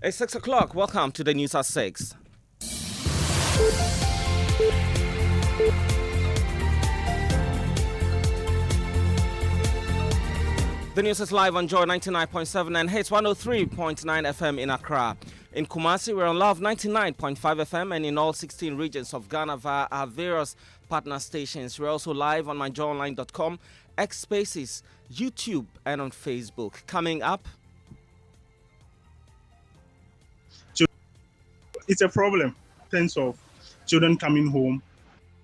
It's 6 o'clock. Welcome to the news at 6. The news is live on Joy 99.7 and Hits 103.9 FM in Accra. In Kumasi, we're on Love 99.5 FM and in all 16 regions of Ghana via our various partner stations. We're also live on myjoyonline.com, X Spaces, YouTube, and on Facebook. Coming up, it's a problem in terms of children coming home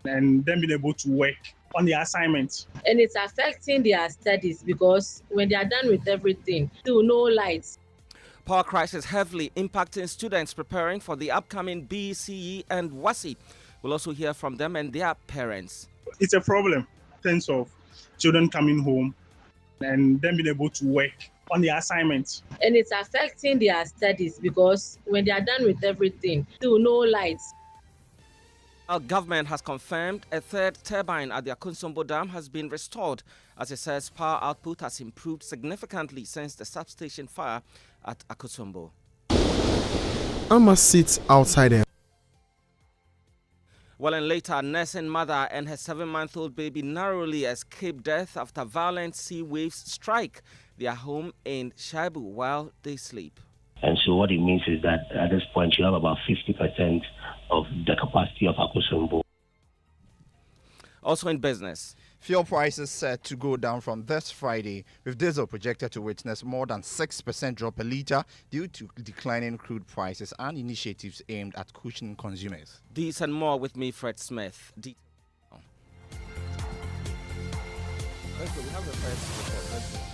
and them being able to work on their assignments. And it's affecting their studies because when they are done with everything, still no lights. Power crisis heavily impacting students preparing for the upcoming BCE and WASI. We'll also hear from them and their parents. It's a problem in terms of children coming home and them being able to work on their assignments. And it's affecting their studies because when they are done with everything, still no lights. Our government has confirmed a third turbine at the Akunsombo Dam has been restored. As it says, power output has improved significantly since the substation fire at Akunsombo. Amma sits outside her. Well, and later, a nursing mother and her 7-month-old baby narrowly escaped death after violent sea waves strike their home in Shaibu while they sleep. And so what it means is that at this point, you have about 50% of the capacity of Akunsombo. Also in business. Fuel prices set to go down from this Friday, with diesel projected to witness more than 6% drop per litre due to declining crude prices and initiatives aimed at cushioning consumers. These and more with me, Fred Smith. We have the first report.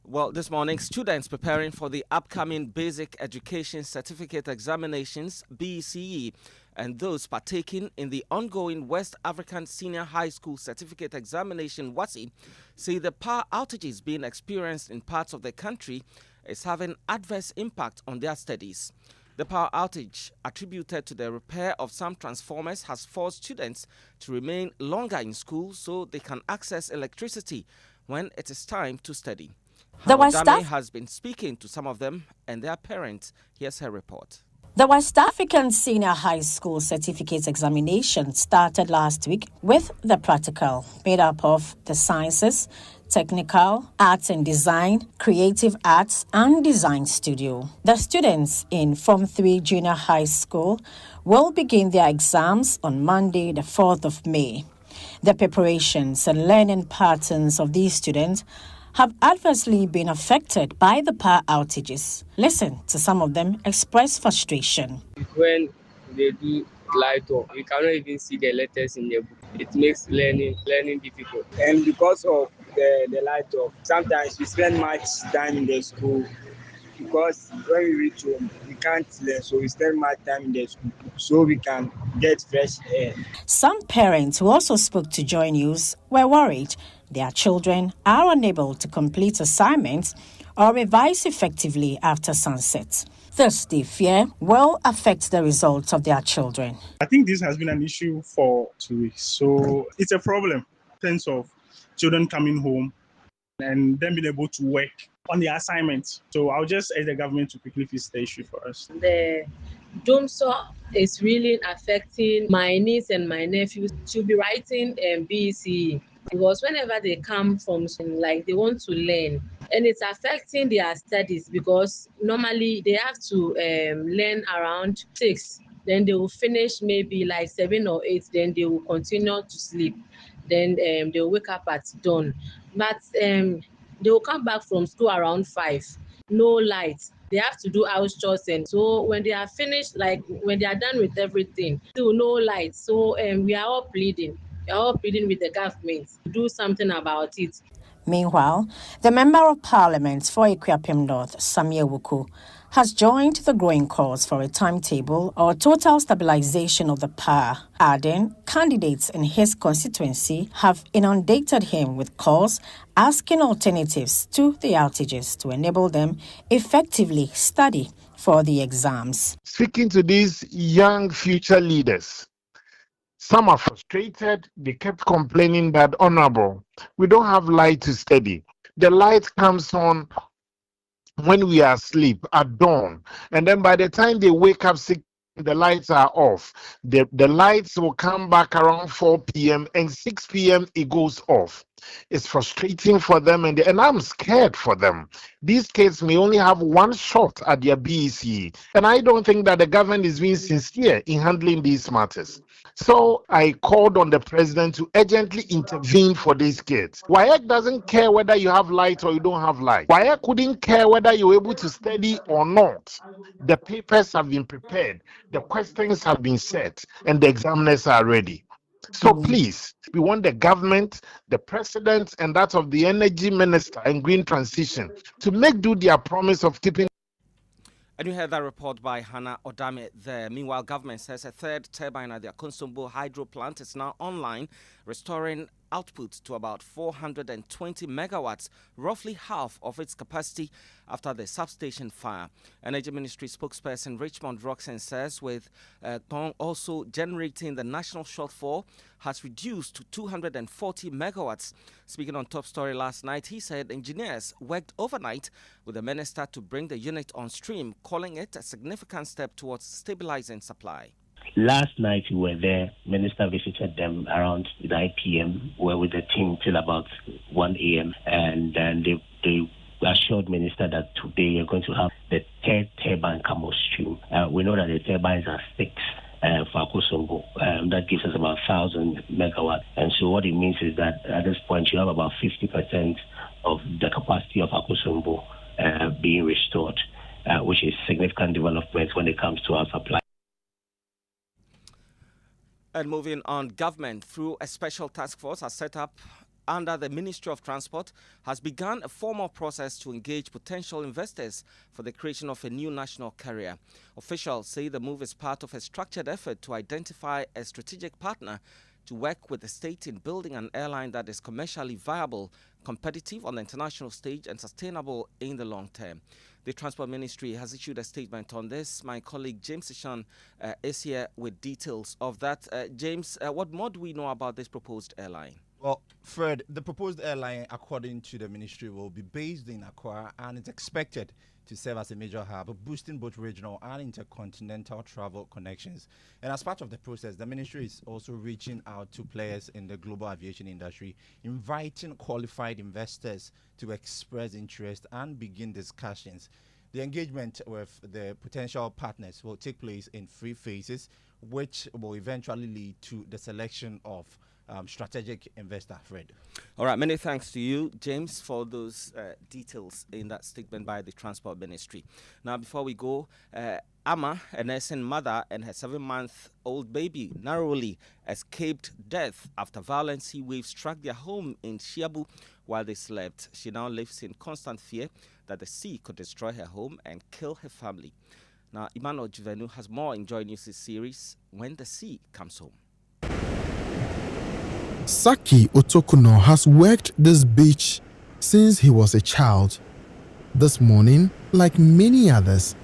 Well, this morning, students preparing for the upcoming Basic Education Certificate Examinations, BCE, and those partaking in the ongoing West African Senior High School Certificate Examination, WASI, say the power outages being experienced in parts of the country is having adverse impact on their studies. The power outage, attributed to the repair of some transformers, has forced students to remain longer in school so they can access electricity when it is time to study. The West Dami has been speaking to some of them and their parents. Here's her report. The West African Senior High School Certificate Examination started last week with the practical, made up of the sciences, technical, arts and design, creative arts and design studio. The students in Form 3 Junior High School will begin their exams on Monday, the 4th of May. The preparations and learning patterns of these students have adversely been affected by the power outages. Listen to some of them express frustration. When they do light off, we cannot even see the letters in the book. It makes learning difficult. And because of the light off, sometimes we spend much time in the school because when we reach home, we can't learn, so we spend much time in the school so we can get fresh air. Some parents who also spoke to Joy News were worried their children are unable to complete assignments or revise effectively after sunset. Thus, they fear will affect the results of their children. I think this has been an issue for 2 weeks. So it's a problem in terms of children coming home and them being able to work on their assignments. So I'll just ask the government to quickly fix the issue for us. The dome saw is really affecting my niece and my nephews to be writing BCE. Because whenever they come from school, like they want to learn, and it's affecting their studies because normally they have to learn around 6, then they will finish maybe like 7 or 8, then they will continue to sleep, then they will wake up at dawn. But they will come back from school around 5, no light. They have to do house chores, and so when they are finished, like when they are done with everything, still no light. So we are all pleading. We are all pleading with the government to do something about it. Meanwhile, the Member of Parliament for Ikuapem North, Samia Wuku, has joined the growing calls for a timetable or total stabilization of the power, adding candidates in his constituency have inundated him with calls asking alternatives to the outages to enable them effectively study for the exams. Speaking to these young future leaders, some are frustrated. They kept complaining that, Honorable, we don't have light to study. The light comes on when we are asleep at dawn, and then by the time they wake up, the lights are off. The lights will come back around 4 p.m. and 6 p.m. it goes off. It's frustrating for them, and I'm scared for them. These kids may only have one shot at their BEC, and I don't think that the government is being sincere in handling these matters. So I called on the president to urgently intervene for these kids. WAEC doesn't care whether you have light or you don't have light. WAEC couldn't care whether you're able to study or not. The papers have been prepared, the questions have been set, and the examiners are ready. So please, we want the government, the president, and that of the energy minister and green transition to make do their promise of keeping. And you heard that report by Hannah Odame there. Meanwhile, government says a third turbine at the Akonsombo hydro plant is now online, restoring output to about 420 megawatts, roughly half of its capacity after the substation fire. Energy Ministry spokesperson Richmond Roxen says with Tong also generating the national shortfall has reduced to 240 megawatts. Speaking on Top Story last night, he said engineers worked overnight with the minister to bring the unit on stream, calling it a significant step towards stabilizing supply. Last night we were there. Minister visited them around 9 p.m. We were with the team till about 1 a.m. And then they assured Minister that today you're going to have the third turbine come on stream. We know that the turbines are 6 for Akosombo. That gives us about 1,000 megawatts. And so what it means is that at this point you have about 50% of the capacity of Akosombo being restored, which is significant development when it comes to our supply. And moving on, government, through a special task force has set up under the Ministry of Transport, has begun a formal process to engage potential investors for the creation of a new national carrier. Officials say the move is part of a structured effort to identify a strategic partner to work with the state in building an airline that is commercially viable, competitive on the international stage, and sustainable in the long term. The Transport Ministry has issued a statement on this. My colleague James Ishan is here with details of that. James, what more do we know about this proposed airline? Well, Fred, the proposed airline, according to the ministry, will be based in Accra, and it's expected to serve as a major hub, boosting both regional and intercontinental travel connections. And as part of the process, the ministry is also reaching out to players in the global aviation industry, inviting qualified investors to express interest and begin discussions. The engagement with the potential partners will take place in 3 phases, which will eventually lead to the selection of strategic investor, Fred. All right, many thanks to you, James, for those details in that statement by the Transport Ministry. Now, before we go, Amma, a nursing mother, and her 7-month-old baby narrowly escaped death after violent sea waves struck their home in Shiabu while they slept. She now lives in constant fear that the sea could destroy her home and kill her family. Now, Emmanuel Juvenu has more in Joy News' series, When the Sea Comes Home. Saki Otokuno has worked this beach since he was a child. This morning, like many others,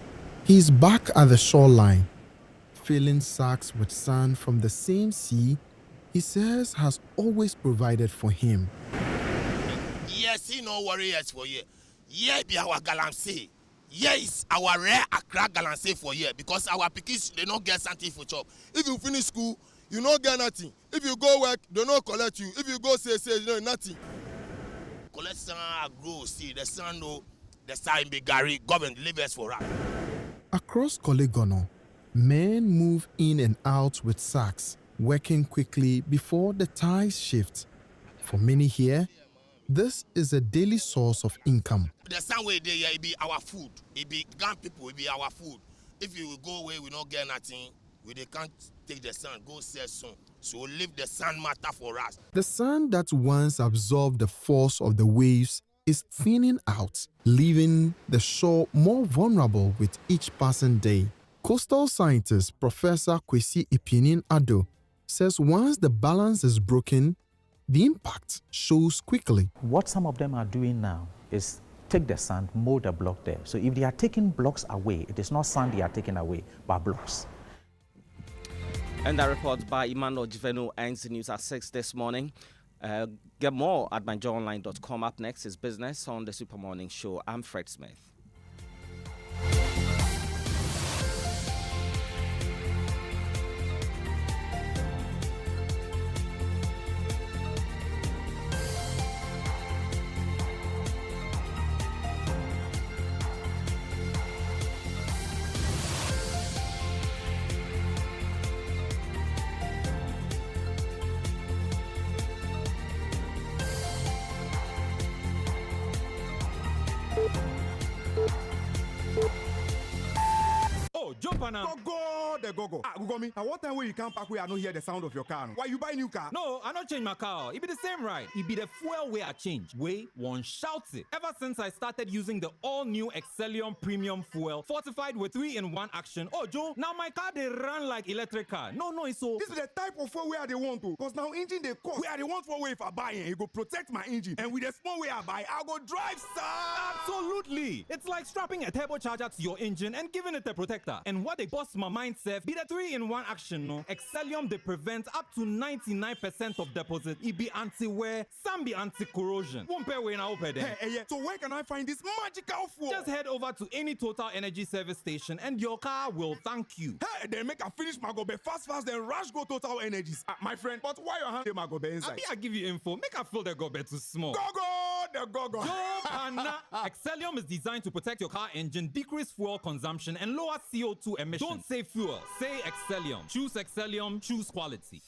he's back at the shoreline, filling sacks with sand from the same sea he says has always provided for him. Yes, no worries for you. Yeah, be our Galamsey. Yes, our rare Accra Galamsey for you because our pickers they don't get something for job. If you finish school, you don't get nothing. If you go work, they don't collect you. If you go say, you know nothing. Collect sun, grow, see the sun, no, the sign be Gary, government leave for us. Across Kolegono, men move in and out with sacks, working quickly before the tides shift. For many here, this is a daily source of income. The sun way there, it be our food. It be gun people, it be our food. If you go away, we don't get nothing. We they can't take the sun, go sell soon. So leave the sun matter for us. The sand that once absorbed the force of the waves is thinning out, leaving the shore more vulnerable with each passing day. Coastal scientist Professor Kwesi Ipinin Ado says once the balance is broken, the impact shows quickly. What some of them are doing now is take the sand, mold the block there. So if they are taking blocks away, it is not sand they are taking away, but blocks. And that report by Emmanuel Juvenu ends the news at 6 this morning. Get more at myjoyonline.com. Up next is Business on the Super Morning Show. I'm Fred Smith. now. Go the go. Go me. At what time when you come back where I don't hear the sound of your car? Why you buy new car? No, I don't change my car. It be the same ride. It be the fuel way I change. Way one shouts it. Ever since I started using the all-new Excellium Premium Fuel, fortified with 3-in-1 action. Oh, Joe, now my car they run like electric car. No, so. This is the type of fuel where they want to. Because now engine they cost. Where they want for way if I buy it go protect my engine. And with the small way I buy, I go drive, sir. Absolutely. It's like strapping a turbocharger to your engine and giving it a protector. And what they bust my mind, Seth, be the 3-in-1 action, no? Excellium, they prevent up to 99% of deposit. It be anti-wear, some be anti-corrosion. Won't pay when I open them. Hey, so where can I find this magical fuel? Just head over to any Total Energy service station and your car will thank you. Hey, then make a finish my go be fast, then rush go Total Energies. My friend, but why your hand my go be inside? I give you info. Make a feel the go be too small. The go. Excellium is designed to protect your car engine, decrease fuel consumption, and lower CO2 emissions. Don't say fuel, say Excellium. Choose Excellium, choose quality.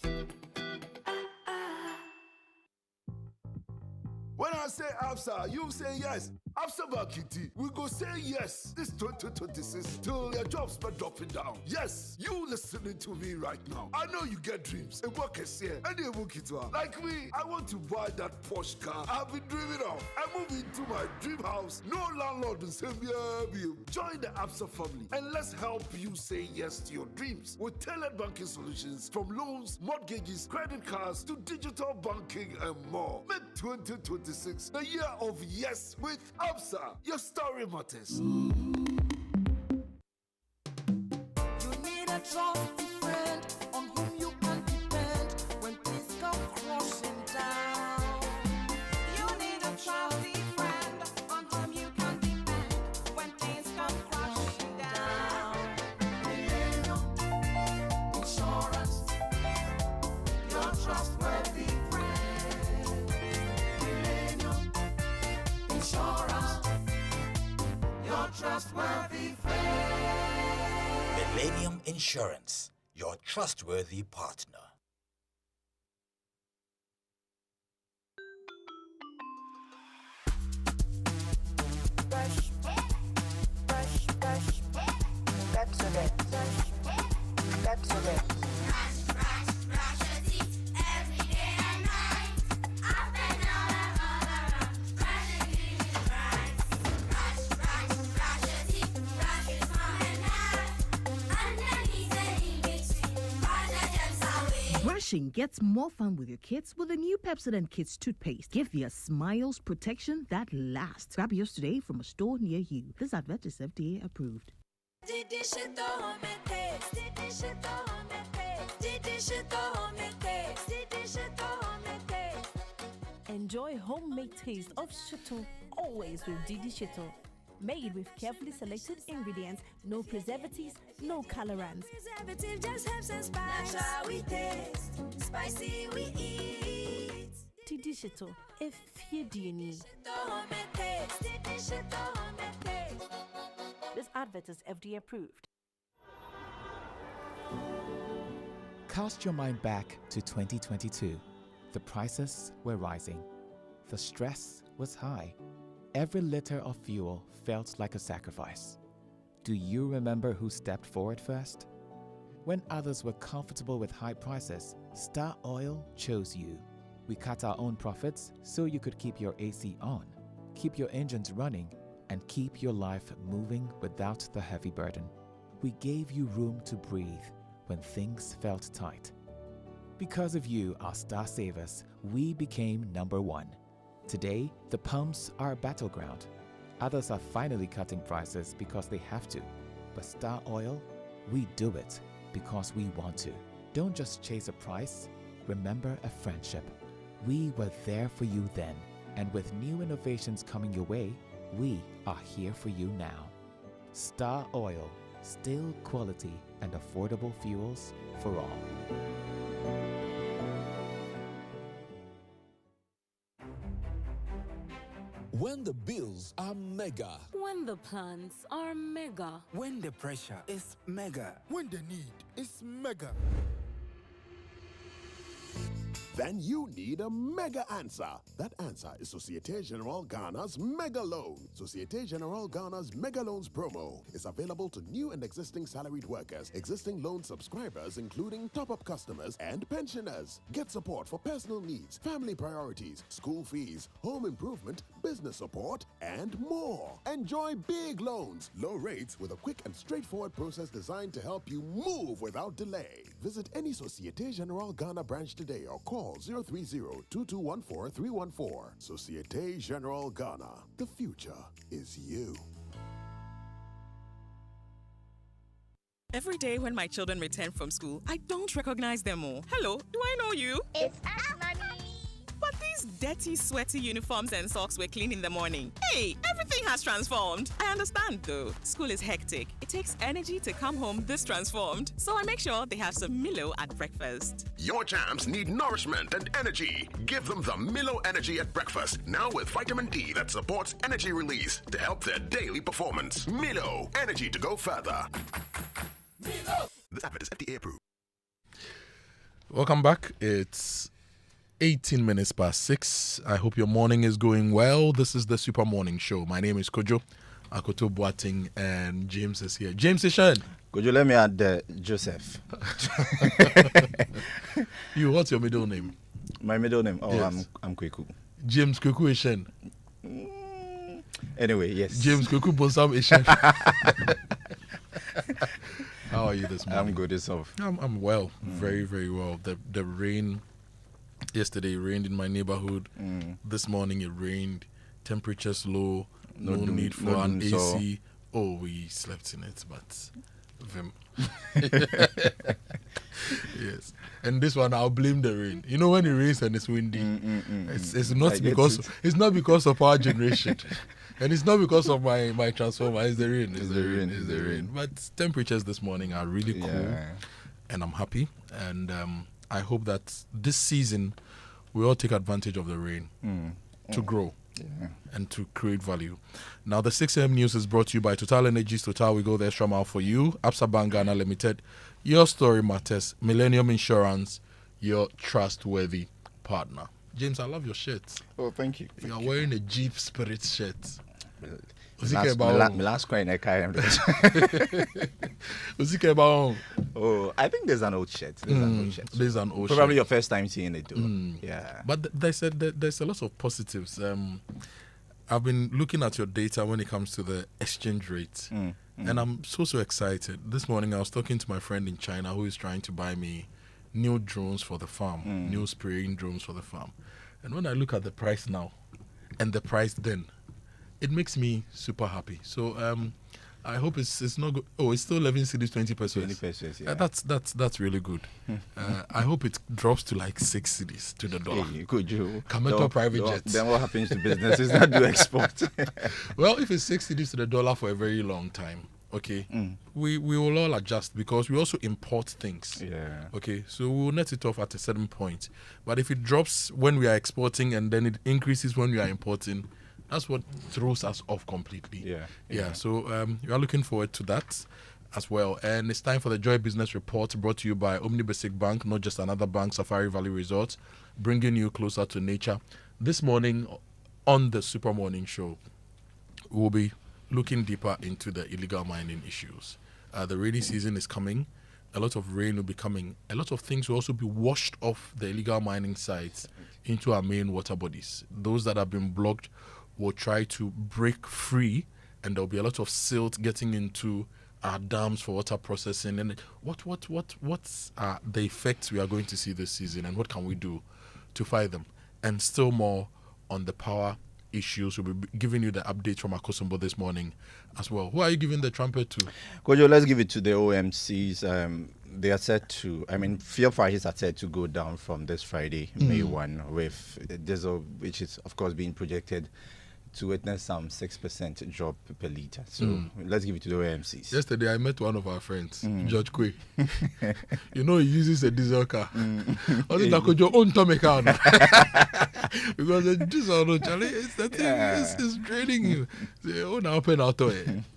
When I say ABSA, you say yes. ABSA Bakiti, we go say yes this 2026 till your jobs start dropping down. Yes, you listening to me right now. I know you get dreams. And work is here. And they work it well. Like me, I want to buy that Porsche car I've been dreaming of. I move into my dream house. No landlord will say, join the ABSA family and let's help you say yes to your dreams with tailored banking solutions from loans, mortgages, credit cards to digital banking and more. Make 2026 the year of yes with ABSA. Your story matters. You need a trusty friend on whom you can depend when things come crashing down. You need a trusty friend on whom you can depend when things come crashing down. Millennium Insurance, your trustworthy friend. Millennium Insurance, your trustworthy friend. Millennium Insurance, your trustworthy partner. Brush, that's a bit. That's a bit. Brush your teeth every day and night. Up and all around. Brush your teeth right. Brush your teeth. Brush your mom and dad. Underneath and in between. Brush your gems away. Brushing gets more fun with your kids with the new Pepsodent Kids toothpaste. Give your smiles protection that lasts. Grab yours today from a store near you. This advert is FDA approved. Enjoy homemade taste of Shito always with Didi Shito. Made with carefully selected ingredients, no preservatives, no colorants. Preservative just helps us spice. That's how we taste. Spicy we eat. Didi Shito, if you do need. This advert is FDA approved. Cast your mind back to 2022. The prices were rising. The stress was high. Every liter of fuel felt like a sacrifice. Do you remember who stepped forward first? When others were comfortable with high prices, Star Oil chose you. We cut our own profits so you could keep your AC on, keep your engines running, and keep your life moving without the heavy burden. We gave you room to breathe when things felt tight. Because of you, our star savers, we became number one. Today, the pumps are a battleground. Others are finally cutting prices because they have to. But Star Oil, we do it because we want to. Don't just chase a price, remember a friendship. We were there for you then, and with new innovations coming your way, we are here for you now. Star Oil, still quality and affordable fuels for all. When the bills are mega. When the plans are mega. When the pressure is mega. When the need is mega. then you need a mega answer. That answer is Societe Generale Ghana's Mega Loan. Societe Generale Ghana's Mega Loans promo is available to new and existing salaried workers, existing loan subscribers, including top-up customers and pensioners. Get support for personal needs, family priorities, school fees, home improvement, business support, and more. Enjoy big loans, low rates with a quick and straightforward process designed to help you move without delay. Visit any Societe Generale Ghana branch today or call 030-2214-314. Societe Generale Ghana. The future is you. Every day when my children return from school, I don't recognize them all. Hello, do I know you? It's us, Mommy. But these dirty, sweaty uniforms and socks were clean in the morning. Hey, everything has transformed. I understand though. School is hectic. It takes energy to come home this transformed. So I make sure they have some Milo at breakfast. Your champs need nourishment and energy. Give them the Milo Energy at breakfast. Now with vitamin D that supports energy release to help their daily performance. Milo, energy to go further. Milo. This advert is FDA approved. Welcome back. It's 18 minutes past 6. I hope your morning is going well. This is the Super Morning Show. My name is Kojo Akoto Boateng and James is here. James Ishan. Kojo, let me add Joseph. You, what's your middle name? My middle name? Oh, yes. I'm Kweku. James Kweku Ishan. Anyway, yes. James Kweku Bonsam Ishan. How are you this morning? I'm good yourself. I'm well. Very, very well. The rain... Yesterday it rained in my neighborhood. This morning it rained. Temperatures low. No need for an AC. Oh, we slept in it, but vim. Yes. And this one I'll blame the rain. You know when it rains and it's windy, it's not because of our generation. And it's not because of my transformer. It's the rain. It's the rain. But temperatures this morning are really cool, and I'm happy. And I hope that this season we all take advantage of the rain to grow and to create value. Now, the 6 a.m. news is brought to you by Total Energies. Total, we go the extra mile for you. Absa Bank Ghana Limited. Your story matters. Millennium Insurance, your trustworthy partner. James, I love your shirt. Oh, thank you. You are wearing a Jeep Spirit shirt. My last coin I carry. Oh, I think there's an old shirt. There's an old Probably shirt. your first time seeing it, too. Yeah. But there's a lot of positives. I've been looking at your data when it comes to the exchange rate, and I'm so excited. This morning I was talking to my friend in China who is trying to buy me new drones for the farm, new spraying drones for the farm. And when I look at the price now and the price then, it makes me super happy. So I hope it's not good. Oh, it's still 11 cedis, 20 pesos. 20 pesos, yeah. That's really good. I hope it drops to like 6 cedis to the dollar. Hey, could you? Kameto private jets. Then what happens to businesses that do export? Well, if it's 6 cedis to the dollar for a very long time, okay, we will all adjust because we also import things. Yeah. Okay, so we'll net it off at a certain point. But if it drops when we are exporting and then it increases when we are importing, that's what throws us off completely. Yeah. So we are looking forward to that as well. And it's time for the Joy Business Report, brought to you by Omnibasic Bank, not just another bank, Safari Valley Resort, bringing you closer to nature. This morning on the Super Morning Show, we'll be looking deeper into the illegal mining issues. The rainy season is coming. A lot of rain will be coming. A lot of things will also be washed off the illegal mining sites into our main water bodies. Those that have been blocked will try to break free, and there'll be a lot of silt getting into our dams for water processing. And what's the effects we are going to see this season, and what can we do to fight them? And still more on the power issues. We'll be giving you the update from Akosombo this morning as well. Who are you giving the trumpet to? Kojo, let's give it to the OMCs. They are set to, fuel prices are set to go down from this Friday, May 1, with diesel, which is, of course, being projected to witness some 6% drop per litre. So let's give it to the OMCs. Yesterday, I met one of our friends, George Kwe. You know, he uses a diesel car. Because the diesel, it's draining you.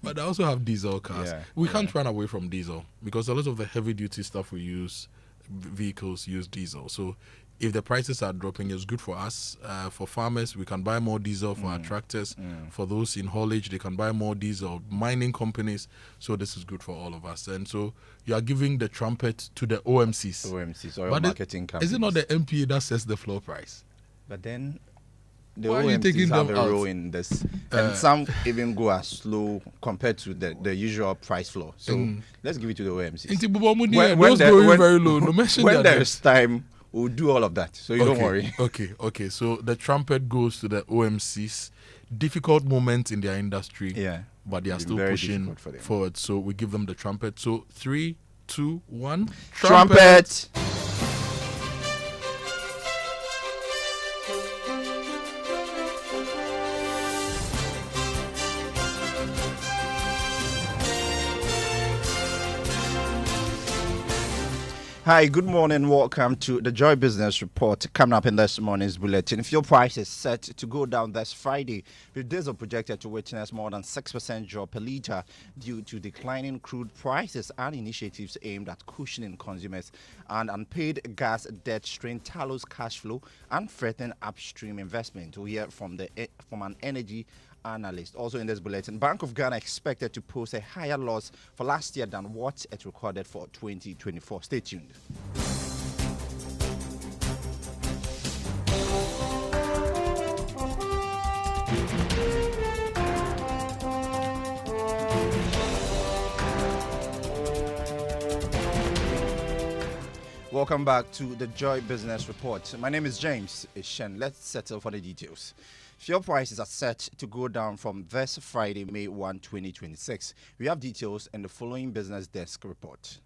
But I also have diesel cars. We can't run away from diesel because a lot of the heavy duty stuff we use, vehicles use diesel. So if the prices are dropping, it's good for us. For farmers, we can buy more diesel for our tractors. For those in haulage, they can buy more diesel. Mining companies, so this is good for all of us. And so you are giving the trumpet to the OMCs. OMCs, oil marketing companies. Is it not the MPA that sets the floor price? But then the Why are you taking OMCs have them a out? role in this, and some even go as slow compared to the usual price floor. So let's give it to the OMCs. Very low. No mention when their there names. is time, we'll do all of that. So you don't worry. Okay. So the trumpet goes to the OMCs. Difficult moment in their industry, but they are still very pushing difficult for them. forward. So we give them the trumpet. So 3, 2, 1. Trumpet. Hi, good morning. Welcome to the Joy Business Report. Coming up in this morning's bulletin, fuel prices set to go down this Friday, with diesel projected to witness more than 6% drop per litre due to declining crude prices and initiatives aimed at cushioning consumers, and unpaid gas debt strain Talos cash flow and threaten upstream investment. We'll hear from an energy analyst. Also in this bulletin, Bank of Ghana expected to post a higher loss for last year than what it recorded for 2024. Stay tuned. Welcome back to the Joy Business Report. My name is James Ishen. Let's settle for the details. Fuel prices are set to go down from this Friday, May 1, 2026. We have details in the following Business Desk report.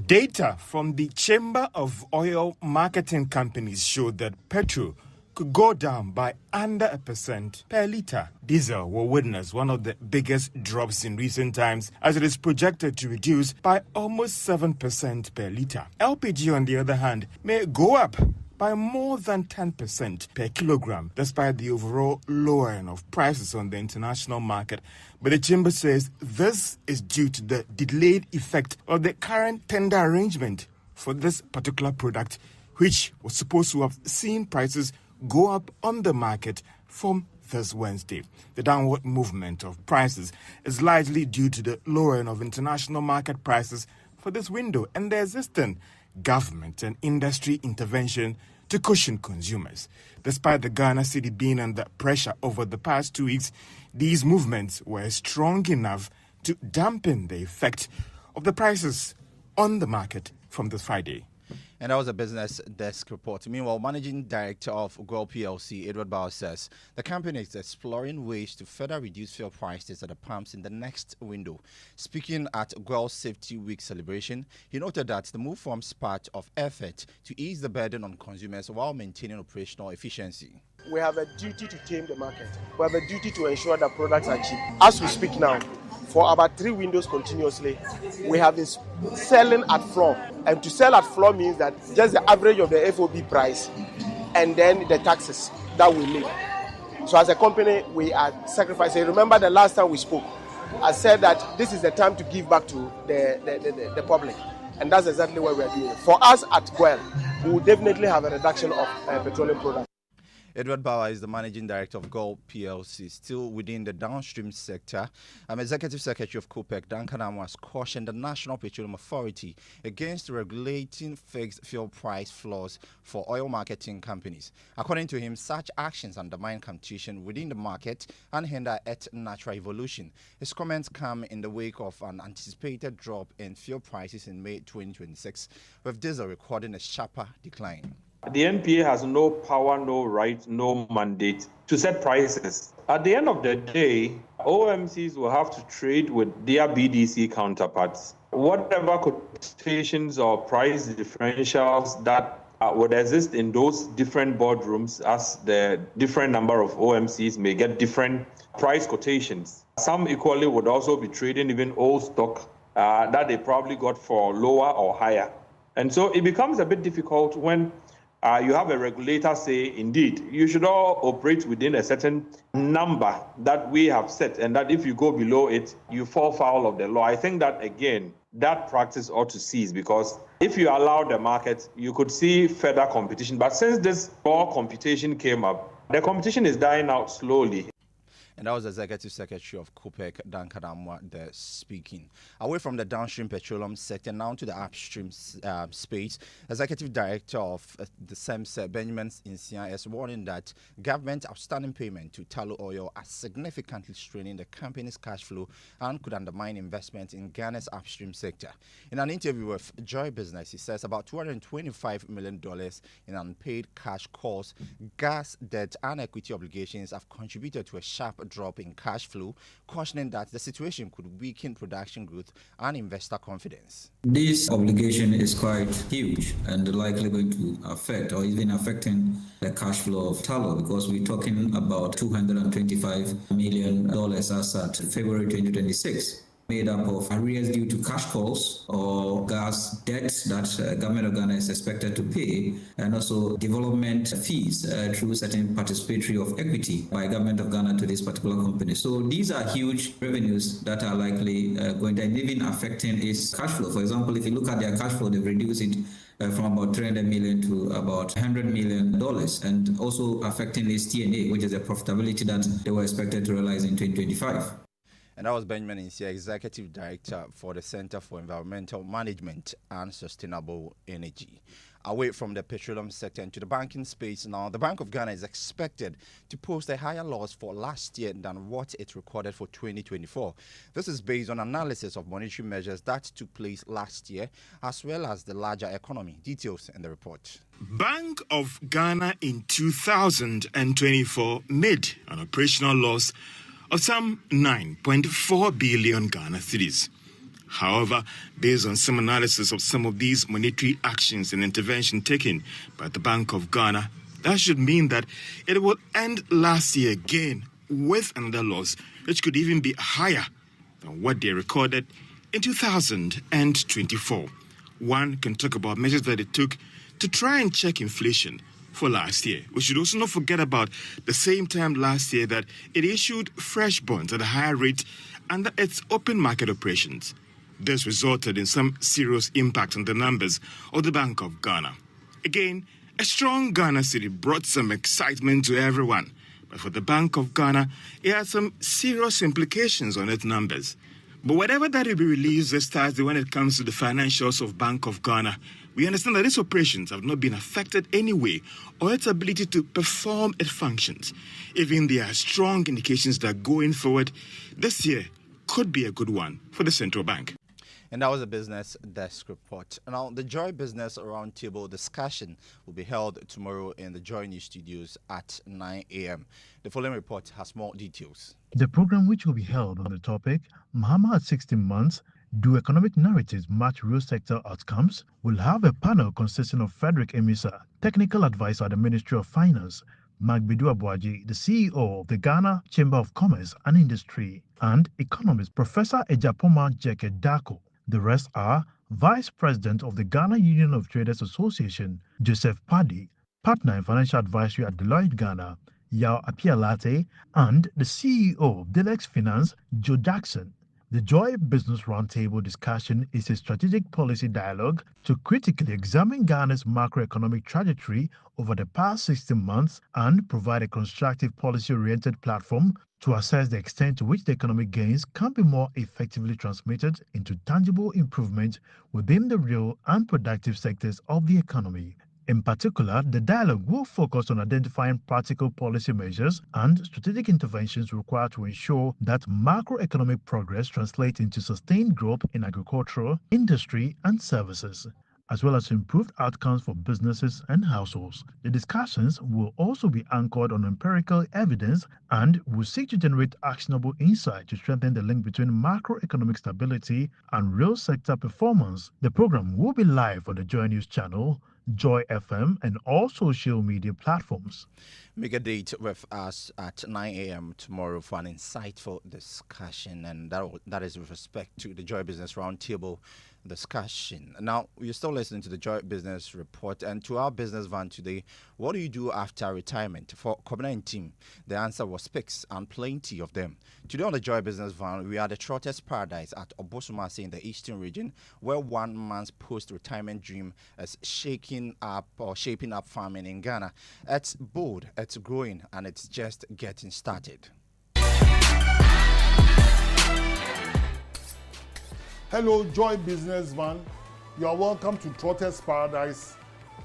Data from the Chamber of Oil Marketing Companies showed that petrol could go down by under 1% per litre. Diesel will witness one of the biggest drops in recent times, as it is projected to reduce by almost 7% per litre. LPG, on the other hand, may go up by more than 10% per kilogram, despite the overall lowering of prices on the international market. But the chamber says this is due to the delayed effect of the current tender arrangement for this particular product, which was supposed to have seen prices go up on the market from this Wednesday. The downward movement of prices is largely due to the lowering of international market prices for this window and the existing government and industry intervention to cushion consumers. Despite the Ghana cedi being under pressure over the past 2 weeks, these movements were strong enough to dampen the effect of the prices on the market from this Friday. And that was a Business Desk report. Meanwhile, Managing Director of Guel PLC, Edward Bauer, says the company is exploring ways to further reduce fuel prices at the pumps in the next window. Speaking at Guel Safety Week celebration, he noted that the move forms part of effort to ease the burden on consumers while maintaining operational efficiency. We have a duty to tame the market. We have a duty to ensure that products are cheap. As we speak now, for about 3 windows continuously, we have been selling at floor. And to sell at floor means that just the average of the FOB price and then the taxes that we make. So as a company, we are sacrificing. Remember the last time we spoke, I said that this is the time to give back to the public. And that's exactly what we are doing. For us at Guel, we will definitely have a reduction of petroleum products. Edward Bauer is the Managing Director of Guel PLC. Still within the downstream sector, Executive Secretary of COPEC, Duncan Amoh, has cautioned the National Petroleum Authority against regulating fixed fuel price floors for oil marketing companies. According to him, such actions undermine competition within the market and hinder its natural evolution. His comments come in the wake of an anticipated drop in fuel prices in May 2026, with diesel recording a sharper decline. The NPA has no power, no right, no mandate to set prices. At the end of the day, OMCs will have to trade with their BDC counterparts. Whatever quotations or price differentials that would exist in those different boardrooms, as the different number of OMCs may get different price quotations. Some equally would also be trading even old stock that they probably got for lower or higher. And so it becomes a bit difficult when you have a regulator say, indeed, you should all operate within a certain number that we have set, and that if you go below it, you fall foul of the law. I think that, again, that practice ought to cease, because If you allow the market, you could see further competition. But since this raw computation came up, the competition is dying out slowly. And that was Executive Secretary of COPEC, Dan Kadamwa, there speaking. Away from the downstream petroleum sector, now to the upstream space. Executive Director of the SEMSE, Benjamin Insia, is warning that government outstanding payment to Tullow Oil are significantly straining the company's cash flow and could undermine investment in Ghana's upstream sector. In an interview with Joy Business, he says about $225 million in unpaid cash calls, gas debt, and equity obligations have contributed to a sharp drop in cash flow, cautioning that the situation could weaken production growth and investor confidence. This obligation is quite huge and likely going to affect or even affecting the cash flow of Tullow, because we're talking about $225 million as at February 2026. Made up of arrears due to cash calls or gas debts that government of Ghana is expected to pay, and also development fees through certain participatory of equity by government of Ghana to this particular company. So these are huge revenues that are likely going to, and even affecting its cash flow. For example, if you look at their cash flow, they've reduced it from about $300 million to about $100 million, and also affecting its T&A, which is the profitability that they were expected to realize in 2025. And that was Benjamin Insia, Executive Director for the Center for Environmental Management and Sustainable Energy. Away from the petroleum sector into the banking space now, the Bank of Ghana is expected to post a higher loss for last year than what it recorded for 2024. This is based on analysis of monetary measures that took place last year, as well as the larger economy. Details in the report. Bank of Ghana in 2024 made an operational loss of some 9.4 billion Ghana cedis. However, based on some analysis of some of these monetary actions and intervention taken by the Bank of Ghana, that should mean that it will end last year again with another loss, which could even be higher than what they recorded in 2024. One can talk about measures that it took to try and check inflation for last year. We should also not forget about the same time last year that it issued fresh bonds at a higher rate under its open market operations. This resulted in some serious impact on the numbers of the Bank of Ghana. Again, a strong Ghana cedi brought some excitement to everyone, but for the Bank of Ghana, it had some serious implications on its numbers. But whatever that will be released this Thursday when it comes to the financials of Bank of Ghana, we understand that its operations have not been affected anyway, or its ability to perform its functions. Even there are strong indications that going forward, this year could be a good one for the central bank. And that was a business desk report. Now, the Joy Business Roundtable discussion will be held tomorrow in the Joy News Studios at 9 a.m. The following report has more details. The program, which will be held on the topic, Mahama at 16 months, do economic narratives match real sector outcomes, will have a panel consisting of Frederick Emisa, technical advisor at the Ministry of Finance, Magbedu Abuaji, the CEO of the Ghana Chamber of Commerce and Industry, and economist Professor Ejapoma Jeke Dako. The rest are Vice President of the Ghana Union of Traders Association, Joseph Paddy, Partner in Financial Advisory at Deloitte Ghana, Yao Apialate, and the CEO of Delex Finance, Joe Jackson. The Joy Business Roundtable discussion is a strategic policy dialogue to critically examine Ghana's macroeconomic trajectory over the past 16 months and provide a constructive policy-oriented platform to assess the extent to which the economic gains can be more effectively transmitted into tangible improvement within the real and productive sectors of the economy. In particular, the dialogue will focus on identifying practical policy measures and strategic interventions required to ensure that macroeconomic progress translates into sustained growth in agriculture, industry, and services, as well as improved outcomes for businesses and households. The discussions will also be anchored on empirical evidence and will seek to generate actionable insight to strengthen the link between macroeconomic stability and real sector performance. The program will be live on the Joy News channel, Joy FM, and all social media platforms. Make a date with us at 9 a.m. tomorrow for an insightful discussion, and that is with respect to the Joy Business Roundtable discussion. Now, you're still listening to the Joy Business Report, and to our business van today, what do you do after retirement? For Kobna team, the answer was picks, and plenty of them. Today on the Joy Business Van, we are the Trotters Paradise at Obosumase in the Eastern Region, where one man's post-retirement dream is shaping up farming in Ghana. It's bold, it's growing, and it's just getting started. Hello, Joy Business Van. You are welcome to Trotters Paradise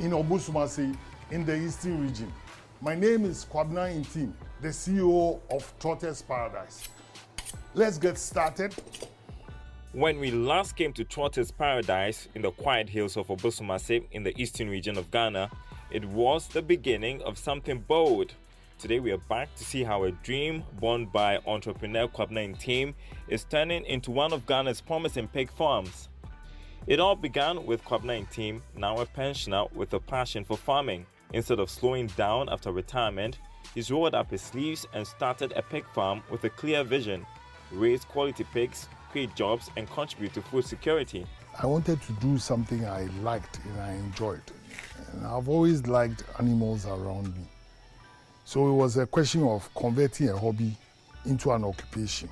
in Obosumase in the Eastern Region. My name is Kwabna Intim, the CEO of Trotters Paradise. Let's get started. When we last came to Trotters Paradise in the quiet hills of Obosumase in the Eastern Region of Ghana, it was the beginning of something bold. Today we are back to see how a dream born by entrepreneur Kwabna Intim is turning into one of Ghana's promising pig farms. It all began with Kwabna Intim, now a pensioner with a passion for farming. Instead of slowing down after retirement, he's rolled up his sleeves and started a pig farm with a clear vision: raise quality pigs, create jobs, and contribute to food security. I wanted to do something I liked and I enjoyed. And I've always liked animals around me. So it was a question of converting a hobby into an occupation.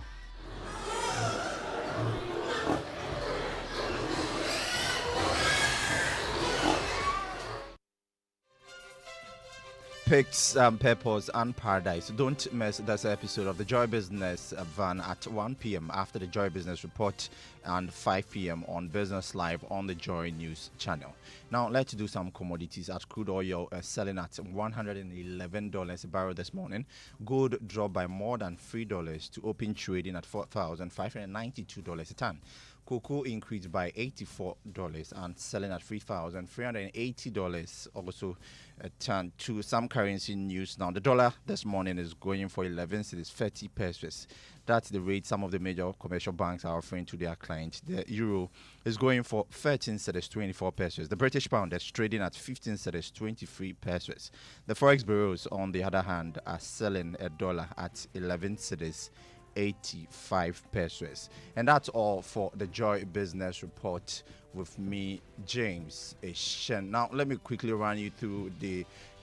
Pigs, Purpose, and Paradise. Don't miss this episode of the Joy Business Van at 1 p.m. after the Joy Business Report and 5 p.m. on Business Live on the Joy News channel. Now, let's do some commodities. At crude oil selling at $111 a barrel this morning. Gold dropped by more than $3 to open trading at $4,592 a ton. Cocoa increased by $84 and selling at $3,380 also a ton. To some currency news now, the dollar this morning is going for 11 cedis 30 pesos. That's the rate some of the major commercial banks are offering to their clients. The euro is going for 13 cedis 24 pesos. The British pound is trading at 15 cedis 23 pesos. The forex bureaus, on the other hand, are selling a dollar at 11 cedis 85 pesos. And that's all for the Joy Business Report with me, James Eshen. Now, let me quickly run you through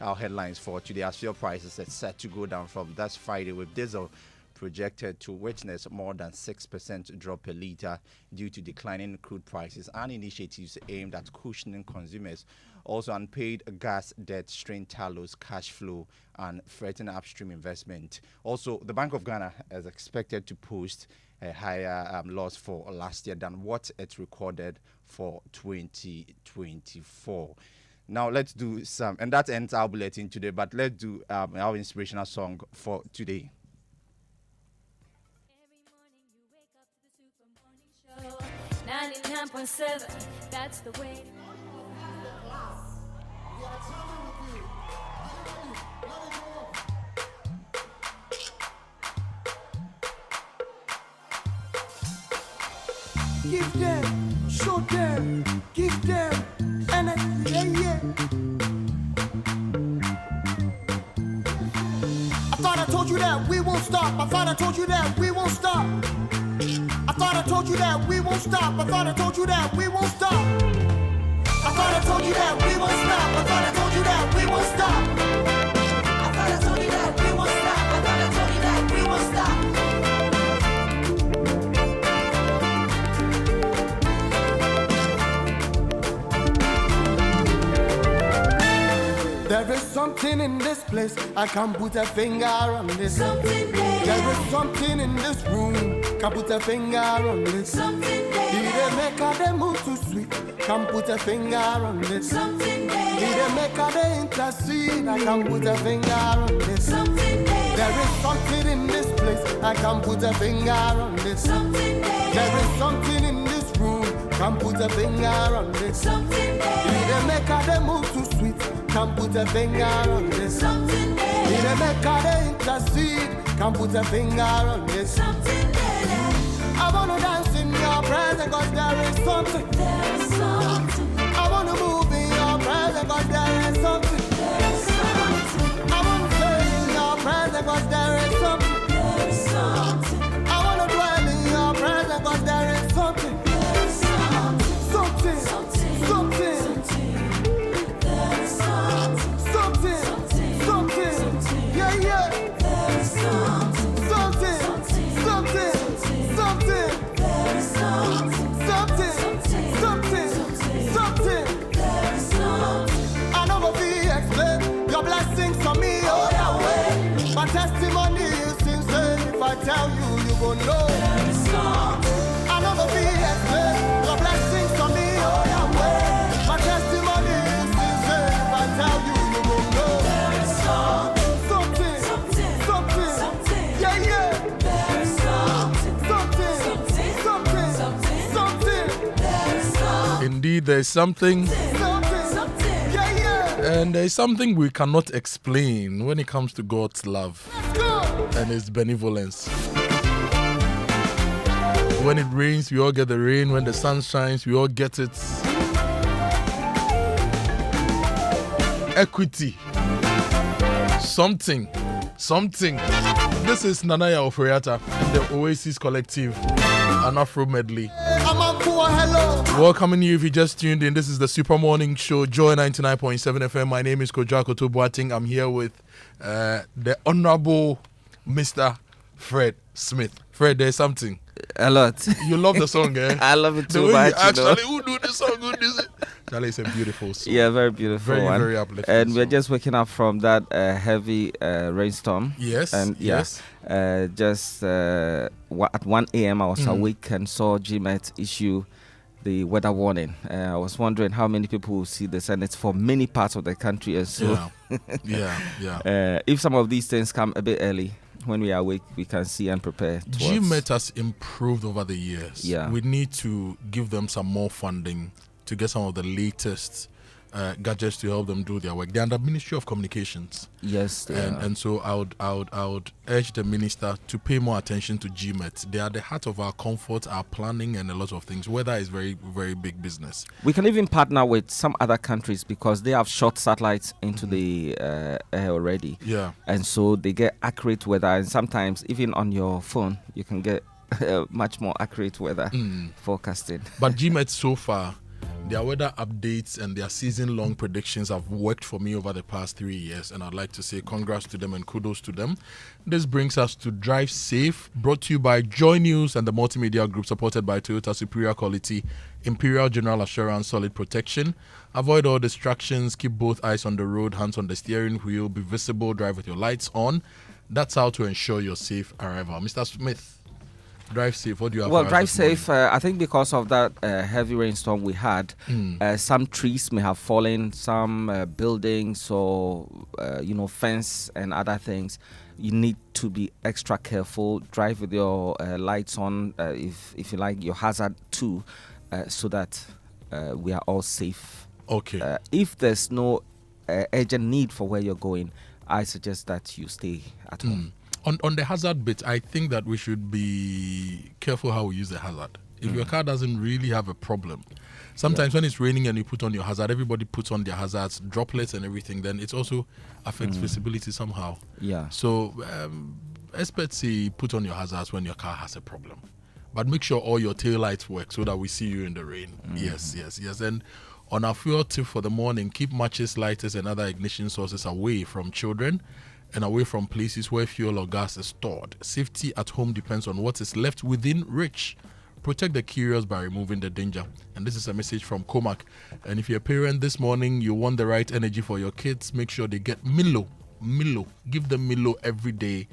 our headlines for today. As fuel prices are set to go down from this Friday, with diesel projected to witness more than 6% drop per litre due to declining crude prices and initiatives aimed at cushioning consumers. Also, unpaid gas debt strained Talos cash flow and threaten upstream investment. Also, the Bank of Ghana is expected to post a higher loss for last year than what it recorded for 2024. Now, let's do some, and that ends our bulletin today, but let's do our inspirational song for today. 99.7, that's the way. Give them, show them, give them, and yeah. I thought I told you that we won't stop. I thought I told you that we won't stop. I thought I told you that we won't stop. I thought I told you that we won't stop. I thought I told you that we won't stop. I thought I told you that we won't stop. I thought I told you that we won't stop. I thought I told you that we won't stop. There is something in this place, I can't put a finger on this. There is something in this room, can't put a finger on this. Did they make her they move too sweet? Can't put a finger on this. Did they make her they intercede? I can't put a finger on this. There is something in this place, I can't put a finger on this. There is something in this room, can't put a finger on this. Did they make her they move too sweet? Can't put a finger on this. Did they make her they intercede? Can't put a finger on this. I wanna dance in your presence, cause there is something. I wanna move in your presence, cause there is something. I wanna stay in your presence, cause there is something. I wanna dwell in your presence, cause there is something. So I tell you, you gon' know. I know the BS, man. Your blessings on me, oh yeah, way. My testimony is sincere. If I tell you, you gon' know. Something. Yeah, yeah. Something. Indeed, there's something. And there's something we cannot explain when it comes to God's love and His benevolence. When it rains, we all get the rain. When the sun shines, we all get it. Equity. Something. This is Nanaya Ofriata and the Oasis Collective, an Afro medley. Welcoming you if you just tuned in. This is the Super Morning Show, Joy 99.7 FM. My name is Kojo Akoto Boateng. I'm here with the Honorable Mr. Fred Smith. Fred, there's something. A lot. You love the song, eh? I love it too much. Actually, who do this song? Who does it? Charlie, it's a beautiful song. Yeah, very beautiful. Very uplifting. And we're just waking up from that heavy rainstorm. Yes. And yes. Just at 1 a.m. I was awake and saw GMET issue the weather warning. I was wondering how many people will see this, and it's for many parts of the country. And so, if some of these things come a bit early, when we are awake, we can see and prepare. GMET has improved over the years. Yeah. We need to give them some more funding to get some of the latest gadgets to help them do their work. They're under Ministry of Communications. Yes, and so I would urge the minister to pay more attention to GMET. They are the heart of our comfort, our planning, and a lot of things. Weather is very, very big business. We can even partner with some other countries because they have shot satellites into the air already. Yeah. And so they get accurate weather, and sometimes even on your phone you can get much more accurate weather forecasting. But GMET so far, their weather updates and their season-long predictions have worked for me over the past 3 years, and I'd like to say congrats to them and kudos to them. This brings us to Drive Safe, brought to you by Joy News and the Multimedia Group, supported by Toyota Superior Quality, Imperial General Assurance, Solid Protection. Avoid all distractions, keep both eyes on the road, hands on the steering wheel, be visible, drive with your lights on. That's how to ensure your safe arrival. Mr. Smith, Drive Safe, what do you have? Well, Drive Safe, I think because of that heavy rainstorm we had, some trees may have fallen, some buildings or, fence and other things. You need to be extra careful. Drive with your lights on, if you like, your hazard too, so that we are all safe. Okay. If there's no urgent need for where you're going, I suggest that you stay at home. On the hazard bit, I think that we should be careful how we use the hazard. If your car doesn't really have a problem, sometimes when it's raining and you put on your hazard, everybody puts on their hazards, droplets and everything, then it also affects visibility somehow. Yeah. So experts say put on your hazards when your car has a problem. But make sure all your tail lights work so that we see you in the rain. Yes. And on our fuel tip for the morning, keep matches, lighters and other ignition sources away from children and away from places where fuel or gas is stored. Safety at home depends on what is left within reach. Protect the curious by removing the danger. And this is a message from Comac. And if you're a parent this morning, you want the right energy for your kids, make sure they get Milo. Give them Milo every day.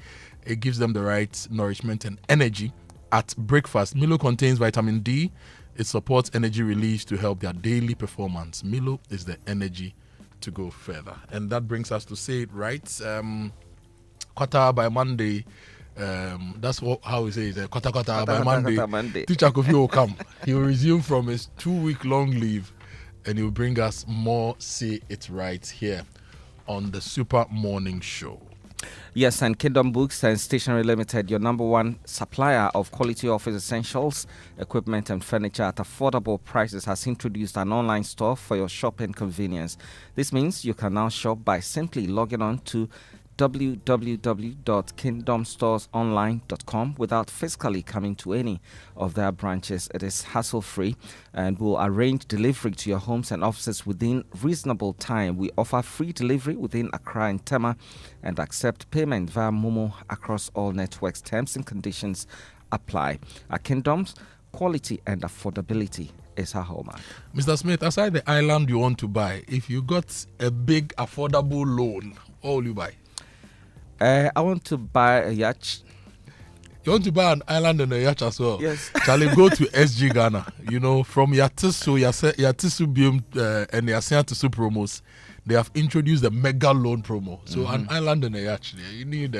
It gives them the right nourishment and energy at breakfast. Milo contains vitamin D. It supports energy release to help their daily performance. Milo is the energy to go further. And that brings us to say it right. Quarter by Monday. That's how we say it. Quarter by Monday. Teacher Kofi will come. He will resume from his 2-week long leave and he will bring us more Say It Right here on the Super Morning Show. Yes, and Kingdom Books and Stationery Limited, your number one supplier of quality office essentials, equipment and furniture at affordable prices, has introduced an online store for your shopping convenience. This means you can now shop by simply logging on to www.kingdomstoresonline.com without physically coming to any of their branches. It is hassle-free and will arrange delivery to your homes and offices within reasonable time. We offer free delivery within Accra and Tema and accept payment via Momo across all networks. Terms and conditions apply. At Kingdoms, quality and affordability is our hallmark. Mr. Smith, aside the island you want to buy, if you got a big affordable loan, what will you buy? I want to buy a yacht. You want to buy an island and a yacht as well? Yes. Charlie, go to SG Ghana. From Yatisu Bium and Yatisu promos, they have introduced the mega loan promo. So an island and a yacht, you need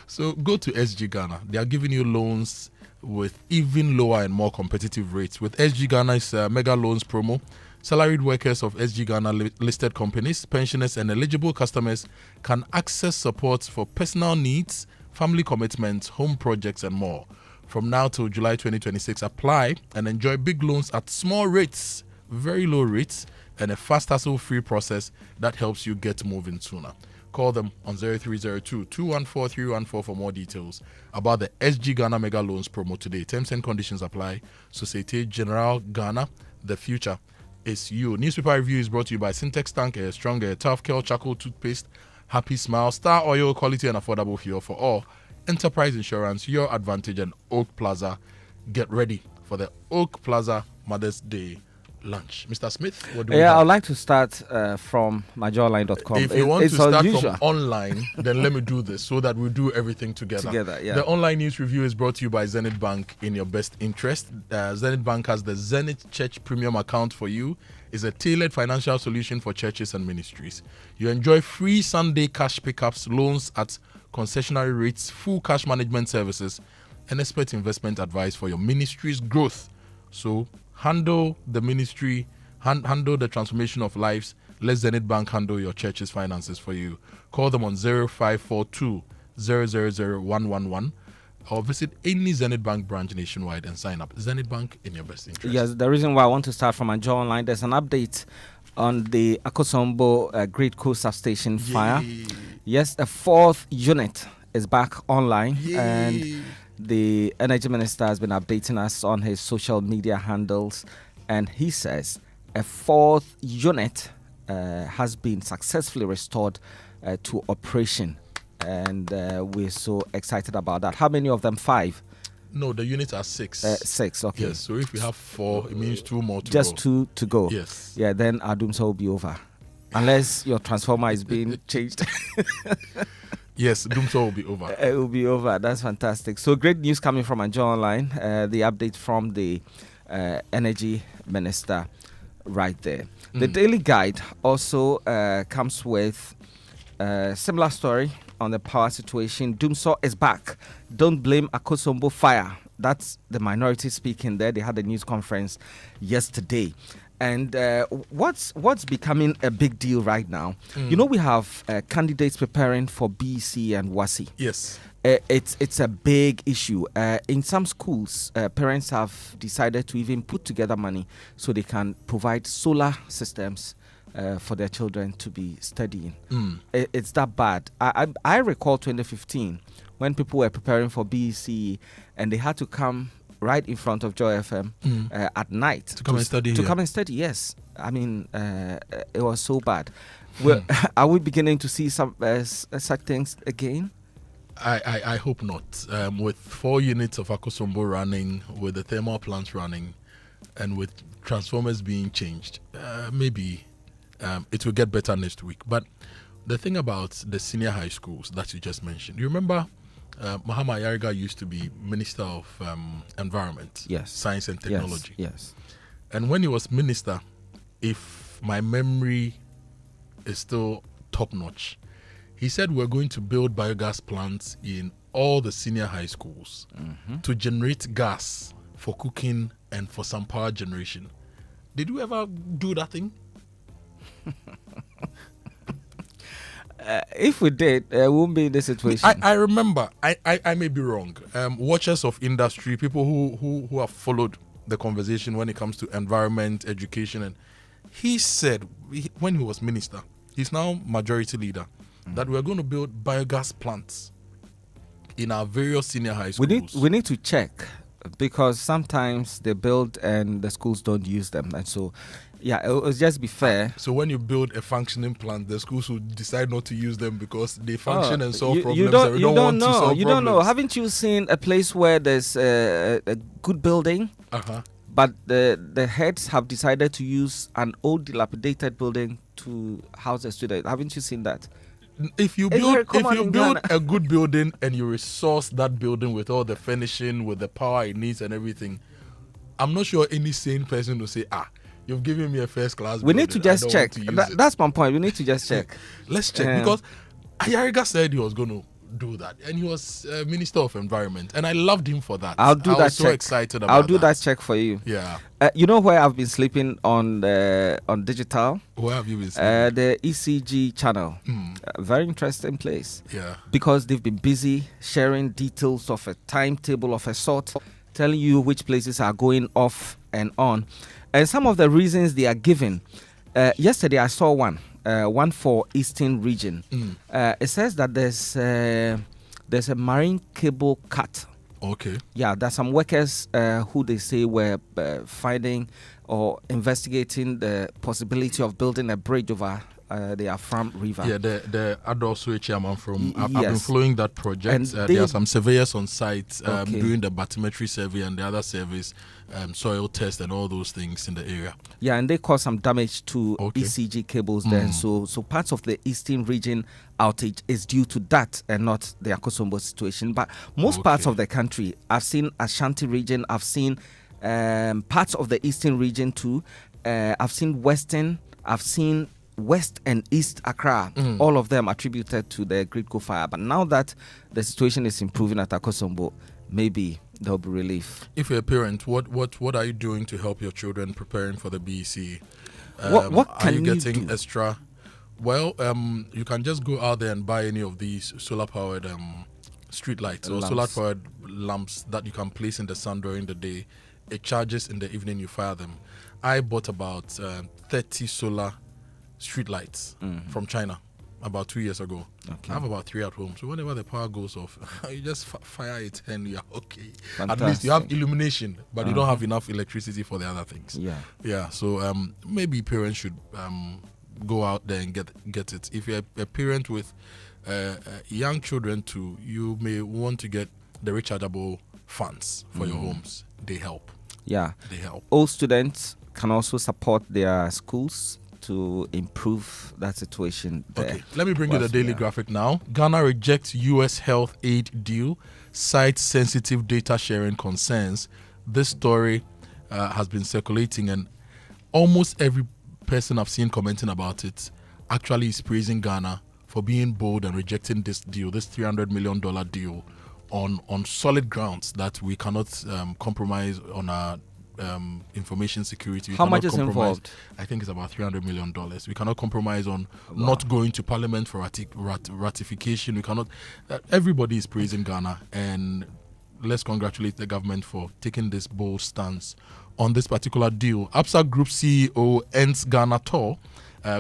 So go to SG Ghana. They are giving you loans with even lower and more competitive rates. With SG Ghana's mega loans promo, salaried workers of SG Ghana listed companies, pensioners, and eligible customers can access support for personal needs, family commitments, home projects, and more. From now till July 2026, apply and enjoy big loans at small rates, very low rates, and a fast hassle-free process that helps you get moving sooner. Call them on 0302-214-314 for more details about the SG Ghana Mega Loans promo today. Terms and conditions apply. Societe Generale Ghana, the future is you. Newspaper review is brought to you by Syntex Tank, a stronger, tough Kel Charcoal toothpaste, Happy Smile, Star Oil, quality and affordable fuel for all. Enterprise Insurance, your advantage, and Oak Plaza. Get ready for the Oak Plaza Mother's Day lunch. Mr. Smith, what do we have? I'd like to start from majorline.com. If you want to start unusual. from online, then let me do this so that we do everything together. The online news review is brought to you by Zenith Bank in your best interest. Zenith Bank has the Zenith Church Premium account for you. It's a tailored financial solution for churches and ministries. You enjoy free Sunday cash pickups, loans at concessionary rates, full cash management services, and expert investment advice for your ministry's growth. So handle the ministry, handle the transformation of lives. Let Zenith Bank handle your church's finances for you. Call them on 0542 000 or visit any Zenith Bank branch nationwide and sign up. Zenith Bank in your best interest. Yes, the reason why I want to start from Major Online, there's an update on the Akosombo Great Coast Substation fire. Yes, a fourth unit is back online. And the Energy Minister has been updating us on his social media handles, and he says a fourth unit has been successfully restored to operation, and we're so excited about that. How many of them? 5? No, the units are 6. 6, okay. Yes, so if we have 4, it means 2 more to go. Just 2 to go. Yes. Yeah, then our doomsday will be over. Unless your transformer is being changed. Yes, doomsday will be over. It will be over. That's fantastic. So great news coming from Major Online. The update from the Energy Minister right there. The Daily Guide also comes with a similar story on the power situation. Doomsaw is back. Don't blame Akosombo fire. That's the minority speaking there. They had a news conference yesterday. And what's becoming a big deal right now? You know, we have candidates preparing for BC and WASI. Yes. It's a big issue. In some schools, parents have decided to even put together money so they can provide solar systems for their children to be studying. It's that bad. I recall 2015 when people were preparing for BC and they had to come right in front of Joy FM at night to come and study. To come and study, yes. I mean, it was so bad. Are we beginning to see some such things again? I hope not. With 4 units of Akosombo running, with the thermal plants running, and with transformers being changed, maybe it will get better next week. But the thing about the senior high schools that you just mentioned, you remember Mahama Yariga used to be Minister of Environment, Science and Technology. Yes. And when he was minister, if my memory is still top-notch, he said we're going to build biogas plants in all the senior high schools to generate gas for cooking and for some power generation. Did we ever do that thing? If we did, we won't be in this situation. I remember, I may be wrong. Watchers of industry, people who have followed the conversation when it comes to environment, education, and he said when he was minister, he's now majority leader, that we're going to build biogas plants in our various senior high schools. We need to check, because sometimes they build and the schools don't use them, and so it will just be fair. So when you build a functioning plant, the schools will decide not to use them because they function and solve problems. You don't want to solve problems. You don't know. Haven't you seen a place where there's a good building, but the heads have decided to use an old dilapidated building to house a student? Haven't you seen that? if you build a good building and you resource that building with all the furnishing, with the power it needs and everything, I'm not sure any sane person will say, you've given me a first class building. We need to just check. That's my point. We need to just check. Let's check because Ayariga said he was going to do that, and he was Minister of Environment, and I loved him for that. I was so excited about I'll do that check for you. Yeah. You know where I've been sleeping on digital? Where have you been sleeping? The ECG channel. Very interesting place. Yeah. Because they've been busy sharing details of a timetable of a sort, telling you which places are going off and on, and some of the reasons they are giving. Yesterday I saw one for Eastern region. It says that there's a marine cable cut. Okay. Yeah, there's some workers who they say were finding or investigating the possibility of building a bridge over the Afram River. Yeah, the Adolfo chairman from I've been following that project. And there are some surveyors on site doing the bathymetry survey and the other surveys, soil test and all those things in the area. Yeah, and they caused some damage to ECG cables there. So parts of the Eastern region outage is due to that and not the Akosombo situation. But most parts of the country, I've seen Ashanti region, I've seen parts of the Eastern region too. I've seen Western, I've seen West and East Accra, all of them attributed to the Gridco fire. But now that the situation is improving at Akosombo, maybe there'll be relief. If you're a parent, what are you doing to help your children preparing for the BEC? What can are you getting do? Extra? Well, you can just go out there and buy any of these solar-powered street lights or solar-powered lamps that you can place in the sun during the day. It charges in the evening, you fire them. I bought about 30 solar street lights from China about 2 years ago. I have about 3 at home. So whenever the power goes off, you just fire it and you're okay. Fantastic. At least you have illumination, but you don't have enough electricity for the other things. Yeah. So maybe parents should go out there and get it. If you're a parent with young children too, you may want to get the rechargeable fans for your homes. They help. Yeah. They help. All students can also support their schools to improve that situation there. Okay, let me bring you the daily graphic now. Ghana rejects U.S. health aid deal, cites sensitive data sharing concerns. This story has been circulating, and almost every person I've seen commenting about it actually is praising Ghana for being bold and rejecting this deal, this $300 million deal, on solid grounds that we cannot compromise on our information security. How much is involved? I think it's about $300 million. We cannot compromise on not going to Parliament for ratification. We cannot. Everybody is praising Ghana, and let's congratulate the government for taking this bold stance on this particular deal. Absa Group CEO ends Ghana tour.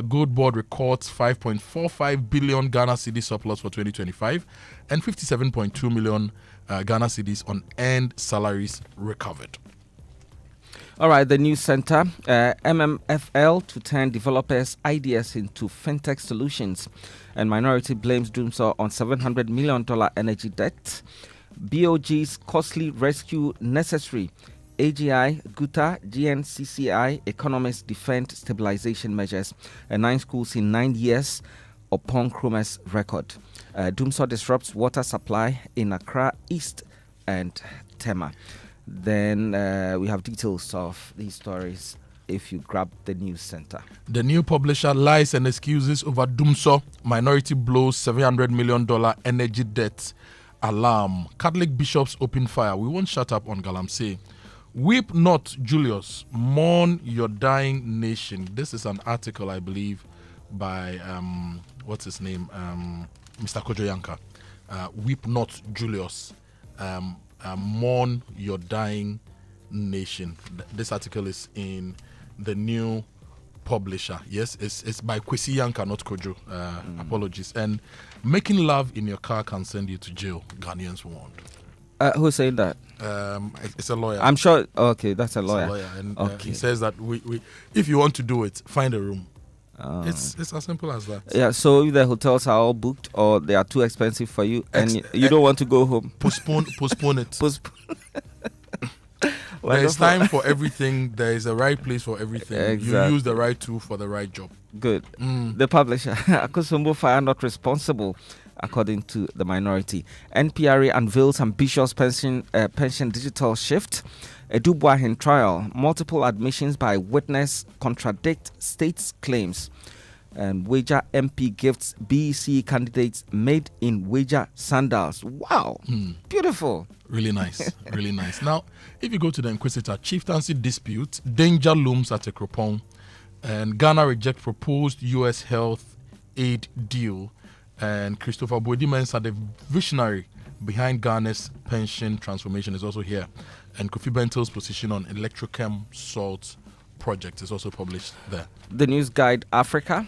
Gold Board records 5.45 billion Ghana cedi surplus for 2025 and 57.2 million Ghana cedis on earned salaries recovered. All right, the news center, MMFL to turn developers' ideas into fintech solutions, and minority blames Dumsor on $700 million energy debt. BOG's costly rescue necessary. AGI, GUTA, GNCCI, economists defend stabilization measures. 9 schools in 9 years upon Kromer's record. Dumsor disrupts water supply in Accra East and Tema. Then we have details of these stories if you grab the news center. The new publisher lies and excuses over Dumsor. Minority blows $700 million energy debt alarm. Catholic bishops open fire. We won't shut up on Galamsey. Weep not, Julius. Mourn your dying nation. This is an article, I believe, by what's his name? Mr. Kojo Akoto. Weep not, Julius. Mourn your dying nation. This article is in the new publisher. Yes, it's by Kwesi Yanka, not Kojo. Apologies. And making love in your car can send you to jail. Ghanaians warned. Who's saying that? It's a lawyer. I'm sure. Okay, that's a lawyer. It's a lawyer, and he says that we if you want to do it, find a room. It's as simple as that. Yeah. So if the hotels are all booked or they are too expensive for you, and you don't want to go home, postpone it. There is time for everything. There is a right place for everything. Exactly. You use the right tool for the right job. Good. The publisher, Akosombo Fire not responsible, according to the minority. NPRA unveils ambitious pension digital shift. Edubuahin trial. Multiple admissions by witness contradict state's claims. And Wager MP gifts BEC candidates made in Wager sandals. Wow. Beautiful. Really nice. Really nice. Now, if you go to the Inquisitor, chieftaincy dispute, danger looms at Ekropong, and Ghana reject proposed U.S. health aid deal. And Christopher Boedi-Mensah, the visionary behind Ghana's pension transformation, is also here. And Kofi Bento's position on electrochem salt project is also published there. The News Guide Africa.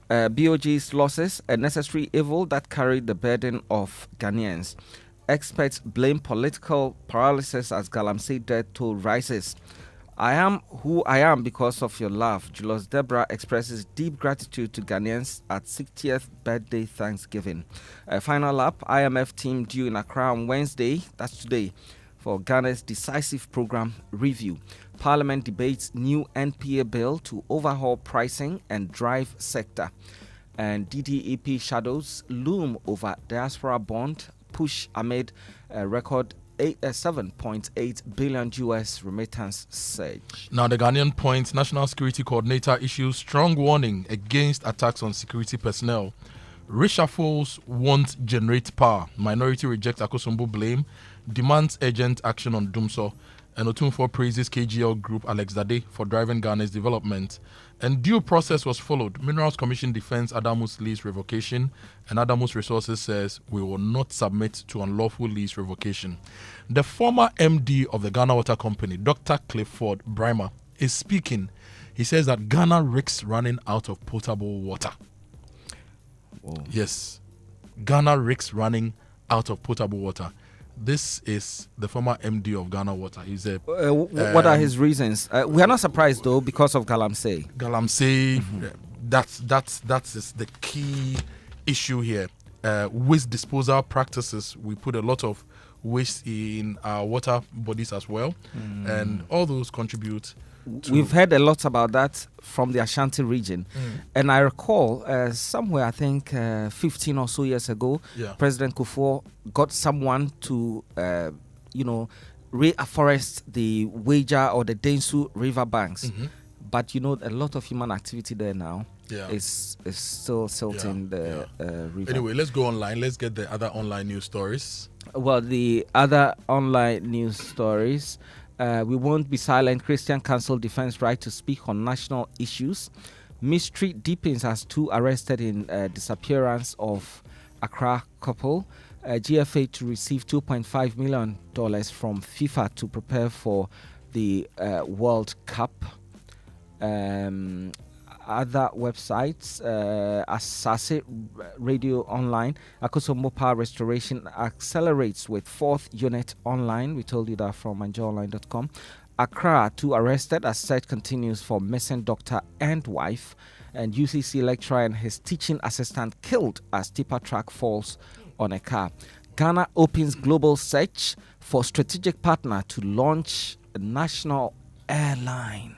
BOG's losses, a necessary evil that carried the burden of Ghanaians. Experts blame political paralysis as Galamsey death toll rises. I am who I am because of your love. Julius Debra expresses deep gratitude to Ghanaians at 60th birthday Thanksgiving. Final lap, IMF team due in Accra on Wednesday, that's today, for Ghana's decisive program review. Parliament debates new NPA bill to overhaul pricing and drive sector. And DDEP shadows loom over diaspora bond push amid a record 7.8 billion US remittance surge. Now, the Ghanaian Point National Security Coordinator issues strong warning against attacks on security personnel. Reshuffles won't generate power. Minority rejects Akosombo blame. Demands urgent action on Dumso. And Otumfor praises KGL Group Alex Dade for driving Ghana's development. And due process was followed. Minerals Commission defends Adamus lease revocation. And Adamus Resources says we will not submit to unlawful lease revocation. The former MD of the Ghana Water Company, Dr. Clifford Brimer, is speaking. He says that Ghana risks running out of potable water. Whoa. Yes. Ghana risks running out of potable water. This is the former MD of Ghana Water. He's a. What are his reasons? We are not surprised though because of Galamsey. Galamsey, that's the key issue here. Waste disposal practices. We put a lot of waste in our water bodies as well, and all those contribute. We've heard a lot about that from the Ashanti region. And I recall somewhere, I think 15 or so years ago, President Kufuor got someone to, reforest the Wager or the Densu river banks. But, a lot of human activity there now is still silting the river. Anyway, let's go online. Let's get the other online news stories. Well, the other online news stories... we won't be silent. Christian Council defends right to speak on national issues. Mystery deepens as 2 arrested in disappearance of Accra couple. GFA to receive $2.5 million from FIFA to prepare for the World Cup. Other websites, Asase Radio Online, Akosombo Power Restoration accelerates with 4th unit online. We told you that from manjaonline.com. Accra, 2 arrested as search continues for missing doctor and wife. And UCC lecturer and his teaching assistant killed as tipper truck falls on a car. Ghana opens global search for strategic partner to launch a national airline.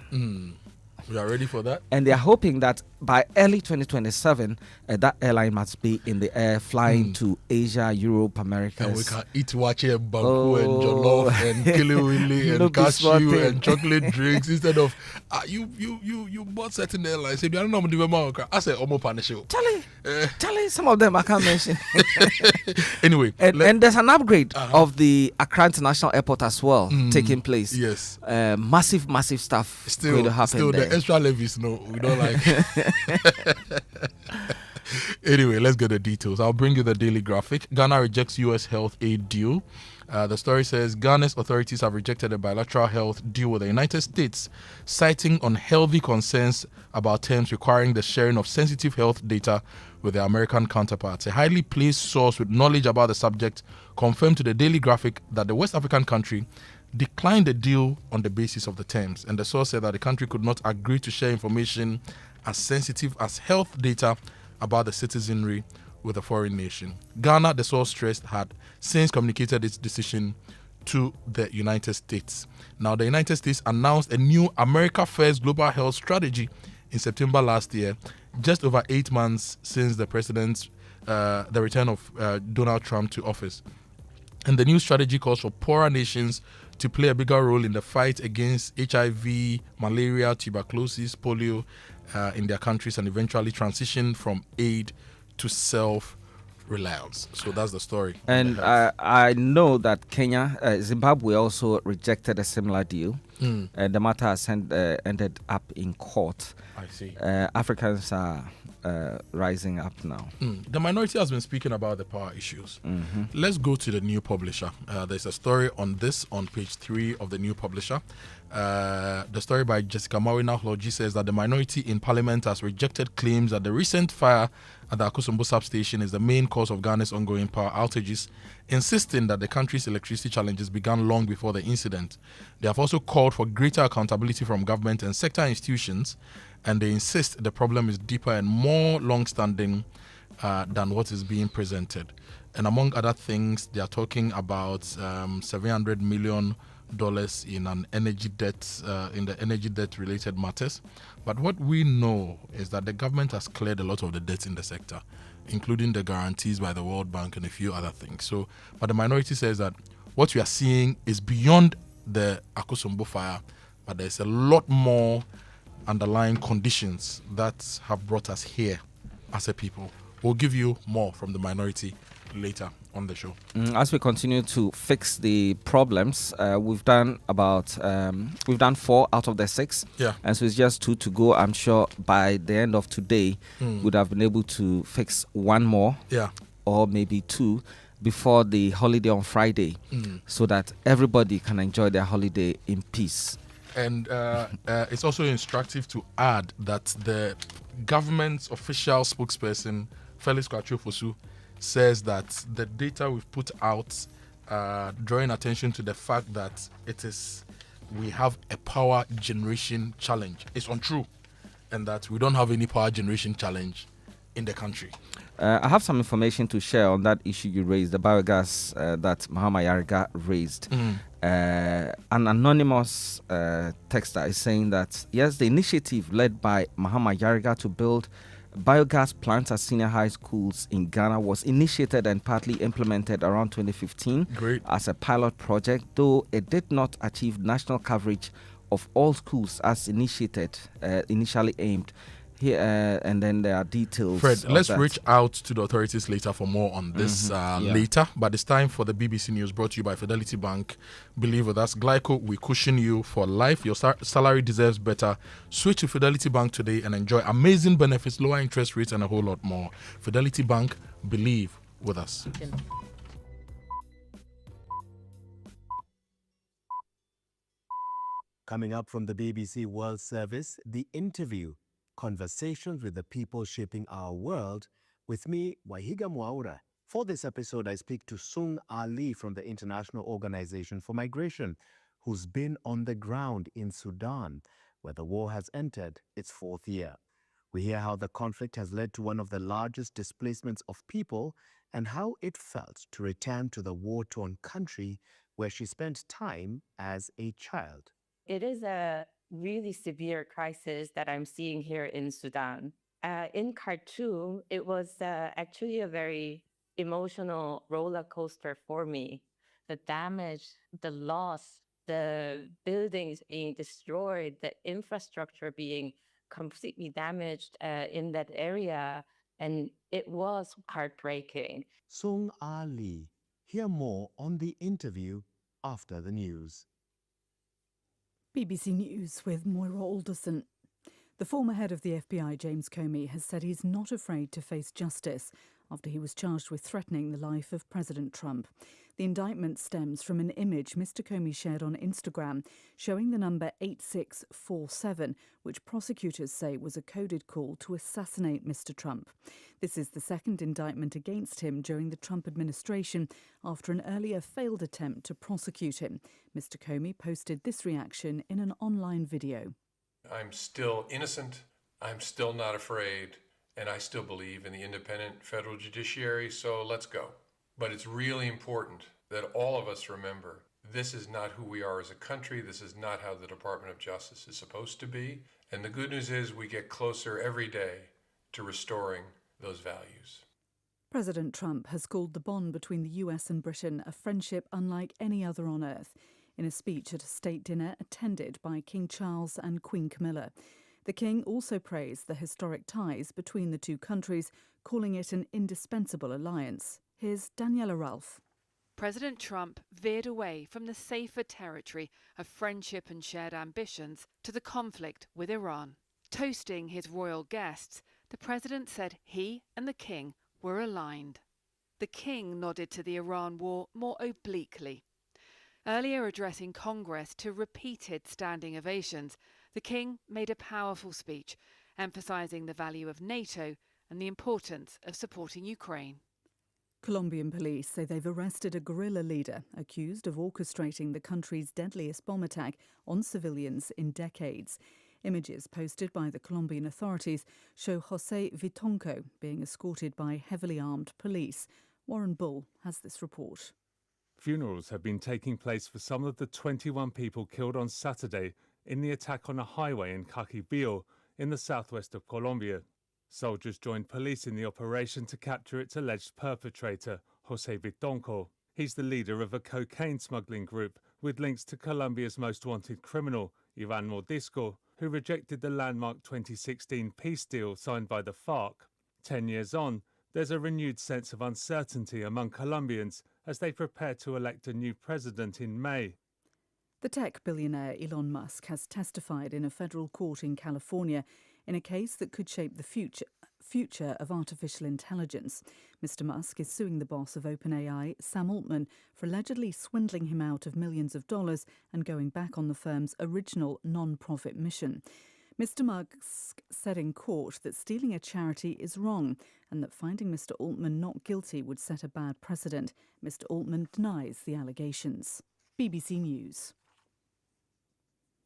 We are ready for that. And they are hoping that by early 2027, that airline must be in the air flying to Asia, Europe, America. And we can eat wache and banku and jollof and kilewili and cashew and chocolate drinks instead of you bought certain airlines. You don't know what I say Omo Panisho. Charlie, some of them I can't mention. Anyway, and there's an upgrade of the Accra International Airport as well taking place. Yes, massive stuff going to happen still there. The extra levies, no, we don't like. Anyway, let's get the details. I'll bring you the daily graphic. Ghana rejects U.S. health aid deal. The story says Ghana's authorities have rejected a bilateral health deal with the United States, citing unhealthy concerns about terms requiring the sharing of sensitive health data with their American counterparts. A highly placed source with knowledge about the subject confirmed to the daily graphic that the West African country declined the deal on the basis of the terms. And the source said that the country could not agree to share information as sensitive as health data about the citizenry with a foreign nation. Ghana, the source stressed, had since communicated its decision to the United States. Now, the United States announced a new America First global health strategy in September last year, just over 8 months since the return of Donald Trump to office. And the new strategy calls for poorer nations to play a bigger role in the fight against HIV, malaria, tuberculosis, polio in their countries, and eventually transition from aid to self-reliance. So that's the story. And I know that Zimbabwe also rejected a similar deal. The matter has ended up in court. I see. Africans are rising up now. The minority has been speaking about the power issues. Let's go to the New Publisher. There's a story on this on page 3 of the New Publisher. The story by Jessica Mawina-Hloji says that the minority in Parliament has rejected claims that the recent fire at the Akosombo substation is the main cause of Ghana's ongoing power outages, insisting that the country's electricity challenges began long before the incident. They have also called for greater accountability from government and sector institutions, and they insist the problem is deeper and more long-standing than what is being presented. And among other things, they are talking about $700 million in an energy debt, in the energy debt-related matters. But what we know is that the government has cleared a lot of the debts in the sector, including the guarantees by the World Bank and a few other things. So, but the minority says that what we are seeing is beyond the Akosombo fire, but there's a lot more underlying conditions that have brought us here as a people. We'll give you more from the minority later on the show. As we continue to fix the problems, we've done 4 out of the 6. Yeah. And so it's just 2 to go. I'm sure by the end of today, we'd have been able to fix 1 more. Yeah. Or maybe 2 before the holiday on Friday, so that everybody can enjoy their holiday in peace. And it's also instructive to add that the government's official spokesperson, Felix Kwatro-Fosu, says that the data we've put out, drawing attention to the fact that we have a power generation challenge, is untrue, and that we don't have any power generation challenge in the country. I have some information to share on that issue you raised, the biogas that Mahama Yariga raised. An anonymous texter is saying that, yes, the initiative led by Mahama Yariga to build biogas plants at senior high schools in Ghana was initiated and partly implemented around 2015 as a pilot project, though it did not achieve national coverage of all schools as initially aimed. Here, and then there are details. Fred, let's reach out to the authorities later for more on this later. But it's time for the BBC News, brought to you by Fidelity Bank. Believe with us, Glyco, we cushion you for life. Your salary deserves better. Switch to Fidelity Bank today and enjoy amazing benefits, lower interest rates, and a whole lot more. Fidelity Bank, believe with us. Coming up from the BBC World Service, The Interview. Conversations with the people shaping our world, with me, Wahiga Mwaura. For this episode, I speak to Sung Ali from the International Organization for Migration, who's been on the ground in Sudan, where the war has entered its 4th year. We hear how the conflict has led to one of the largest displacements of people and how it felt to return to the war-torn country where she spent time as a child. It is a really severe crisis that I'm seeing here in Sudan. In Khartoum, it was actually a very emotional roller coaster for me. The damage, the loss, the buildings being destroyed, the infrastructure being completely damaged in that area, and it was heartbreaking. Sung Ali. Hear more on The Interview after the news. BBC News with Moira Alderson. The former head of the FBI, James Comey, has said he's not afraid to face justice after he was charged with threatening the life of President Trump. The indictment stems from an image Mr. Comey shared on Instagram showing the number 8647, which prosecutors say was a coded call to assassinate Mr. Trump. This is the second indictment against him during the Trump administration after an earlier failed attempt to prosecute him. Mr. Comey posted this reaction in an online video. I'm still innocent, I'm still not afraid, and I still believe in the independent federal judiciary, so let's go. But it's really important that all of us remember This is not who we are as a country. This is not how the Department of Justice is supposed to be. And the good news is we get closer every day to restoring those values. President Trump has called the bond between the US and Britain a friendship unlike any other on earth in a speech at a state dinner attended by King Charles and Queen Camilla. The King also praised the historic ties between the two countries, calling it an indispensable alliance. Here's Daniela Ralph. President Trump veered away from the safer territory of friendship and shared ambitions to the conflict with Iran. Toasting his royal guests, the president said he and the king were aligned. The king nodded to the Iran war more obliquely. Earlier addressing Congress to repeated standing ovations, the king made a powerful speech, emphasizing the value of NATO and the importance of supporting Ukraine. Colombian police say they've arrested a guerrilla leader accused of orchestrating the country's deadliest bomb attack on civilians in decades. Images posted by the Colombian authorities show José Vitonco being escorted by heavily armed police. Warren Bull has this report. Funerals have been taking place for some of the 21 people killed on Saturday in the attack on a highway in Caquibío in the southwest of Colombia. Soldiers joined police in the operation to capture its alleged perpetrator, José Vitonco. He's the leader of a cocaine smuggling group with links to Colombia's most wanted criminal, Iván Mordisco, who rejected the landmark 2016 peace deal signed by the FARC. 10 years on, there's a renewed sense of uncertainty among Colombians as they prepare to elect a new president in May. The tech billionaire Elon Musk has testified in a federal court in California in a case that could shape the future of artificial intelligence. Mr. Musk is suing the boss of OpenAI, Sam Altman, for allegedly swindling him out of millions of dollars and going back on the firm's original non-profit mission. Mr. Musk said in court that stealing a charity is wrong and that finding Mr. Altman not guilty would set a bad precedent. Mr. Altman denies the allegations. BBC News.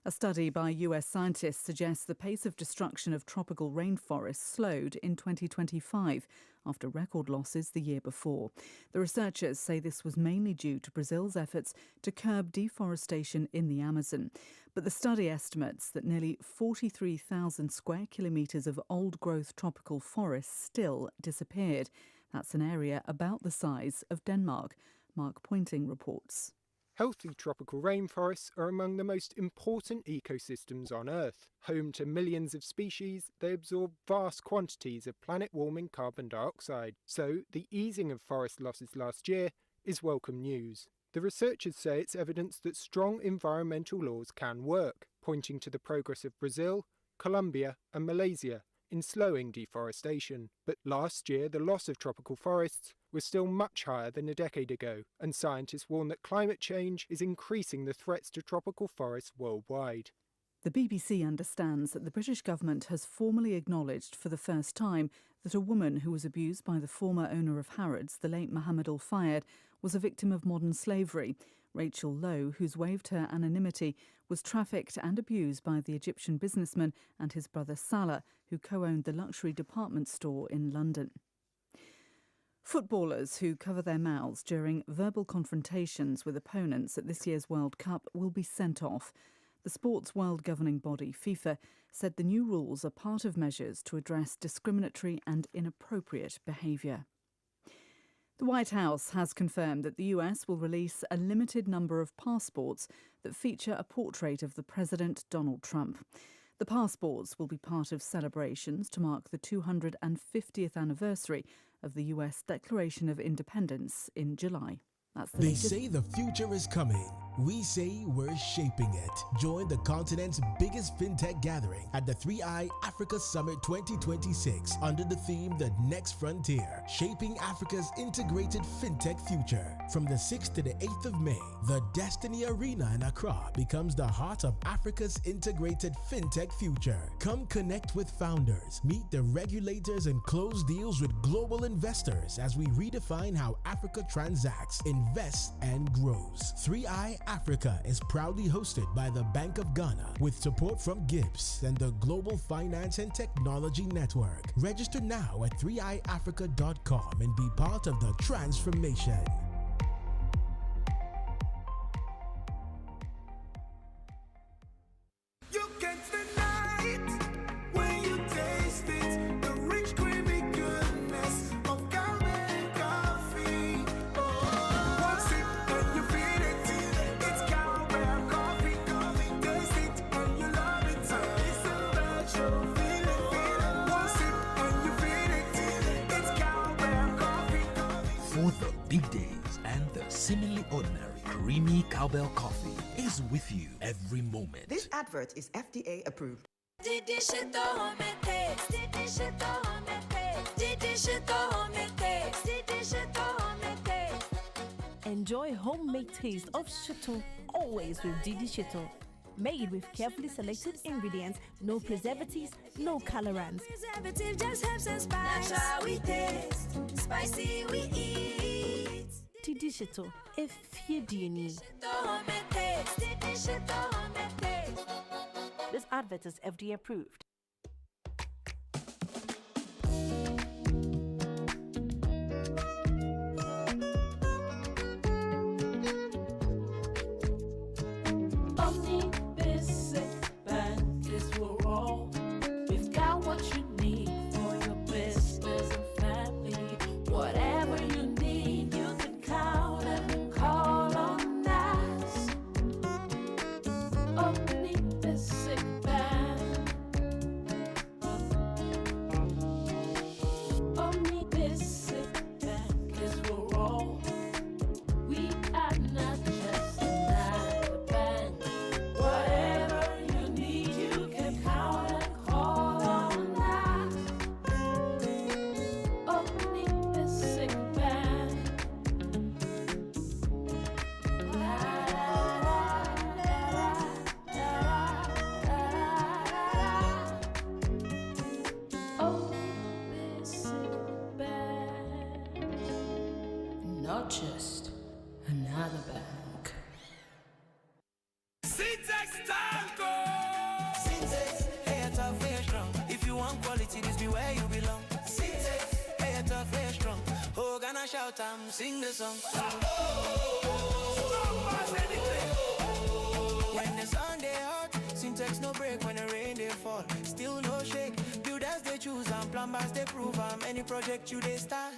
A study by US scientists suggests the pace of destruction of tropical rainforests slowed in 2025 after record losses the year before. The researchers say this was mainly due to Brazil's efforts to curb deforestation in the Amazon. But the study estimates that nearly 43,000 square kilometres of old-growth tropical forests still disappeared. That's an area about the size of Denmark. Mark Pointing reports. Healthy tropical rainforests are among the most important ecosystems on Earth. Home to millions of species, they absorb vast quantities of planet-warming carbon dioxide. So, the easing of forest losses last year is welcome news. The researchers say it's evidence that strong environmental laws can work, pointing to the progress of Brazil, Colombia and Malaysia in slowing deforestation. But last year, the loss of tropical forests was still much higher than a decade ago, and scientists warn that climate change is increasing the threats to tropical forests worldwide. The BBC understands that the British government has formally acknowledged for the first time that a woman who was abused by the former owner of Harrods, the late Mohammed Al-Fayed, was a victim of modern slavery. Rachel Lowe, who's waived her anonymity, was trafficked and abused by the Egyptian businessman and his brother Salah, who co-owned the luxury department store in London. Footballers who cover their mouths during verbal confrontations with opponents at this year's World Cup will be sent off. The sport's world governing body, FIFA, said the new rules are part of measures to address discriminatory and inappropriate behaviour. The White House has confirmed that the US will release a limited number of passports that feature a portrait of the President Donald Trump. The passports will be part of celebrations to mark the 250th anniversary of the US Declaration of Independence in July. They say the future is coming. We say we're shaping it. Join the continent's biggest fintech gathering at the 3i Africa Summit 2026 under the theme The Next Frontier, Shaping Africa's Integrated Fintech Future. From the 6th to the 8th of May, the Destiny Arena in Accra becomes the heart of Africa's integrated fintech future. Come connect with founders, meet the regulators, and close deals with global investors as we redefine how Africa transacts, invests, and grows. 3i Africa is proudly hosted by the Bank of Ghana with support from Gibbs and the Global Finance and Technology Network. Register now at 3iafrica.com and be part of the transformation. creamy cowbell coffee is with you every moment. This advert is FDA approved. Enjoy homemade taste of Shito always with Didi Shito. Made with carefully selected ingredients, no preservatives, no colorants. Preservative just helps us spice. That's how we taste. Spicy we eat. Didi Shito, if you need. This advert is FDA approved. Not just another bank. Syntax Tango! Syntax, hey, tough, hey, strong. If you want quality, this be where you belong. Syntax, hey, tough, hey, strong. Oh, gonna shout, sing the song. When the sun they hot, Syntax no break. When the rain they fall, still no shake. Builders they choose and plumbers they prove. Any project you they start.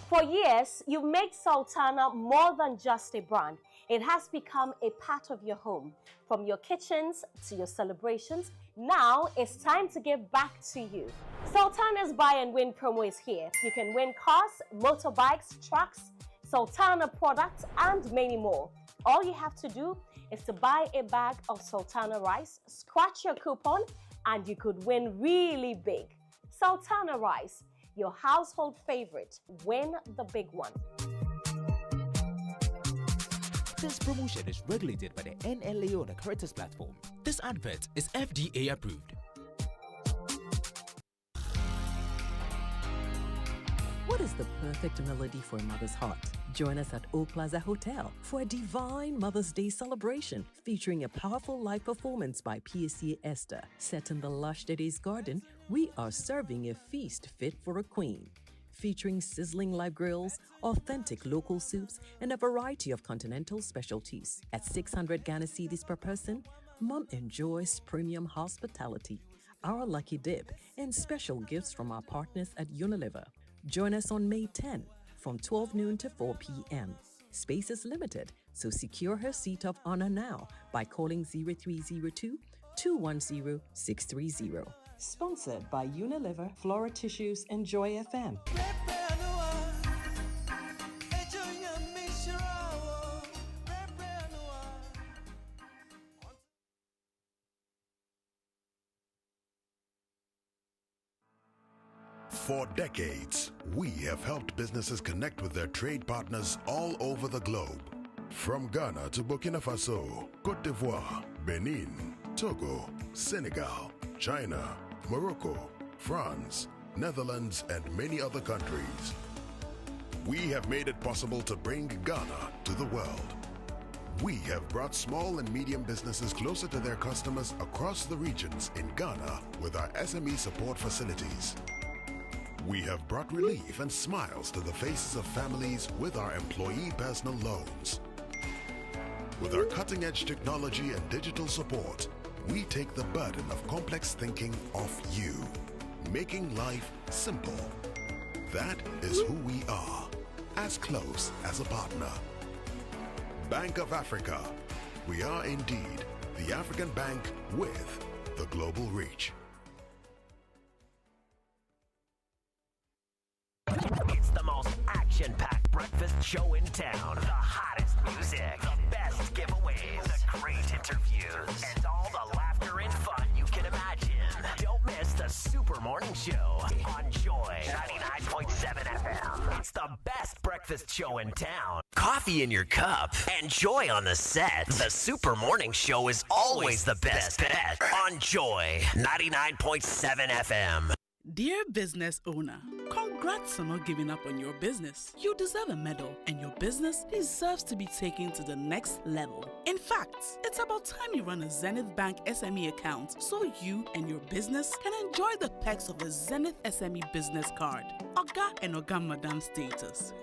For years, you've made Sultana more than just a brand. It has become a part of your home. From your kitchens to your celebrations, now it's time to give back to you. Sultana's Buy and Win promo is here. You can win cars, motorbikes, trucks, Sultana products, and many more. All you have to do is to buy a bag of Sultana rice, scratch your coupon, and you could win really big. Sultana rice, your household favorite. Win the big one. This promotion is regulated by the NLA on the Caritas platform. This advert is FDA approved. What is the perfect melody for a mother's heart? Join us at O Plaza Hotel for a divine Mother's Day celebration featuring a powerful live performance by PSA Esther. Set in the lush Daddy's garden, we are serving a feast fit for a queen. Featuring sizzling live grills, authentic local soups, and a variety of continental specialties. At 600 Ghana cedis per person, Mom enjoys premium hospitality, our lucky dip, and special gifts from our partners at Unilever. Join us on May 10 from 12 noon to 4 p.m. Space is limited, so secure her seat of honor now by calling 0302 210 630. Sponsored by Unilever, Flora Tissues, and Joy FM. For decades, we have helped businesses connect with their trade partners all over the globe. From Ghana to Burkina Faso, Côte d'Ivoire, Benin, Togo, Senegal, China, Morocco, France, Netherlands, and many other countries. We have made it possible to bring Ghana to the world. We have brought small and medium businesses closer to their customers across the regions in Ghana with our SME support facilities. We have brought relief and smiles to the faces of families with our employee personal loans. With our cutting-edge technology and digital support, we take the burden of complex thinking off you, making life simple. That is who we are, as close as a partner. Bank of Africa, we are indeed the African Bank with the global reach. It's the most action-packed breakfast show in town. The hottest music, the best giveaways, the great interviews, and all the laughter and fun you can imagine. Don't miss the Super Morning Show on Joy 99.7 FM. It's the best breakfast show in town. Coffee in your cup and Joy on the set. The Super Morning Show is always the best bet on Joy 99.7 FM. Dear business owner, congrats on not giving up on your business. You deserve a medal, and your business deserves to be taken to the next level. In fact, it's about time you run a Zenith Bank SME account so you and your business can enjoy the perks of the Zenith SME Business Card. Oga and Oga Madam status.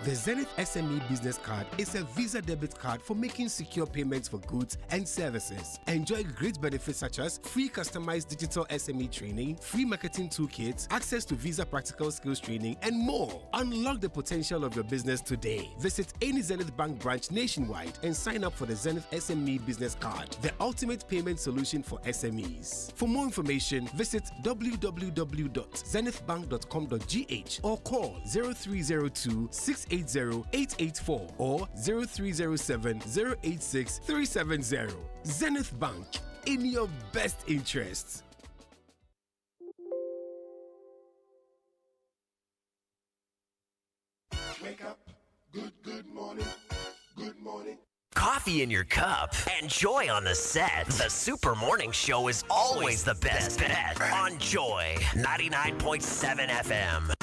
The Zenith SME Business Card is a Visa debit card for making secure payments for goods and services. Enjoy great benefits such as free customized digital SME training, free marketing toolkits, access to Visa practical skills training, and more. Unlock the potential of your business today. Visit any Zenith Bank branch nationwide and sign up for the Zenith SME Business Card, the ultimate payment solution for SMEs. For more information, visit www.zenithbank.com.gh or call 0302 680-884 or 0307-086-370. Zenith Bank, in your best interests. Wake up, good morning, good morning. Coffee in your cup and Joy on the set. The Super Morning Show is always the best bet on Joy 99.7 FM.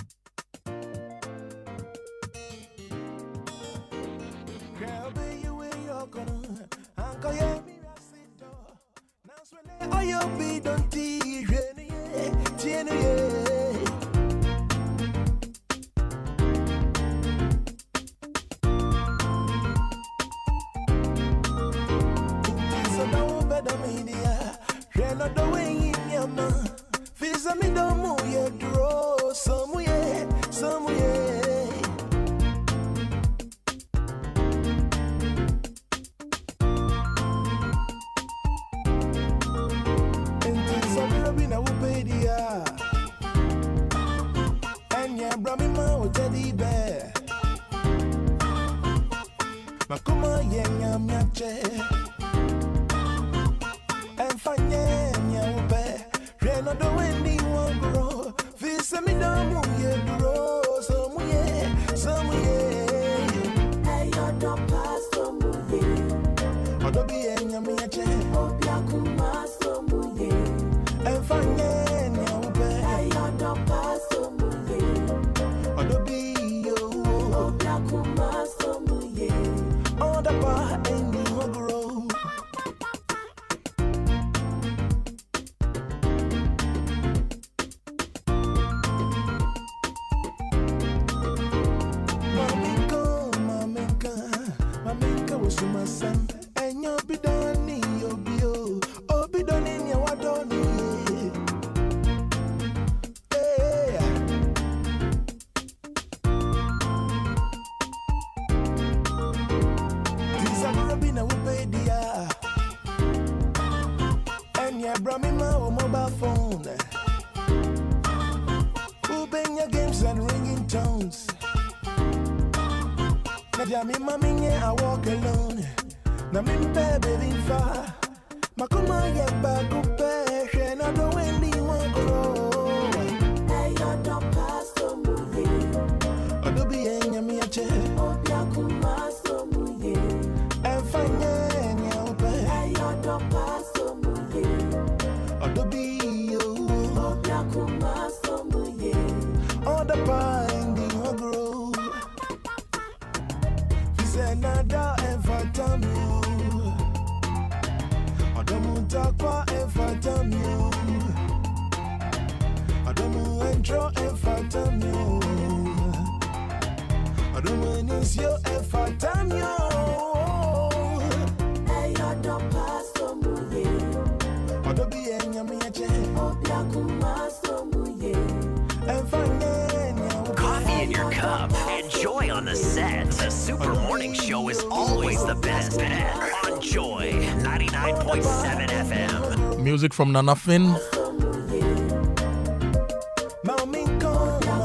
Coffee in your cup and Joy on the set. The Super Morning Show is always the best bet on Joy 99.7 FM. Music from Nana Finn.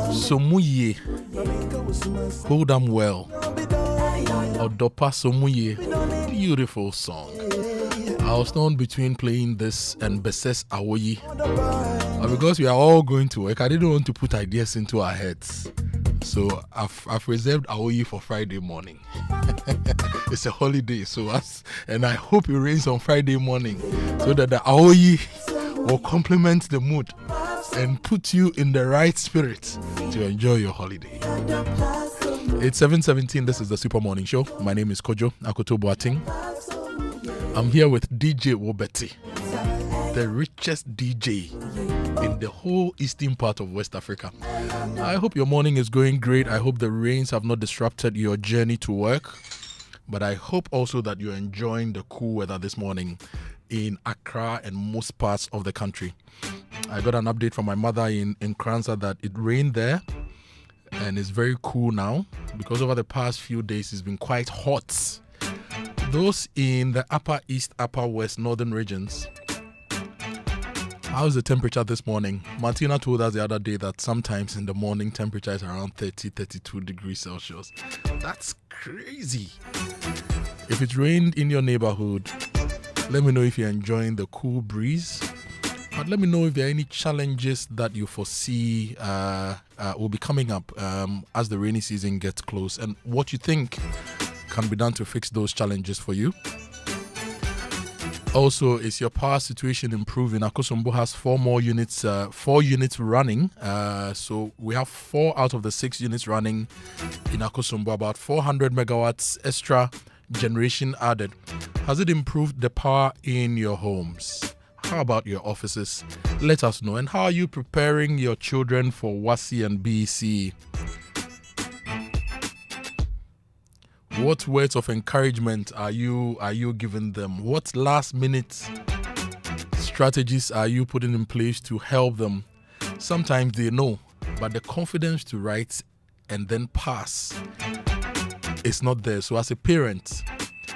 Somuye. Hold 'em well. Odopa Somuye. Beautiful song. I was torn between playing this and Beses Awoyi. But because we are all going to work, I didn't want to put ideas into our heads. So I've reserved Awoyi for Friday morning. It's a holiday, and I hope it rains on Friday morning so that the Awoyi will complement the mood and put you in the right spirit to enjoy your holiday. It's 7:17. This is the Super Morning Show. My name is Kojo Akoto Boateng. I'm here with DJ Wobeti, the richest DJ in the whole eastern part of West Africa. I hope your morning is going great. I hope the rains have not disrupted your journey to work. But I hope also that you're enjoying the cool weather this morning in Accra and most parts of the country. I got an update from my mother in Kranza that it rained there and it's very cool now because over the past few days it's been quite hot. Those in the upper east, upper west, northern regions, how's the temperature this morning? Martina told us the other day that sometimes in the morning temperature is around 32 degrees Celsius. That's crazy. If it rained in your neighborhood, let me know if you're enjoying the cool breeze. But let me know if there are any challenges that you foresee will be coming up as the rainy season gets close and what you think can be done to fix those challenges for you. Also, is your power situation improving? Akosombo has 4 units running. So we have 4 out of the 6 units running in Akosombo, about 400 megawatts extra generation added. Has it improved the power in your homes? How about your offices? Let us know. And how are you preparing your children for WASI and BEC? What words of encouragement are you giving them? What last minute strategies are you putting in place to help them? Sometimes they know, but the confidence to write and then pass is not there. So as a parent,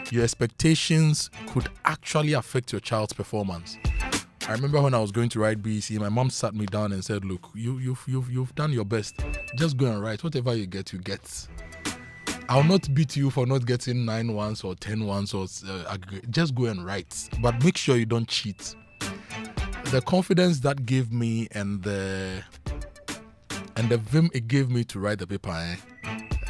your expectations could actually affect your child's performance. I remember when I was going to write BEC, my mom sat me down and said, "Look, you've done your best. Just go and write. Whatever you get, you get. I'll not beat you for not getting 9 ones or 10 ones or just go and write. But make sure you don't cheat." The confidence that gave me and the vim it gave me to write the paper,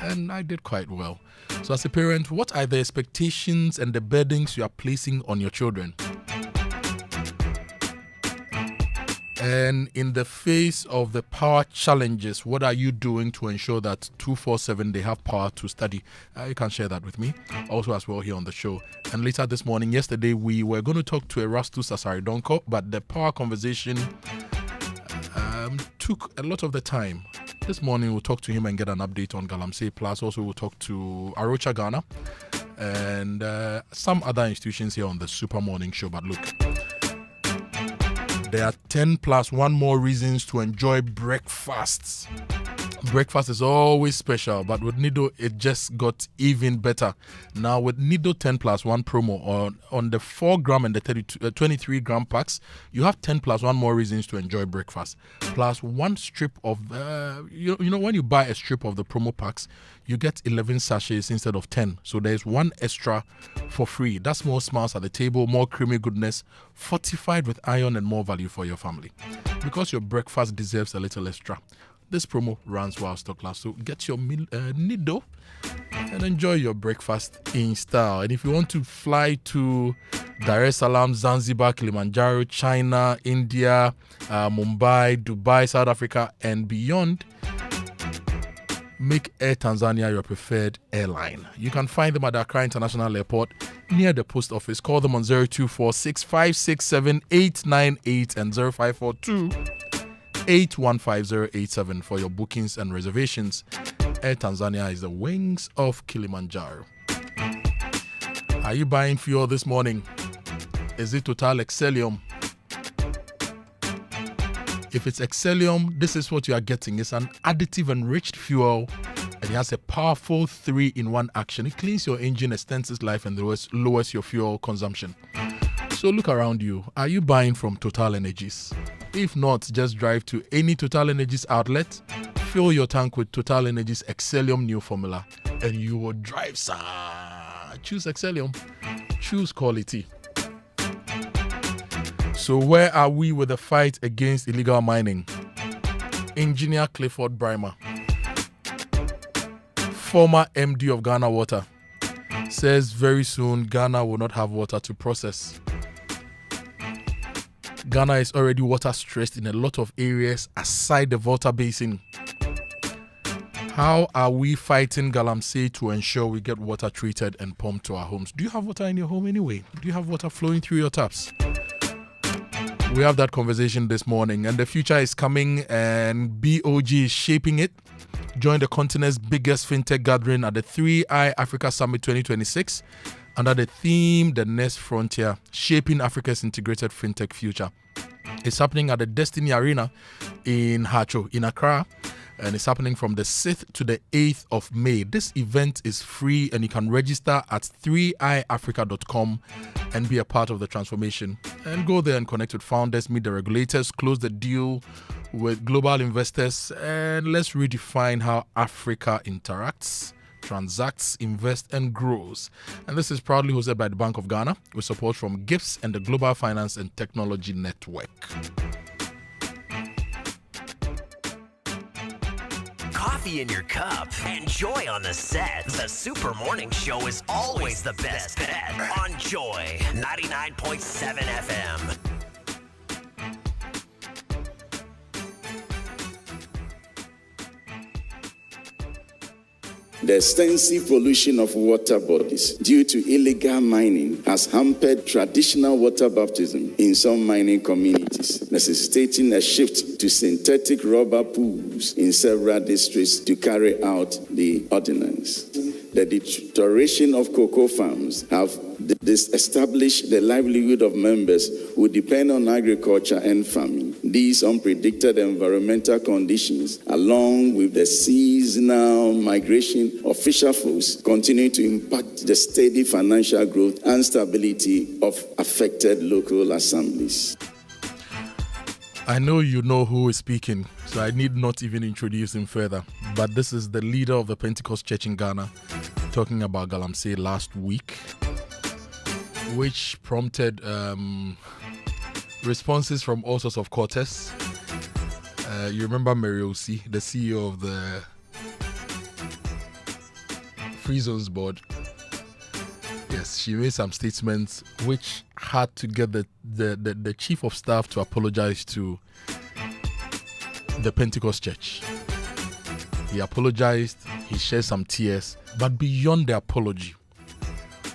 and I did quite well. So as a parent, what are the expectations and the burdens you are placing on your children? And in the face of the power challenges, what are you doing to ensure that 24/7 they have power to study? You can share that with me. Also as well here on the show. And later this morning, yesterday, we were going to talk to Erastus Asaridonko, but the power conversation took a lot of the time. This morning, we'll talk to him and get an update on Galamsey. Plus, also we'll talk to Arocha Ghana and some other institutions here on the Super Morning Show. But look, there are 10 plus 1 more reasons to enjoy breakfasts. Breakfast is always special, but with Nido, it just got even better. Now, with Nido 10 plus 1 promo on the 4 gram and the 23 gram packs, you have 10 plus 1 more reasons to enjoy breakfast. Plus 1 strip of, you know, when you buy a strip of the promo packs, you get 11 sachets instead of 10. So there's 1 extra for free. That's more smiles at the table, more creamy goodness, fortified with iron and more value for your family. Because your breakfast deserves a little extra. This promo runs while stock lasts, so get your Nido and enjoy your breakfast in style. And if you want to fly to Dar es Salaam, Zanzibar, Kilimanjaro, China, India, Mumbai, Dubai, South Africa, and beyond, make Air Tanzania your preferred airline. You can find them at the Accra International Airport near the post office. Call them on 0246567898 and 0542-815087 for your bookings and reservations. Air Tanzania is the wings of Kilimanjaro. Are you buying fuel this morning? Is it Total Excellium? If it's Excellium, this is what you are getting. It's an additive enriched fuel And it has a powerful 3-in-1 action. It cleans your engine, extends its life, and lowers your fuel consumption. So look around you. Are you buying from Total Energies? If not, just drive to any Total Energies outlet, fill your tank with Total Energies Excellium New Formula, and you will drive, sir. Choose Excellium. Choose quality. So where are we with the fight against illegal mining? Engineer Clifford Brymer, former MD of Ghana Water, says very soon Ghana will not have water to process. Ghana is already water stressed in a lot of areas aside the Volta Basin. How are we fighting Galamsey to ensure we get water treated and pumped to our homes? Do you have water in your home anyway? Do you have water flowing through your taps? We have that conversation this morning, and the future is coming, and BOG is shaping it. Join the continent's biggest fintech gathering at the 3i Africa Summit 2026 under the theme The Next Frontier, Shaping Africa's Integrated Fintech Future. It's happening at the Destiny Arena in Hacho, in Accra, and it's happening from the 6th to the 8th of May. This event is free, and you can register at 3iafrica.com and be a part of the transformation. And go there and connect with founders, meet the regulators, close the deal with global investors, and let's redefine how Africa interacts, transacts, invests, and grows. And this is proudly hosted by the Bank of Ghana with support from GIFTS and the Global Finance and Technology Network. Coffee in your cup and joy on the set. The Super Morning Show is always the best bet on Joy 99.7 FM. The extensive pollution of water bodies due to illegal mining has hampered traditional water baptism in some mining communities, necessitating a shift to synthetic rubber pools in several districts to carry out the ordinance. The deterioration of cocoa farms have established the livelihood of members who depend on agriculture and farming. These unpredicted environmental conditions, along with the seasonal migration of fisher folks, continue to impact the steady financial growth and stability of affected local assemblies. I know you know who is speaking, so I need not even introduce him further. But this is the leader of the Pentecost Church in Ghana, talking about Galamsey last week, which prompted responses from all sorts of quarters. You remember Mary Osi, the CEO of the Free Zones Board? Yes, she made some statements which had to get the chief of staff to apologize to the Pentecost Church. He apologized, he shed some tears, but beyond the apology,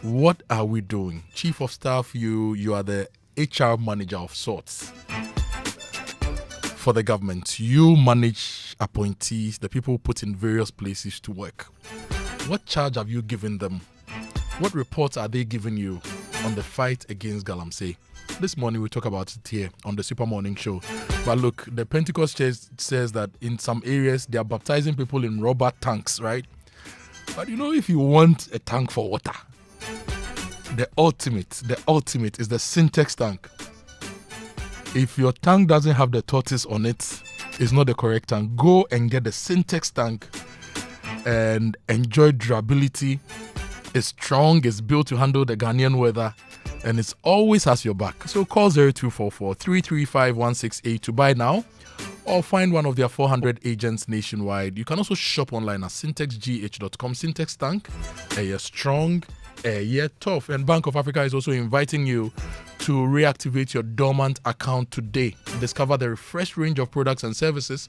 what are we doing? Chief of staff, you are the HR manager of sorts for the government. You manage appointees, the people put in various places to work. What charge have you given them? What reports are they giving you on the fight against Galamsey? This morning we talk about it here on the Super Morning Show. But look, the Pentecost Church says that in some areas they are baptizing people in rubber tanks, right? But you know, if you want a tank for water, the ultimate is the Syntex tank. If your tank doesn't have the tortoise on it, it's not the correct tank. Go and get the Syntex tank and enjoy durability. It's strong, it's built to handle the Ghanaian weather, and it always has your back. So call 0244 335 168 to buy now, or find one of their 400 agents nationwide. You can also shop online at syntexgh.com. Syntex tank, you're strong, you're tough. And Bank of Africa is also inviting you to reactivate your dormant account today. Discover the refreshed range of products and services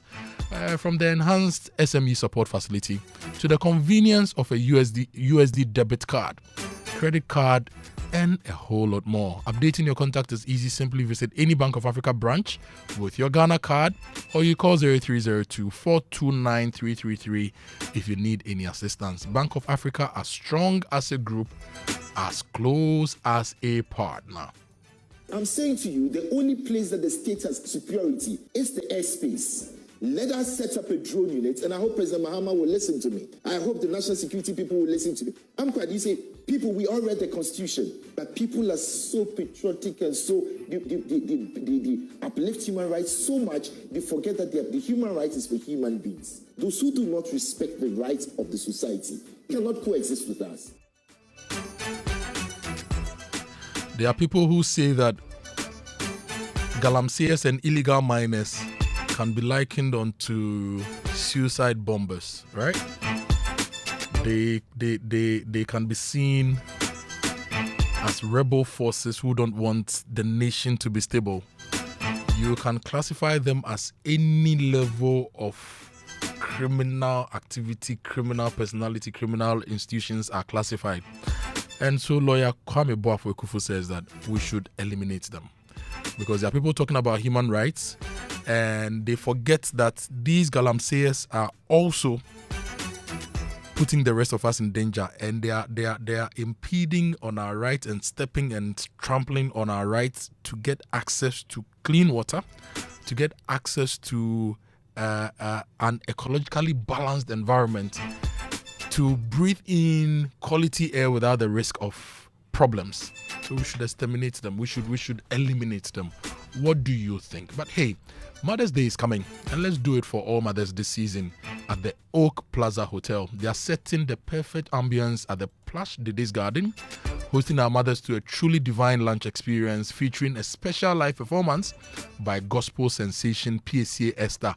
from the enhanced SME support facility to the convenience of a USD debit card, credit card, and a whole lot more. Updating your contact is easy. Simply visit any Bank of Africa branch with your Ghana card, or you call 0302 429 333 if you need any assistance. Bank of Africa, as strong as a group, as close as a partner. I'm saying to you, the only place that the state has superiority is the airspace. Let us set up a drone unit, and I hope President Mahama will listen to me. I hope the national security people will listen to me. I'm quite, you say, people, we all read the Constitution, but people are so patriotic and so, they uplift human rights so much, they forget that the human rights is for human beings. Those who do not respect the rights of the society cannot coexist with us. There are people who say that Galamseyers and illegal miners can be likened onto suicide bombers, right? They can be seen as rebel forces who don't want the nation to be stable. You can classify them as any level of criminal activity, criminal personality, criminal institutions are classified. And so lawyer Kwame Boafo-Kufu says that we should eliminate them. Because there are people talking about human rights and they forget that these Galamseyers are also putting the rest of us in danger, and they are impeding on our rights and stepping and trampling on our rights to get access to clean water, to get access to an ecologically balanced environment, to breathe in quality air without the risk of problems. So we should exterminate them. We should eliminate them. What do you think? But hey, Mother's Day is coming, and let's do it for all mothers this season at the Oak Plaza Hotel. They are setting the perfect ambience at the Plush Didi's Garden, hosting our mothers to a truly divine lunch experience featuring a special live performance by gospel sensation PSA Esther.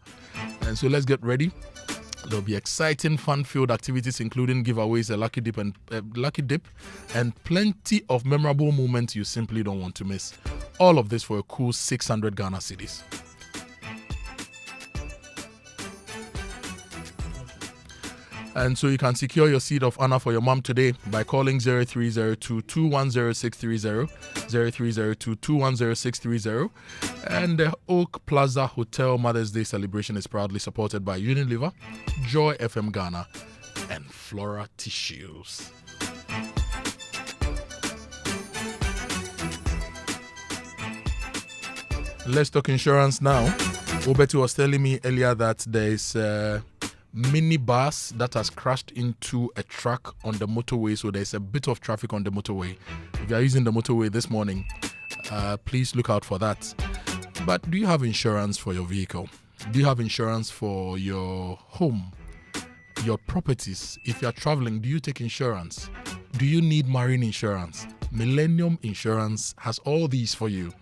And so let's get ready. There'll be exciting, fun-filled activities, including giveaways, a lucky dip, and plenty of memorable moments you simply don't want to miss. All of this for a cool 600 Ghana cedis. And so you can secure your seat of honor for your mom today by calling 0302-210-630, 0302-210-630. And the Oak Plaza Hotel Mother's Day celebration is proudly supported by Unilever, Joy FM Ghana, and Flora Tissues. Let's talk insurance now. Obetu was telling me earlier that there is minibus that has crashed into a truck on the motorway, so there's a bit of traffic on the motorway. If you are using the motorway this morning, please look out for that. But do you have insurance for your vehicle? Do you have insurance for your home, your properties? If you are traveling, do you take insurance? Do you need marine insurance? Millennium Insurance has all these for you.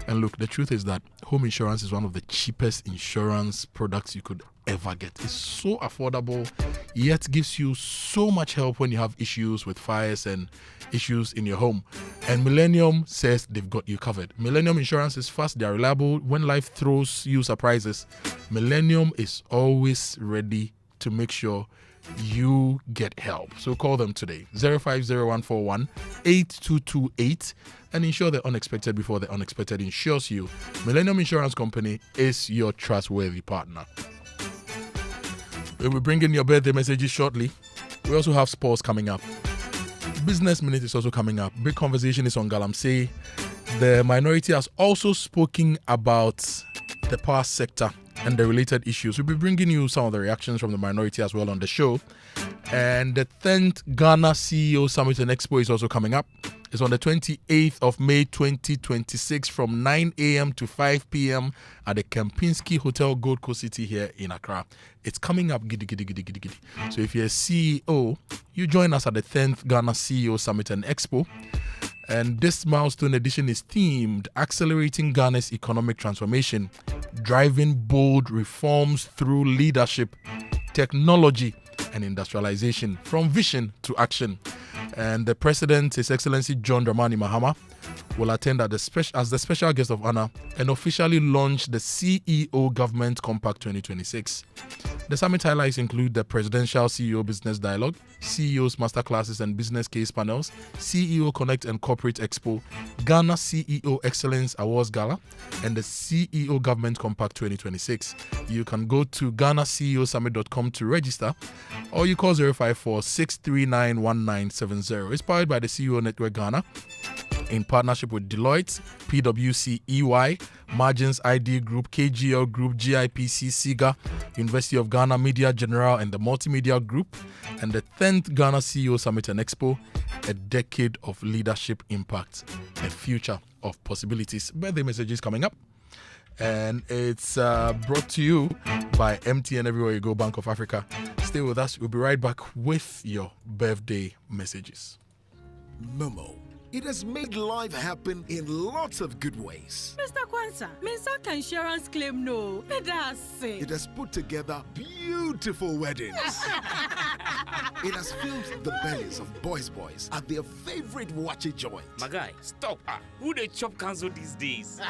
And look, the truth is that home insurance is one of the cheapest insurance products you could ever get. It's so affordable, yet gives you so much help when you have issues with fires and issues in your home. And Millennium says they've got you covered. Millennium Insurance is fast, they're reliable. When life throws you surprises, Millennium is always ready to make sure you get help. So call them today, 050141-8228, and insure the unexpected before the unexpected insures you. Millennium Insurance Company is your trustworthy partner. We'll be bringing your birthday messages shortly. We also have sports coming up. Business Minute is also coming up. Big conversation is on Galamsey. The minority has also spoken about the power sector and the related issues. We'll be bringing you some of the reactions from the minority as well on the show. And the 10th Ghana CEO Summit and Expo is also coming up. It's on the 28th of May 2026 from 9 a.m. to 5 p.m. at the Kempinski Hotel, Gold Coast City here in Accra. It's coming up giddy. So if you're a CEO, you join us at the 10th Ghana CEO Summit and Expo. And this milestone edition is themed Accelerating Ghana's Economic Transformation, Driving Bold Reforms Through Leadership, Technology and Industrialization, from Vision to Action. And the President, His Excellency John Dramani Mahama, will attend as the special guest of honor and officially launch the CEO Government Compact 2026. The summit highlights include the Presidential CEO Business Dialogue, CEOs Masterclasses and Business Case Panels, CEO Connect and Corporate Expo, Ghana CEO Excellence Awards Gala, and the CEO Government Compact 2026. You can go to GhanaCEOSummit.com to register, or you call 054-639-1970. It's powered by the CEO Network Ghana in partnership with Deloitte, PwC, EY, Margins ID Group, KGL Group, GIPC, SIGA, University of Ghana, Media General, and the Multimedia Group, and the 10th Ghana CEO Summit and Expo, a decade of leadership impact, a future of possibilities. Birthday messages coming up. And it's brought to you by MTN Everywhere You Go, Bank of Africa. Stay with us. We'll be right back with your birthday messages. Momo. It has made life happen in lots of good ways. Mr. Kwanzaa, Minsaka insurance claim no. It has put together beautiful weddings. It has filled the bellies of boys at their favorite watchy joint. My guy, stop. Who they chop cancel these days?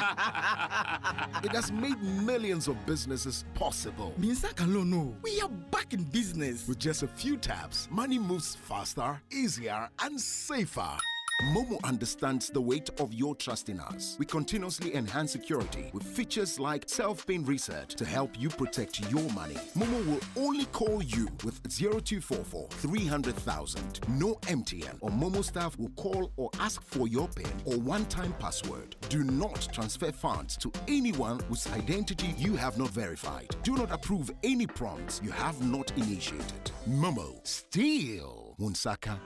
It has made millions of businesses possible. Minsaka no. We are back in business. With just a few taps, money moves faster, easier, and safer. Momo understands the weight of your trust in us. We continuously enhance security with features like self-paying reset to help you protect your money. Momo will only call you with 0244 300,000. No MTN or Momo staff will call or ask for your PIN or one-time password. Do not transfer funds to anyone whose identity you have not verified. Do not approve any prompts you have not initiated. Momo, still Munsaka.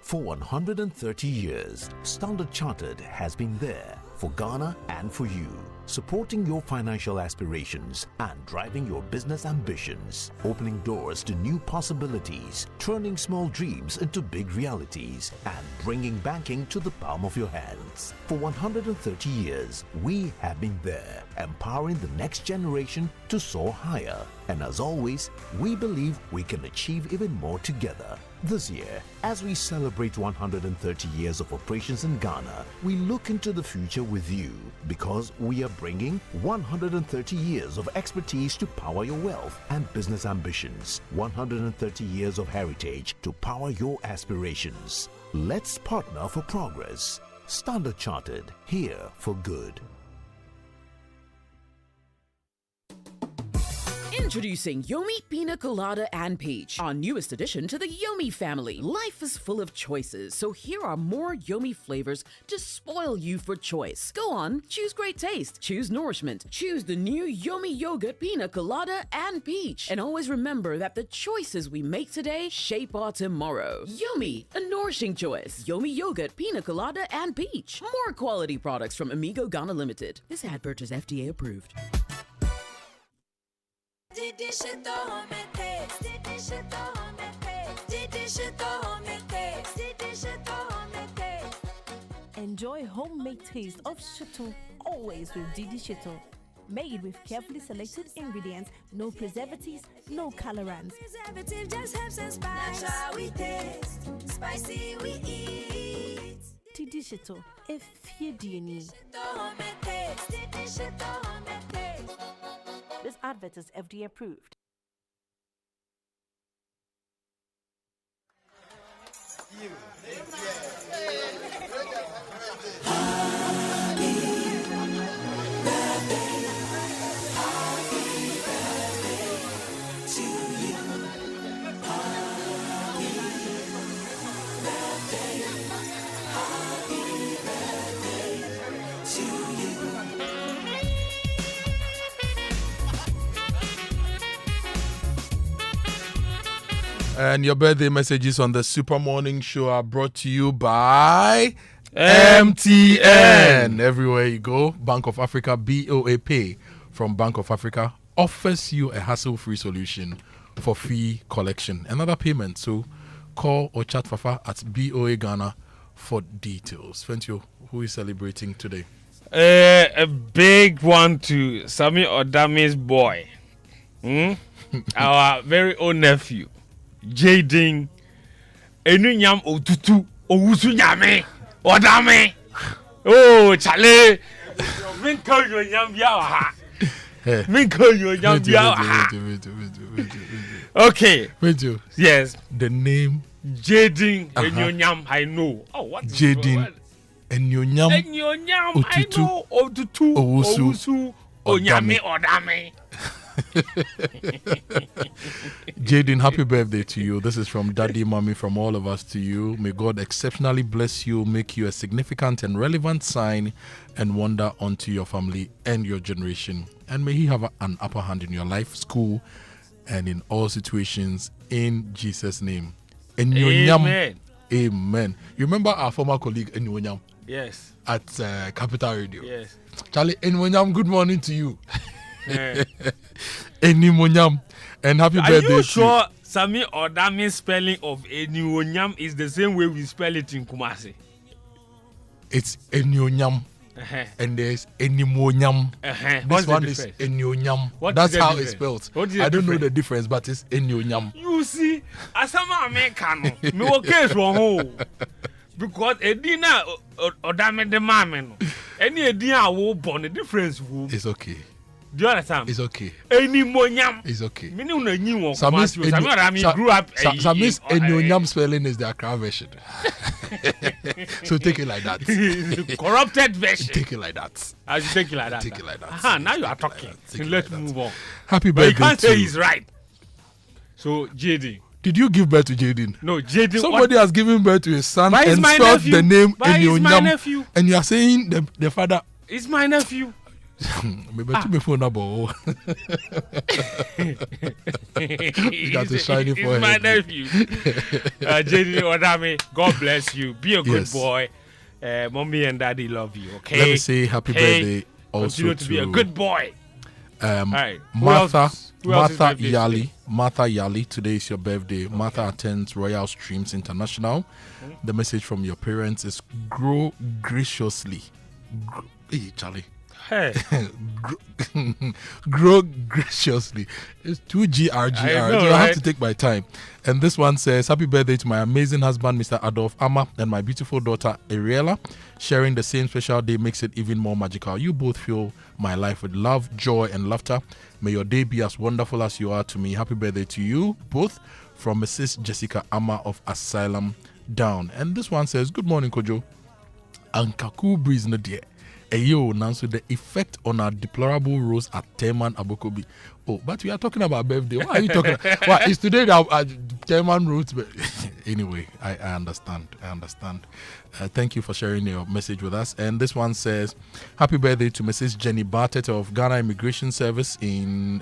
For 130 years, Standard Chartered has been there for Ghana and for you, supporting your financial aspirations and driving your business ambitions, opening doors to new possibilities, turning small dreams into big realities, and bringing banking to the palm of your hands. For 130 years, we have been there, empowering the next generation to soar higher. And as always, we believe we can achieve even more together. This year, as we celebrate 130 years of operations in Ghana, we look into the future with you because we are bringing 130 years of expertise to power your wealth and business ambitions, 130 years of heritage to power your aspirations. Let's partner for progress. Standard Chartered, here for good. Introducing Yomi Pina Colada and Peach, our newest addition to the Yomi family. Life is full of choices, so here are more Yomi flavors to spoil you for choice. Go on, choose great taste, choose nourishment, choose the new Yomi Yogurt Pina Colada and Peach. And always remember that the choices we make today shape our tomorrow. Yomi, a nourishing choice. Yomi Yogurt Pina Colada and Peach. More quality products from Amigo Ghana Limited. This advert is FDA approved. Enjoy homemade taste of Shito, always with Didi Shito. Made with carefully selected ingredients, no preservatives, no colorants. Preservative just helps us spice. That's how we taste. Spicy we eat. Didi Shito, if you need. This advert is FDA approved. And your birthday messages on the Super Morning Show are brought to you by MTN. Everywhere you go, Bank of Africa BOA Pay from Bank of Africa offers you a hassle-free solution for fee collection and other payments. So call or chat Fafa at BOA Ghana for details. Fentio, who is celebrating today? A big one to Sami Odami's boy. Our very own nephew. Jaden Enunyam Otutu Owusu Nyame Odame. Oh Chale Minko Nyam Biawa. Minko Nyam Biawa. Okay. Wait you. Yes. The name Jaden Enunyam I know. Oh what is Jaden Enunyam I know Otutu Owusu Onyame Odame. Jaden, happy birthday to you. This is from Daddy, Mommy, from all of us to you. May God exceptionally bless you, make you a significant and relevant sign and wonder unto your family and your generation. And may He have an upper hand in your life, school, and in all situations, in Jesus' name. Amen. Amen. You remember our former colleague, Enyonyam? Yes. At Capital Radio. Yes. Charlie, Enyonyam, good morning to you. Enyonyam, and happy birthday to you. Are you sure Sami Odami's spelling of Enyonyam is the same way we spell it in Kumasi? It's Enyonyam. And there's Enimonyam. This one is Enyonyam. That's how it's spelled. I don't know the difference, but it's Enyonyam. You see, as I'm American, me okay wrong. Because Edina Odame the Mamen, any Edina will born a difference. It's okay. Do you understand? It's okay. Enimonyam. It's okay. Meaning no new one. Samis grew up. Samis Enyonyam spelling is the Accra version. So take it like that. Corrupted version. Take it like that. I should take it like that. Take it like that. Aha, now you are talking. Let's move on. Happy birthday. birthday. You can't say he's right. So Jaden. Did you give birth to Jaden? No, Jaden. Somebody has given birth to his son and spelled the name Enyonyam. And you are saying the father. It's my nephew. Maybe to me phone number. You got to shiny for him. It's my nephew. Jaden Odame, God bless you. Be a good boy. Mommy and daddy love you. Okay. Let me say happy birthday also continue to be a good boy. Right. Martha Yali, today is your birthday. Martha attends Royal Streams International. The message from your parents is grow graciously. Hey, Charlie. Hey. Grow graciously. It's 2GRGR. I have to take my time. And this one says, happy birthday to my amazing husband, Mr. Adolf Amma, and my beautiful daughter, Ariella. Sharing the same special day makes it even more magical. You both fill my life with love, joy, and laughter. May your day be as wonderful as you are to me. Happy birthday to you both, from Mrs. Jessica Amma of Asylum Down. And this one says, good morning, Kojo. Ankaku breeze no dear. Ayo, now so the effect on our deplorable rose at Teman Abokobi. Oh, but we are talking about birthday. Why are you talking? Why is today that Teman roots? But anyway, I understand. Thank you for sharing your message with us. And this one says, happy birthday to Mrs. Jenny Bartet of Ghana Immigration Service in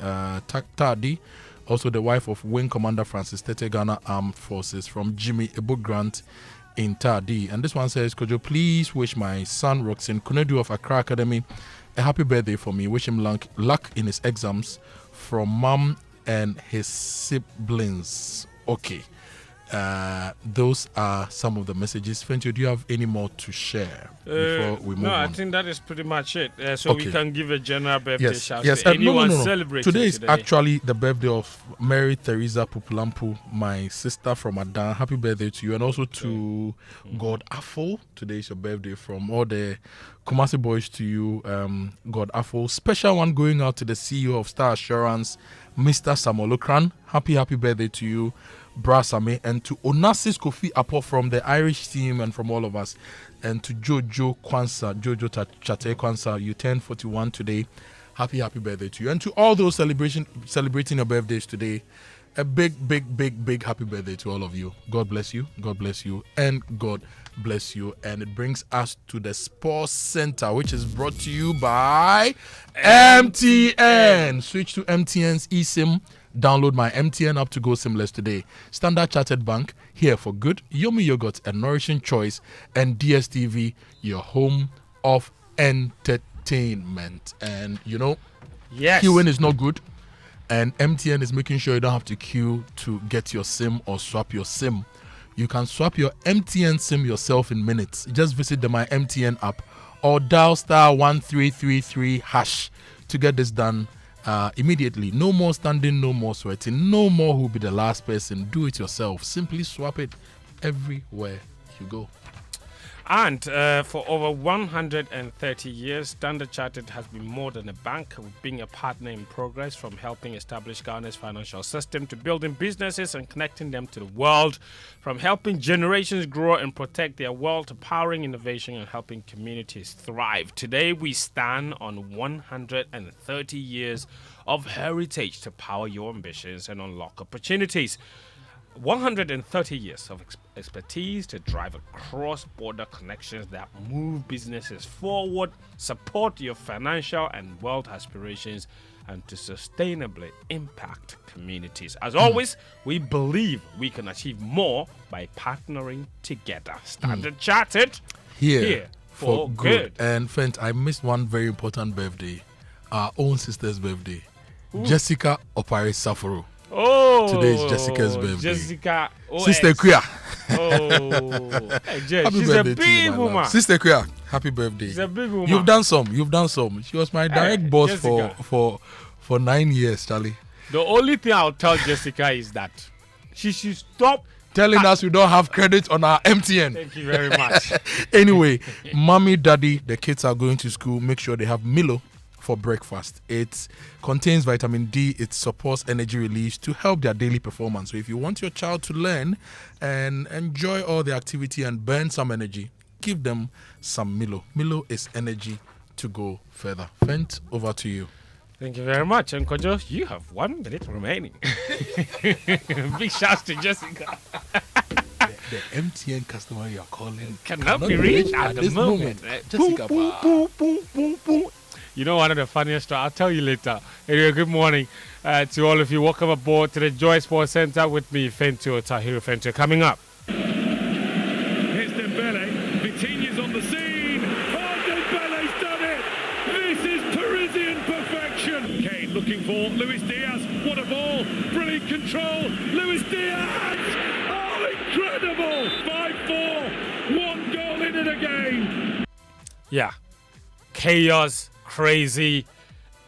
Tardi. Also the wife of Wing Commander Francis Tete, Ghana Armed Forces, from Jimmy Ebo Grant in Tardi. And this one says, could you please wish my son Roxin Kunedu of Accra Academy a happy birthday for me. Wish him luck in his exams from mom and his siblings. Okay. Those are some of the messages. Fenty, do you have any more to share before we move on? No, I think that is pretty much it. So we can give a general birthday shout to anyone celebrating today. Is actually the birthday of Mary Teresa Pupulampu, my sister from Adan. Happy birthday to you. And also to God Afo. Today is your birthday. From all the Kumasi boys to you, God Afo. Special one going out to the CEO of Star Assurance, Mr. Samolokran. Happy birthday to you, Brasame, and to Onassis Kofi Apo from the Irish team and from all of us, and to Jojo Chate Kwansa. You turn 41 today. Happy birthday to you, and to all those celebrating your birthdays today. A big happy birthday to all of you. God bless you, and God bless you. And it brings us to the Sports Center, which is brought to you by MTN. Switch to MTN's eSIM. Download my MTN app to go SIMless today. Standard Chartered Bank, here for good. Yomi Yogurt, a nourishing choice. And DSTV, your home of entertainment. And you know, queuing is not good. And MTN is making sure you don't have to queue to get your SIM or swap your SIM. You can swap your MTN SIM yourself in minutes. Just visit the My MTN app or dial *1333# to get this done immediately. No more standing, no more sweating, no more who'll be the last person. Do it yourself. Simply swap it everywhere you go. And for over 130 years, Standard Chartered has been more than a bank, being a partner in progress, from helping establish Ghana's financial system to building businesses and connecting them to the world, from helping generations grow and protect their wealth to powering innovation and helping communities thrive. Today, we stand on 130 years of heritage to power your ambitions and unlock opportunities. 130 years of expertise to drive cross-border connections that move businesses forward, support your financial and wealth aspirations, and to sustainably impact communities. As always, we believe we can achieve more by partnering together. Standard Chartered, here for good. And friends, I missed one very important birthday, our own sister's birthday, Jessica Opare Saforo. Oh, today is Jessica's birthday. Jessica, Sister Kuya. Oh, hey, Jess, she's a big woman. Sister Kuya, happy birthday. She's a big woman. You've done some. She was my direct boss for 9 years, Charlie. The only thing I'll tell Jessica is that she should stop telling us we don't have credit on our MTN. Thank you very much. Anyway, mommy, daddy, the kids are going to school. Make sure they have Milo for breakfast. It contains vitamin D. It supports energy release to help their daily performance. So if you want your child to learn and enjoy all the activity and burn some energy, give them some Milo. Milo is energy to go further. Fent, over to you. Thank you very much. And Kojo, you have 1 minute remaining. Big shouts to Jessica. The MTN customer you are calling cannot be reached at the moment. Jessica, boom. You know, one of the funniest stories, I'll tell you later. Anyway, good morning to all of you. Welcome aboard to the Joy Sports Center with me, Fentio Tahiru Fentio. Coming up. Here's Dembele. Vitinha's on the scene. Oh, Dembele's done it. This is Parisian perfection. Kane looking for Luis Diaz. What a ball. Brilliant control. Luis Diaz. Oh, incredible. 5-4. 1 goal in it again. Yeah. Chaos. Crazy,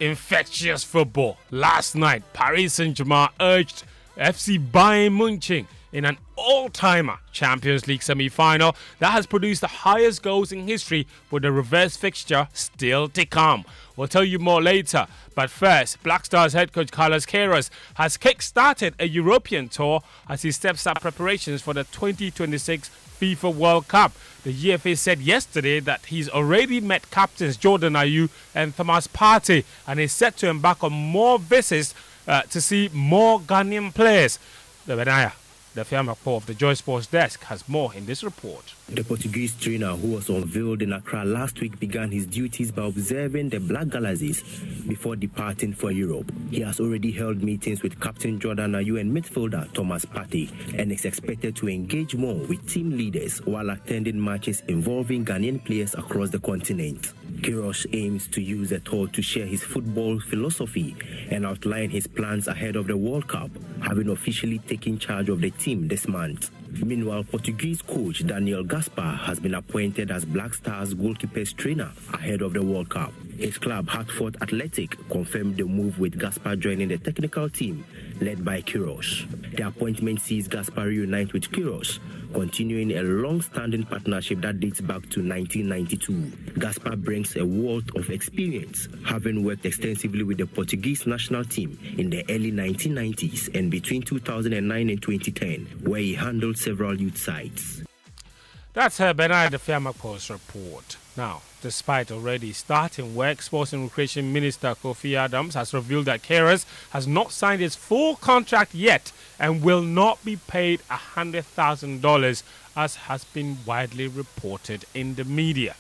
infectious football. Last night, Paris Saint-Germain urged FC Bayern Munich in an all-timer Champions League semi-final that has produced the highest goals in history, with the reverse fixture still to come. We'll tell you more later. But first, Black Stars head coach Carlos Queiroz has kick-started a European tour as he steps up preparations for the 2026 FIFA World Cup. The GFA said yesterday that he's already met captains Jordan Ayew and Thomas Partey and is set to embark on more visits to see more Ghanaian players. The Fiamakpo of the Joy Sports Desk has more in this report. The Portuguese trainer, who was unveiled in Accra last week, began his duties by observing the Black Galaxies before departing for Europe. He has already held meetings with Captain Jordan Ayew and midfielder Thomas Partey and is expected to engage more with team leaders while attending matches involving Ghanaian players across the continent. Queiroz aims to use the tour to share his football philosophy and outline his plans ahead of the World Cup, having officially taken charge of the team this month. Meanwhile, Portuguese coach Daniel Gaspar has been appointed as Black Stars goalkeepers trainer ahead of the World Cup. His club, Hartford Athletic, confirmed the move, with Gaspar joining the technical team led by Queiroz. The appointment sees Gaspar reunite with Queiroz, continuing a long-standing partnership that dates back to 1992. Gaspar brings a wealth of experience, having worked extensively with the Portuguese national team in the early 1990s and between 2009 and 2010, where he handled several youth sides. That's Bernard Fiamakpo's report. Now, despite already starting work, Sports and Recreation Minister Kofi Adams has revealed that Queiroz has not signed his full contract yet and will not be paid $100,000, as has been widely reported in the media.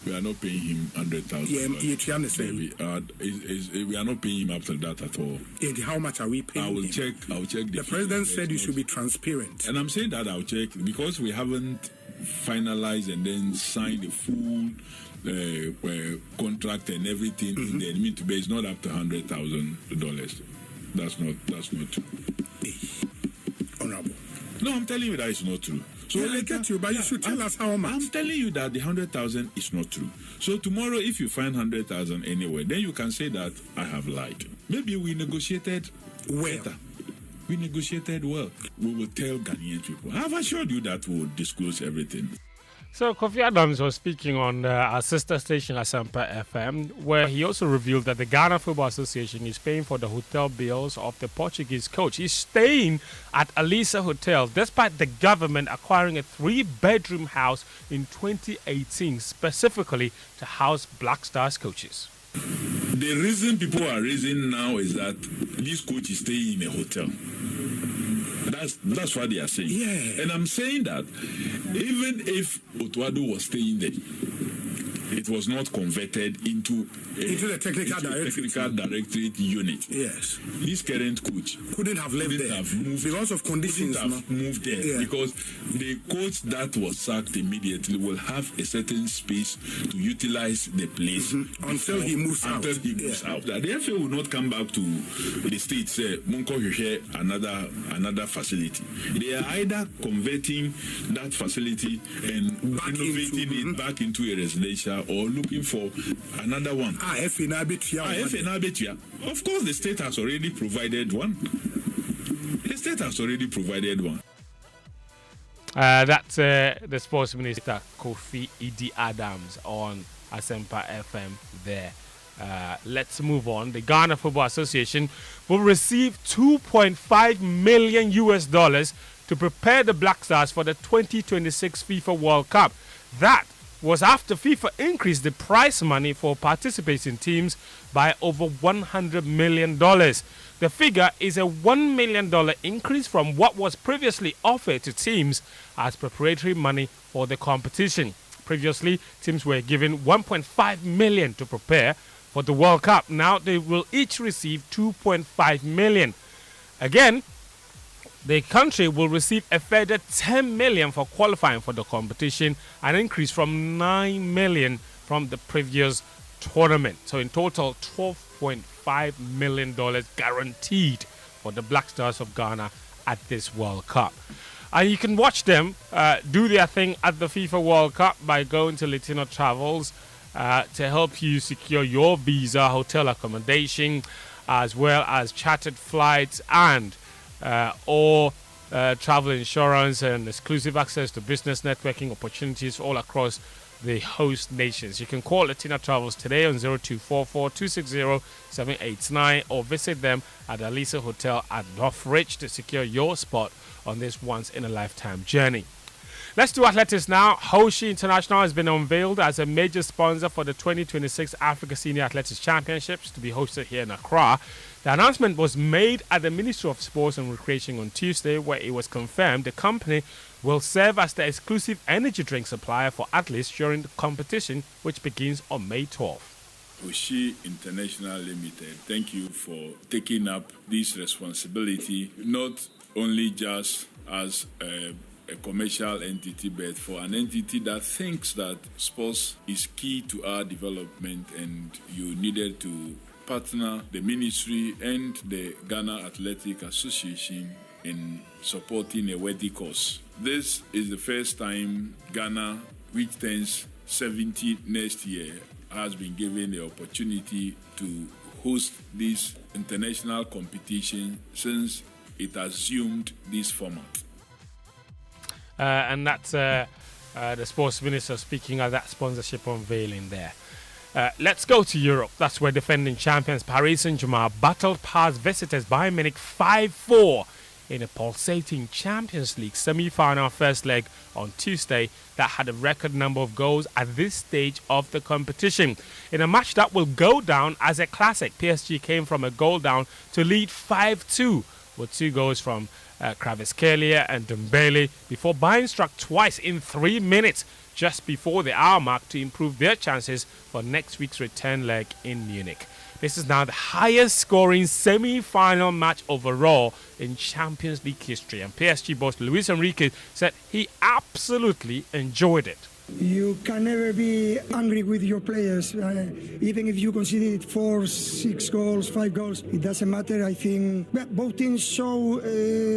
We are not paying him $100,000. We are not paying him after that at all. And how much are we paying I will him? check. The president said you should be transparent. And I'm saying that I'll check because we haven't finalized and then signed the full contract and everything. In the meantime, it's not up to $100,000. That's not true. Honorable. No, I'm telling you that it's not true. So I get you, but you should tell us how much. I'm telling you that the 100,000 is not true. So tomorrow, if you find 100,000 anywhere, then you can say that I have lied. Maybe we negotiated better. We negotiated well. We will tell Ghanaian people. I've assured you that we'll disclose everything. So Kofi Adams was speaking on our sister station Asampa FM, where he also revealed that the Ghana Football Association is paying for the hotel bills of the Portuguese coach. He's staying at Alisa Hotel despite the government acquiring a 3-bedroom house in 2018 specifically to house Black Stars coaches. The reason people are raising now is that this coach is staying in a hotel. That's what they are saying. Yeah. And I'm saying that even if Otuado was staying there, it was not converted into the technical directorate unit. Yes. This current coach couldn't have left there because of conditions. Moved there because the coach that was sacked immediately will have a certain space to utilize the place until he moves out. The FA will not come back to the state say Munko another facility. They are either converting that facility and renovating it back into a residential or looking for another one. Of course, the state has already provided one. That's the Sports Minister Kofi Idi Adams on Asempa FM there. Let's move on. The Ghana Football Association will receive $2.5 million to prepare the Black Stars for the 2026 FIFA World Cup. That was after FIFA increased the prize money for participating teams by over $100 million. The figure is a $1 million increase from what was previously offered to teams as preparatory money for the competition. Previously, teams were given $1.5 million to prepare for the World Cup. Now they will each receive $2.5 million. Again, the country will receive a further $10 million for qualifying for the competition, an increase from $9 million from the previous tournament. So in total, $12.5 million guaranteed for the Black Stars of Ghana at this World Cup. And you can watch them do their thing at the FIFA World Cup by going to Latino Travels to help you secure your visa, hotel accommodation, as well as chartered flights and or travel insurance and exclusive access to business networking opportunities all across the host nations. You can call Latina Travels today on 0244-260-789 or visit them at Alisa Hotel at Northridge to secure your spot on this once-in-a-lifetime journey. Let's do athletics now. Hoshi International has been unveiled as a major sponsor for the 2026 Africa Senior Athletics Championships to be hosted here in Accra. The announcement was made at the Ministry of Sports and Recreation on Tuesday, where it was confirmed the company will serve as the exclusive energy drink supplier for athletes during the competition, which begins on May 12th. Hoshi International Limited, thank you for taking up this responsibility, not only just as a commercial entity, but for an entity that thinks that sports is key to our development, and you needed to partner the ministry and the Ghana Athletic Association in supporting a worthy cause. This is the first time Ghana, which turns 70 next year, has been given the opportunity to host this international competition since it assumed this format. And that's the sports minister speaking at that sponsorship unveiling there. Let's go to Europe. That's where defending champions Paris Saint-Germain battled past visitors Bayern Munich 5-4 in a pulsating Champions League semi-final first leg on Tuesday that had a record number of goals at this stage of the competition. In a match that will go down as a classic, PSG came from a goal down to lead 5-2 with 2 goals from Kvaratskhelia and Dembele before Bayern struck twice in 3 minutes just before the hour mark to improve their chances for next week's return leg in Munich. This is now the highest scoring semi-final match overall in Champions League history, and PSG boss Luis Enrique said he absolutely enjoyed it. You can never be angry with your players, even if you conceded 4, 6 goals, 5 goals. It doesn't matter. I think both teams show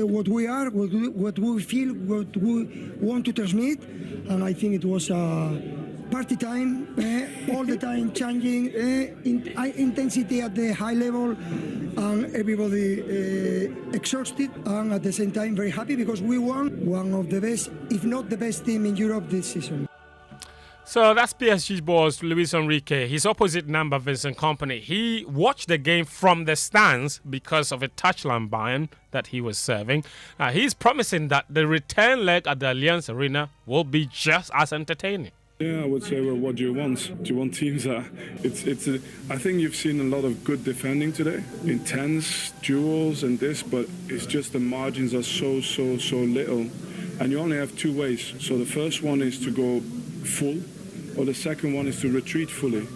what we are, what we feel, what we want to transmit, and I think it was party time, all the time changing, intensity at the high level, and everybody exhausted, and at the same time very happy because we won, one of the best, if not the best team in Europe this season. So that's PSG's boss, Luis Enrique. His opposite number, Vincent Kompany. He watched the game from the stands because of a touchline ban that he was serving. He's promising that the return leg at the Allianz Arena will be just as entertaining. Yeah, I would say, well, what do you want? Do you want teams that... I think you've seen a lot of good defending today. Intense duels and this, but it's just the margins are so little. And you only have two ways. So the first one is to go full, or the second one is to retreat fully.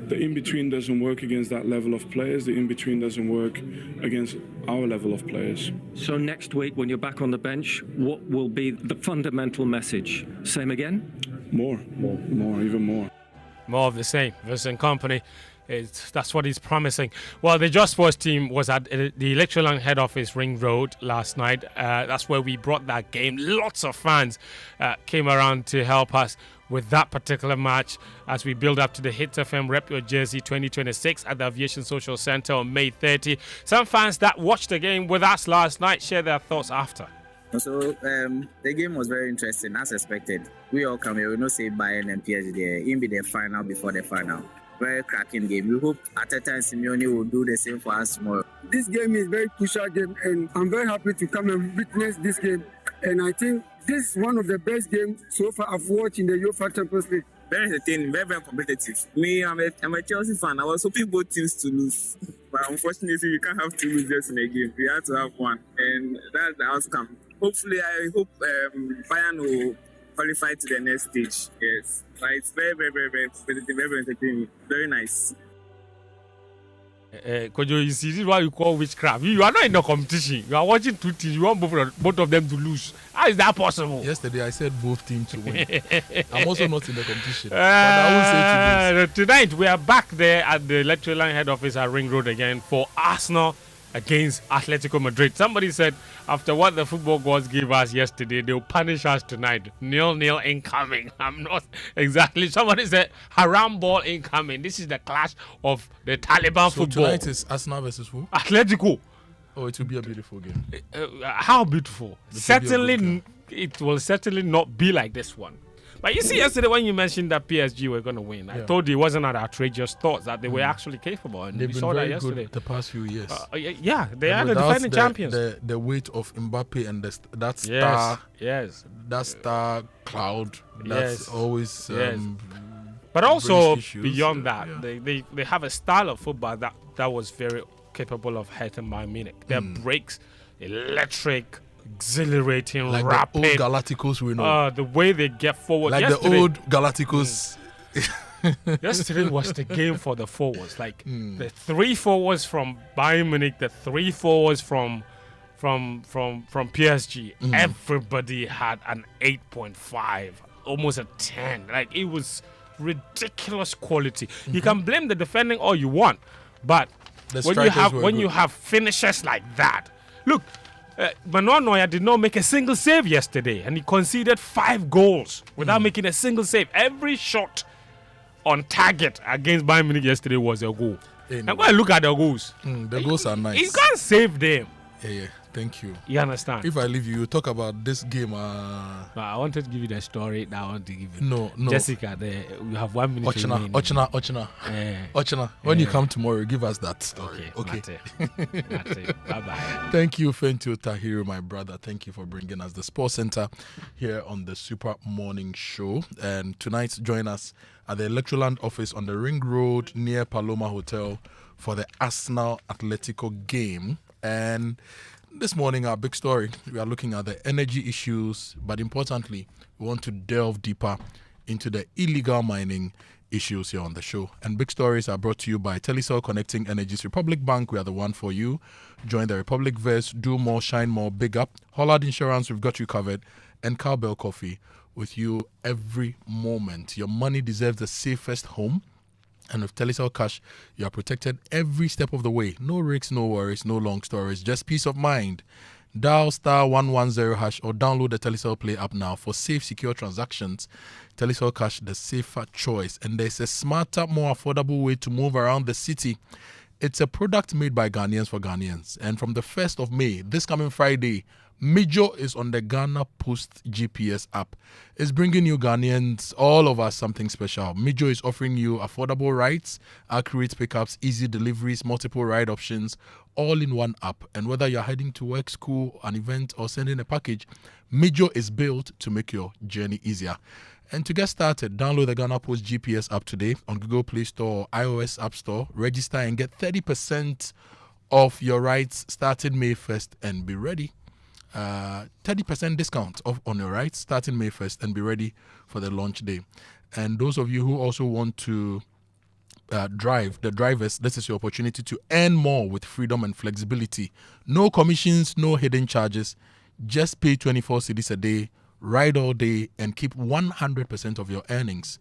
The in-between doesn't work against that level of players. The in-between doesn't work against our level of players. So next week, when you're back on the bench, what will be the fundamental message? Same again? More, even more. More of the same. Vincent Kompany. That's what he's promising. Well, the Just Sports team was at the Electroland head office, Ring Road, last night. That's where we brought that game. Lots of fans came around to help us with that particular match as we build up to the Hits FM Rep Your Jersey 2026 at the Aviation Social Centre on May 30. Some fans that watched the game with us last night share their thoughts after. So the game was very interesting, as expected. We all come here, we know say Bayern and PSG there, in be the final before the final. Very cracking game. We hope at a time Simeone will do the same for us tomorrow. This game is a very crucial game, and I'm very happy to come and witness this game. And I think this is one of the best games so far I've watched in the UEFA Champions League. Very entertaining, very competitive. Me, I'm a Chelsea fan. I was hoping both teams to lose. But unfortunately, we can't have two losers in a game. We have to have one. And that's the outcome. Hopefully, I hope Bayern will qualify to the next stage. Yes. But it's very competitive, very entertaining. Very nice. Kojo, you see, this is what you call witchcraft. You are not in the competition. You are watching two teams. You want both of them to lose. How is that possible? Yesterday, I said both teams to win. I'm also not in the competition. But I won't say to lose. Tonight, we are back there at the Electroline head office at Ring Road again for Arsenal against Atletico Madrid. Somebody said after what the football gods gave us yesterday, they'll punish us tonight. 0-0 incoming. I'm not exactly. Somebody said haram ball incoming. This is the clash of the Taliban football. Tonight is Arsenal versus who? Atletico. Oh, it will be a beautiful game. How beautiful? It will certainly not be like this one. But you see, yesterday when you mentioned that PSG were going to win, I told you it wasn't an outrageous thought that they were actually capable. And they've we been saw very that yesterday. Good the past few years. They are the defending champions. The weight of Mbappe and that star, that star cloud, that's always. But also beyond that, they have a style of football that was very capable of hurting Bayern Munich. Their breaks, electric, exhilarating, like rapid. The old Galacticos we know. The way they get forward. Like yesterday, the old Galacticos. Yesterday was the game for the forwards. Like the three forwards from Bayern Munich, the three forwards from PSG. Everybody had an 8.5, almost a 10. Like it was ridiculous quality. You can blame the defending all you want, but when you have finishers like that, look. Manuel Neuer did not make a single save yesterday, and he conceded 5 goals without making a single save. Every shot on target against Bayern Munich yesterday was a goal. And go and look at the goals. The goals are nice. You can't save them. Yeah. Thank you. You understand? If I leave you, talk about this game. I wanted to give you the story that I want to give you. No. Jessica, we have 1 minute. Ochina. When you come tomorrow, give us that story. Okay. Bye-bye. Thank you, Fentio Tahiru, my brother. Thank you for bringing us the Sports Center here on the Super Morning Show. And tonight, join us at the Electroland office on the Ring Road near Paloma Hotel for the Arsenal Atletico game. And this morning, our big story, we are looking at the energy issues, but importantly, we want to delve deeper into the illegal mining issues here on the show. And big stories are brought to you by Telecel Connecting Energies Republic Bank. We are the one for you. Join the Republic Verse, do more, shine more, big up. Hollard Insurance, we've got you covered. And Cowbell Coffee, with you every moment. Your money deserves the safest home. And with Telecel Cash, you are protected every step of the way. No risks, no worries, no long stories, just peace of mind. Dial *110# or download the Telecel Play app now for safe, secure transactions. Telecel Cash, the safer choice. And there's a smarter, more affordable way to move around the city. It's a product made by Ghanaians for Ghanaians. And from the 1st of May, this coming Friday, Mijo is on the Ghana Post GPS app. It's bringing you Ghanaians, all of us, something special. Mijo is offering you affordable rides, accurate pickups, easy deliveries, multiple ride options, all in one app. And whether you're heading to work, school, an event, or sending a package, Mijo is built to make your journey easier. And to get started, download the Ghana Post GPS app today on Google Play Store or iOS App Store. Register and get 30% off your rides starting May 1st and be ready. 30% discount off on your rides starting May 1st and be ready for the launch day. And those of you who also want to drive, the drivers, this is your opportunity to earn more with freedom and flexibility. No commissions, no hidden charges. Just pay 24 cedis a day, ride all day, and keep 100% of your earnings.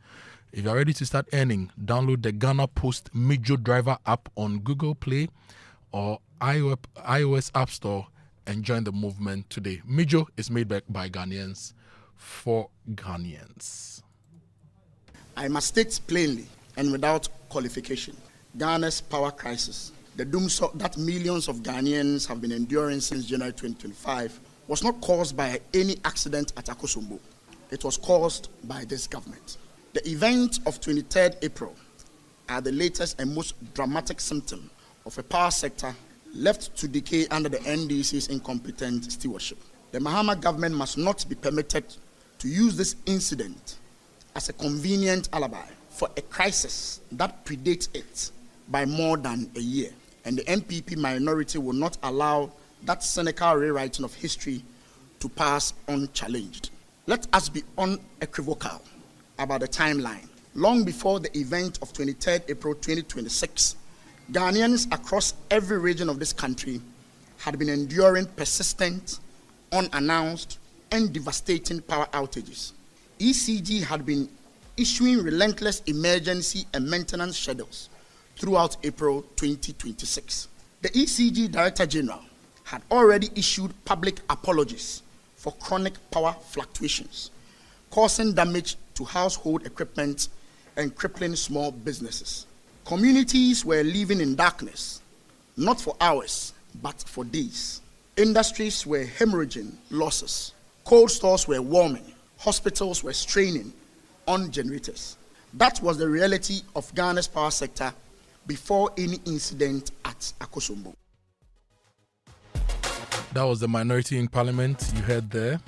If you're ready to start earning, download the Ghana Post Mijo Driver app on Google Play or iOS App Store and join the movement today. Mijo is made by Ghanaians for Ghanaians. I must state plainly and without qualification, Ghana's power crisis, the doom that millions of Ghanaians have been enduring since January 2025, was not caused by any accident at Akosombo. It was caused by this government. The events of 23rd April are the latest and most dramatic symptom of a power sector left to decay under the NDC's incompetent stewardship. The Mahama government must not be permitted to use this incident as a convenient alibi for a crisis that predates it by more than a year. And the MPP minority will not allow that cynical rewriting of history to pass unchallenged. Let us be unequivocal about the timeline. Long before the event of 23rd April 2026, Ghanaians across every region of this country had been enduring persistent, unannounced, and devastating power outages. ECG had been issuing relentless emergency and maintenance schedules throughout April 2026. The ECG Director General had already issued public apologies for chronic power fluctuations, causing damage to household equipment and crippling small businesses. Communities were living in darkness, not for hours, but for days. Industries were hemorrhaging losses. Cold stores were warming. Hospitals were straining on generators. That was the reality of Ghana's power sector before any incident at Akosombo. That was the minority in parliament you heard there.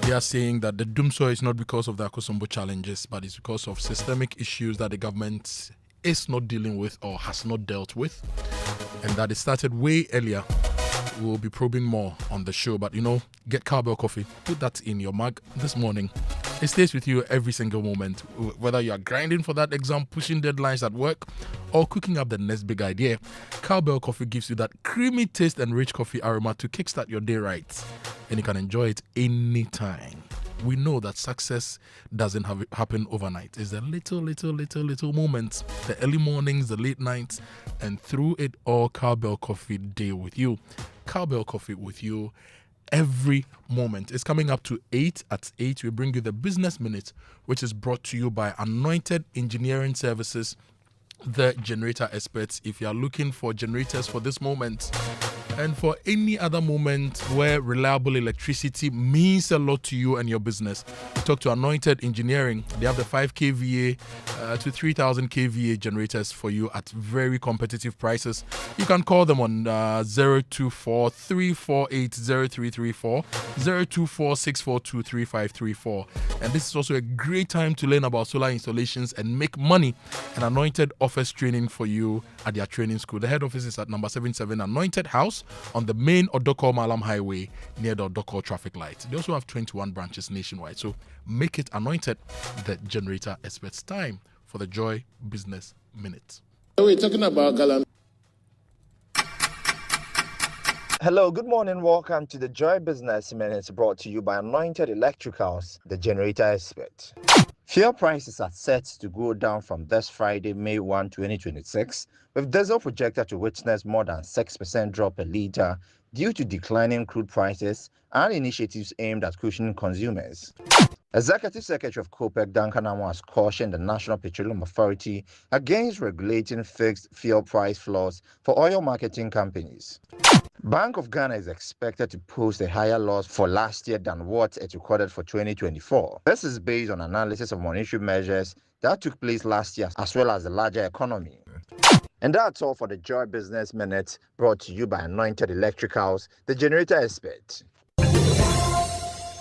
They are saying that the doomsday is not because of the Akosombo challenges, but it's because of systemic issues that the government is not dealing with or has not dealt with, and that it started way earlier. We'll be probing more on the show, but get Cowbell coffee, put that in your mug this morning. It stays with you every single moment, whether you are grinding for that exam, pushing deadlines at work, or cooking up the next big idea. Cowbell coffee gives you that creamy taste and rich coffee aroma to kickstart your day right, and you can enjoy it anytime. We know that success doesn't happen overnight. It's the little moments, the early mornings, the late nights, and through it all, Cowbell Coffee day with you. Cowbell Coffee with you every moment. It's coming up to 8. At 8, we bring you the Business Minute, which is brought to you by Anointed Engineering Services, the generator experts. If you are looking for generators for this moment, and for any other moment where reliable electricity means a lot to you and your business, talk to Anointed Engineering. They have the 5 kVA to 3000 kVA generators for you at very competitive prices. You can call them on 024 348 0334, 024 642 3534. And this is also a great time to learn about solar installations and make money. And Anointed offers training for you at their training school. The head office is at number 77 Anointed House on the main Odoko Malam Highway near the Odoko traffic light. They also have 21 branches nationwide. So make it Anointed, the generator experts. Time for the Joy Business Minute. We're talking about Galamsey. Hello, good morning. Welcome to the Joy Business Minute brought to you by Anointed Electricals, the generator expert. Fuel prices are set to go down from this Friday, May 1, 2026, with diesel projected to witness more than 6% drop per litre due to declining crude prices and initiatives aimed at cushioning consumers. Executive Secretary of COPEC, Duncan Amo, has cautioned the National Petroleum Authority against regulating fixed fuel price floors for oil marketing companies. Bank of Ghana is expected to post a higher loss for last year than what it recorded for 2024. This is based on analysis of monetary measures that took place last year, as well as the larger economy. And that's all for the Joy Business Minute, brought to you by Anointed Electricals, the generator expert.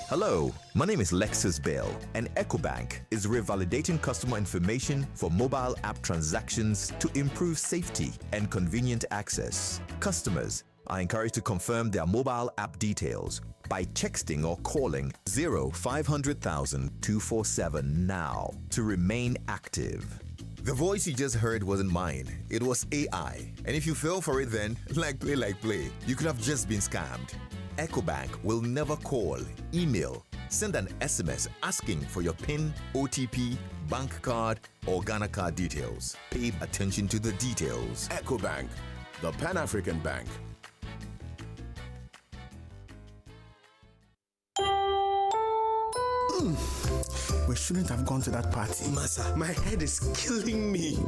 Hello, my name is Lexus Bell, and EcoBank is revalidating customer information for mobile app transactions to improve safety and convenient access. Customers are encouraged to confirm their mobile app details by texting or calling 0500,000 247 now to remain active. The voice you just heard wasn't mine. It was AI. And if you fell for it then, like play, you could have just been scammed. EcoBank will never call, email, send an SMS asking for your PIN, OTP, bank card, or Ghana card details. Pay attention to the details. EcoBank, the Pan-African Bank. We shouldn't have gone to that party. Masa, my head is killing me.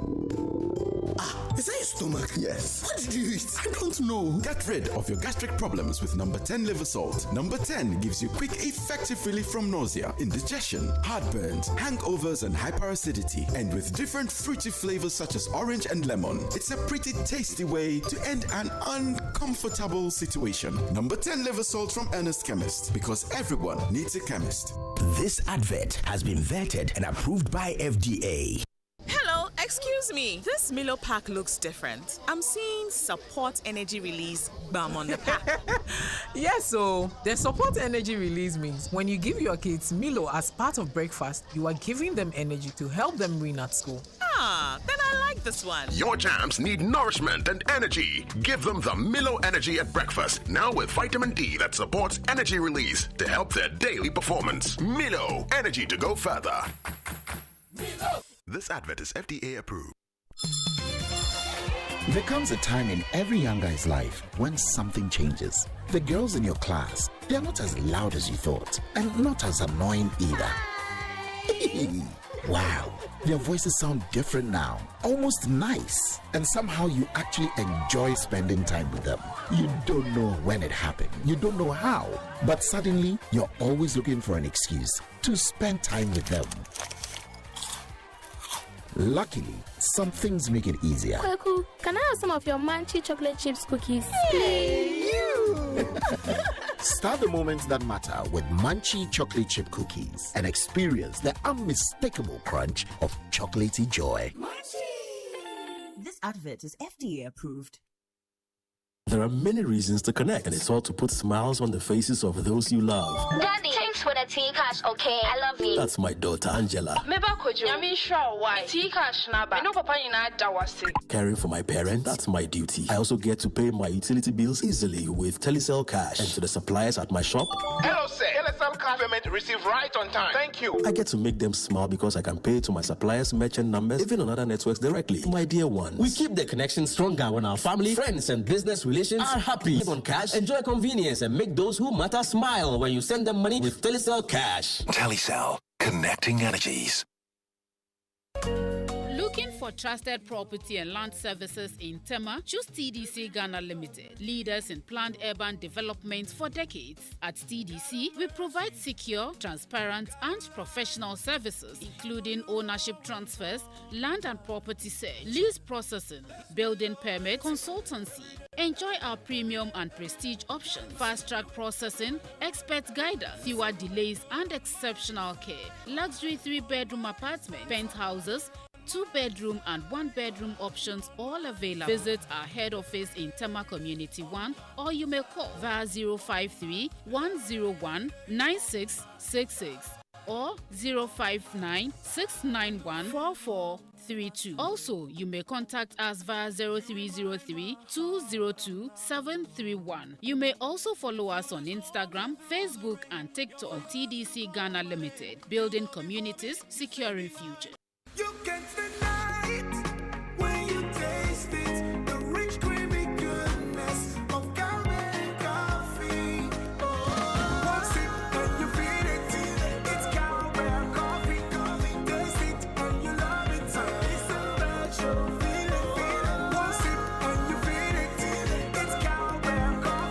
Is that your stomach? Yes. What did you eat? I don't know. Get rid of your gastric problems with number 10 liver salt. Number 10 gives you quick, effective relief from nausea, indigestion, heartburns, hangovers, and hyperacidity. And with different fruity flavors such as orange and lemon, it's a pretty tasty way to end an uncomfortable situation. Number 10 liver salt from Ernest Chemist, because everyone needs a chemist. This advert has been vetted and approved by FDA. Hello, excuse me. This Milo pack looks different. I'm seeing support energy release BAM on the pack. Yes, so the support energy release means when you give your kids Milo as part of breakfast, you are giving them energy to help them win at school. Ah, then I like this one. Your jams need nourishment and energy. Give them the Milo Energy at breakfast, now with vitamin D that supports energy release to help their daily performance. Milo, energy to go further. Milo. This advert is FDA approved. There comes a time in every young guy's life when something changes. The girls in your class, they're not as loud as you thought, and not as annoying either. Wow, their voices sound different now, almost nice, and somehow you actually enjoy spending time with them. You don't know when it happened, you don't know how, but suddenly you're always looking for an excuse to spend time with them. Luckily, some things make it easier. Kwaku, can I have some of your Munchie chocolate chips cookies? Hey, you! Start the moments that matter with Munchie chocolate chip cookies and experience the unmistakable crunch of chocolatey joy. Munchie! This advert is FDA approved. There are many reasons to connect, and it's all to put smiles on the faces of those you love. Daddy, thanks for the tea cash, okay? I love you. That's my daughter, Angela. Caring for my parents, that's my duty. I also get to pay my utility bills easily with Telecel Cash. And to the suppliers at my shop, Hello, sir. Telecel cash payment received right on time. Thank you. I get to make them smile because I can pay to my suppliers' merchant numbers, even on other networks directly. My dear ones. We keep the connection stronger when our family, friends, and business relations are happy. Live on cash, enjoy convenience, and make those who matter smile when you send them money with Telecel Cash. Telecel, connecting energies. Looking for trusted property and land services in Tema? Choose TDC Ghana Limited, leaders in planned urban development for decades. At TDC, we provide secure, transparent, and professional services, including ownership transfers, land and property search, lease processing, building permit, consultancy. Enjoy our premium and prestige options, fast-track processing, expert guidance, fewer delays, and exceptional care. Luxury 3-bedroom apartment, penthouses, 2-bedroom and 1-bedroom options all available. Visit our head office in Tema Community 1 or you may call via 053 101 9666 or 059 691 4432. Also, you may contact us via 0303 202 731. You may also follow us on Instagram, Facebook, and TikTok on TDC Ghana Limited, building communities, securing future. You can't deny it when you taste it. The rich, creamy goodness of Cowbell coffee. One sip and you feel it. It's Cowbell coffee. Taste it and you love it. It's a natural feeling. One sip and you feel it. It's Cowbell coffee.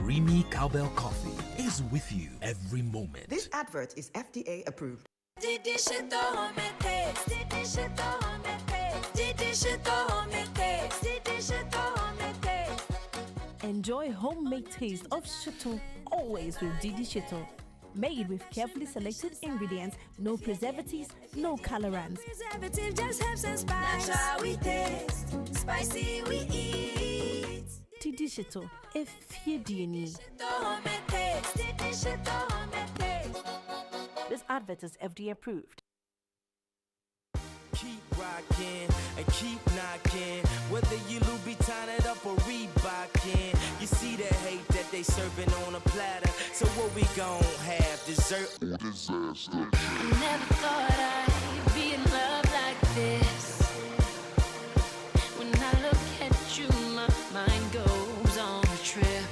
creamy cowbell coffee is with you every moment. This advert is FDA approved. Enjoy homemade taste of Shito always with Didi Shito. Made with carefully selected ingredients, no preservatives, no colorants. Preservative just helps us spice. Natural we taste, spicy we eat. Didi Shito, if you do need. This advert is FDA approved. Keep rocking and keep knocking. Whether you Louboutin it up or Reebokin, you see the hate that they serving on a platter. So what we gon' have? Dessert or disaster? I never thought I'd be in love like this. When I look at you, my mind goes on a trip.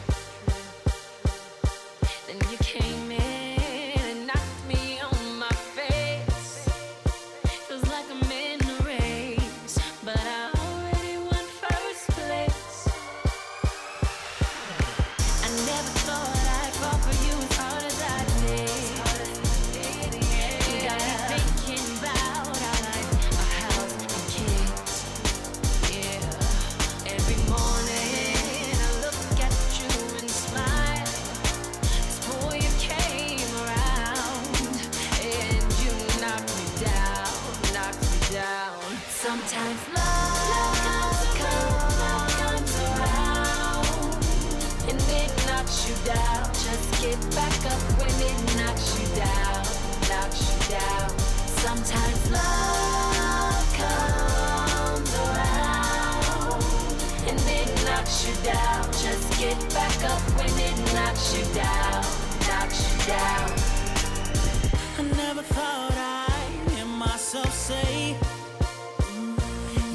Then you came in and knocked me on my face. Feels like I'm in a race, but I already won first place. I never thought I'd fall for you as hard as I did. You got me thinking about our life, our house and kids. Yeah, every morning I look at you and smile. Before you came around, and you knocked me down, knocked me down. Sometimes love comes around, and it knocks you down. Just get back up when it knocks you down, knocks you down. Sometimes love comes around, and it knocks you down. Just get back up when it knocks you down, knocks you down. I never thought I'd hear myself say,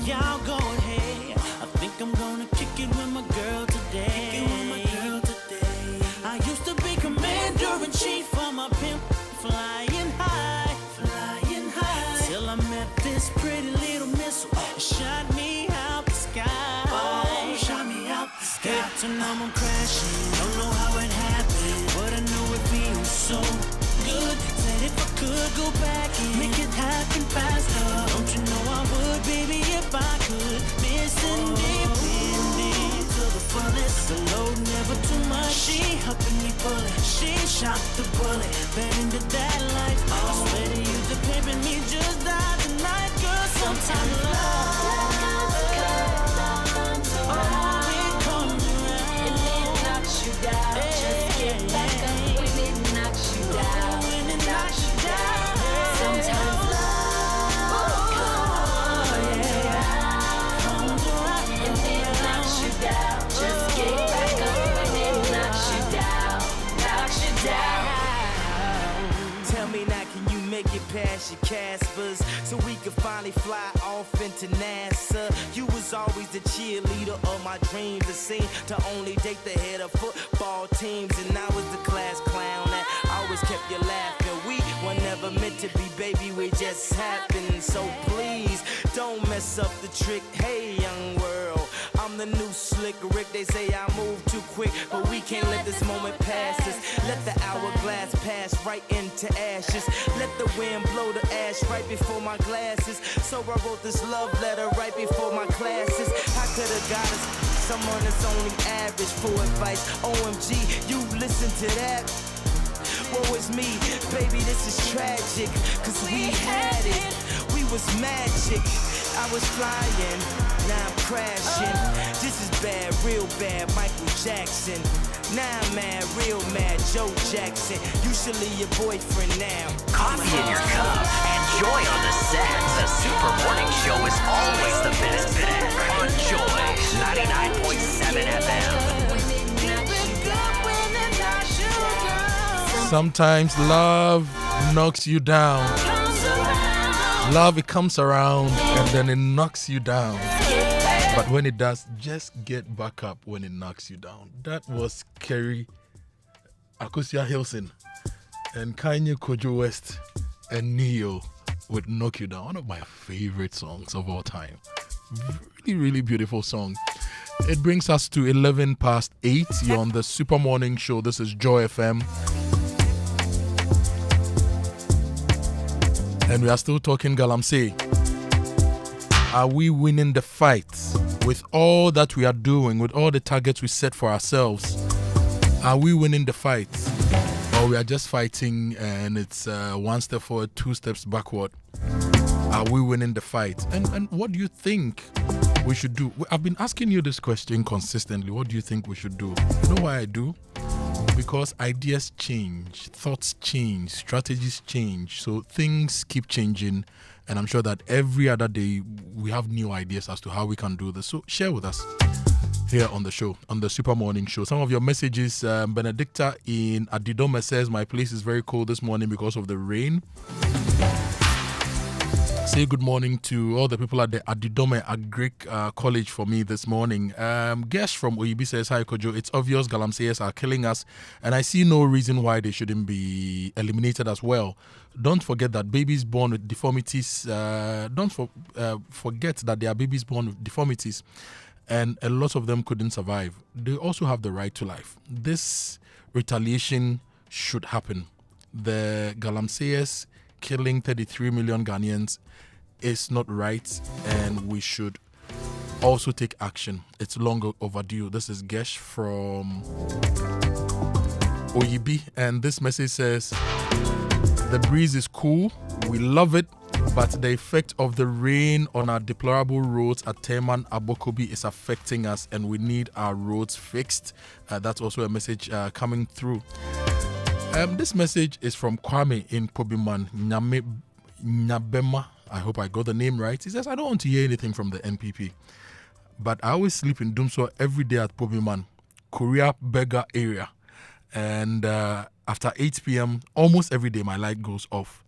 y'all go ahead. I think I'm gonna kick it with my girl today. I used to be commander-in-chief for my pimp, flying high, flying high. Till I met this pretty little missile, shot me out the sky. Oh, shot me out the sky. Hit to know I'm crashing, don't know how it happened, but I know it feels so good. Said if I could go back and make it happen faster, don't you know I would, baby, if I could. Missing deep to the fullest, the load never too much. She helping me pull it, she shot the bullet, fed into that life. I swear to you, the pimping me just died tonight, girl. Sometimes love comes around, it comes around, and it knocks you down. Just get back up when it knocks you down, when it knocks you down. Sometimes love comes around, and it knocks you down. Just get back up when it knocks you down, knocks you down. Tell me now, can you make it past your Caspers so we can finally fly off into NASA? You was always the cheerleader of my dreams. It seemed to only date the head of football teams, and I was the class clown that always kept you laughing. We were never meant to be, baby, we just happened. So please don't mess up the trick. Hey, young world, I'm the new slick Rick. They say I move too quick, but we can't let this moment pass us. Let the hourglass pass right into ashes. Let the wind blow the ash right before my glasses. So I wrote this love letter right before my classes. I could have got us someone that's only average for advice. OMG, you listen to that? Woe is me, baby, this is tragic. Cause we had it, we was magic. I was flying, now I'm crashing. This is bad, real bad, Michael Jackson. Now I'm mad, real mad, Joe Jackson. You should leave your boyfriend now. Coffee in your cup and joy on the set. The Super Morning Show is always the best bet. On Joy 99.7 FM. Sometimes love knocks you down. Love, it comes around and then it knocks you down. But when it does, just get back up when it knocks you down. That was Kerry Akosia Hilson and Kanye Kojo West and Neo with Knock You Down. One of my favorite songs of all time. Really, really beautiful song. It brings us to 11 past 8. You're on the Super Morning Show. This is Joy FM. And we are still talking Galamsey. Are we winning the fight with all that we are doing, with all the targets we set for ourselves? Are we winning the fight? Or we are just fighting and it's one step forward, two steps backward? Are we winning the fight? And what do you think we should do? I've been asking you this question consistently. What do you think we should do? You know why I do? Because ideas change, thoughts change, strategies change. So things keep changing. And I'm sure that every other day we have new ideas as to how we can do this. So share with us here on the show, on the Super Morning Show. Some of your messages. Benedicta in Adidome says, my place is very cold this morning because of the rain. Say good morning to all the people at the Adidome Agric College for me this morning. Gesh from Oyibi says, hi Kojo, it's obvious Galamseyers are killing us and I see no reason why they shouldn't be eliminated as well. Don't forget that babies born with deformities, forget that there are babies born with deformities and a lot of them couldn't survive. They also have the right to life. This retaliation should happen. The Galamseyers killing 33 million Ghanaians is not right, and we should also take action. It's long overdue. This is Gesh from Oyibi, and this message says, the breeze is cool, we love it, but the effect of the rain on our deplorable roads at Teman Abokobi is affecting us, and we need our roads fixed. That's also a message coming through. This message is from Kwame in Pobiman, Nyabema. I hope I got the name right. He says, I don't want to hear anything from the NPP, but I always sleep in Dumso every day at Pobiman, Korea Berger area. And after 8 p.m., almost every day, my light goes off.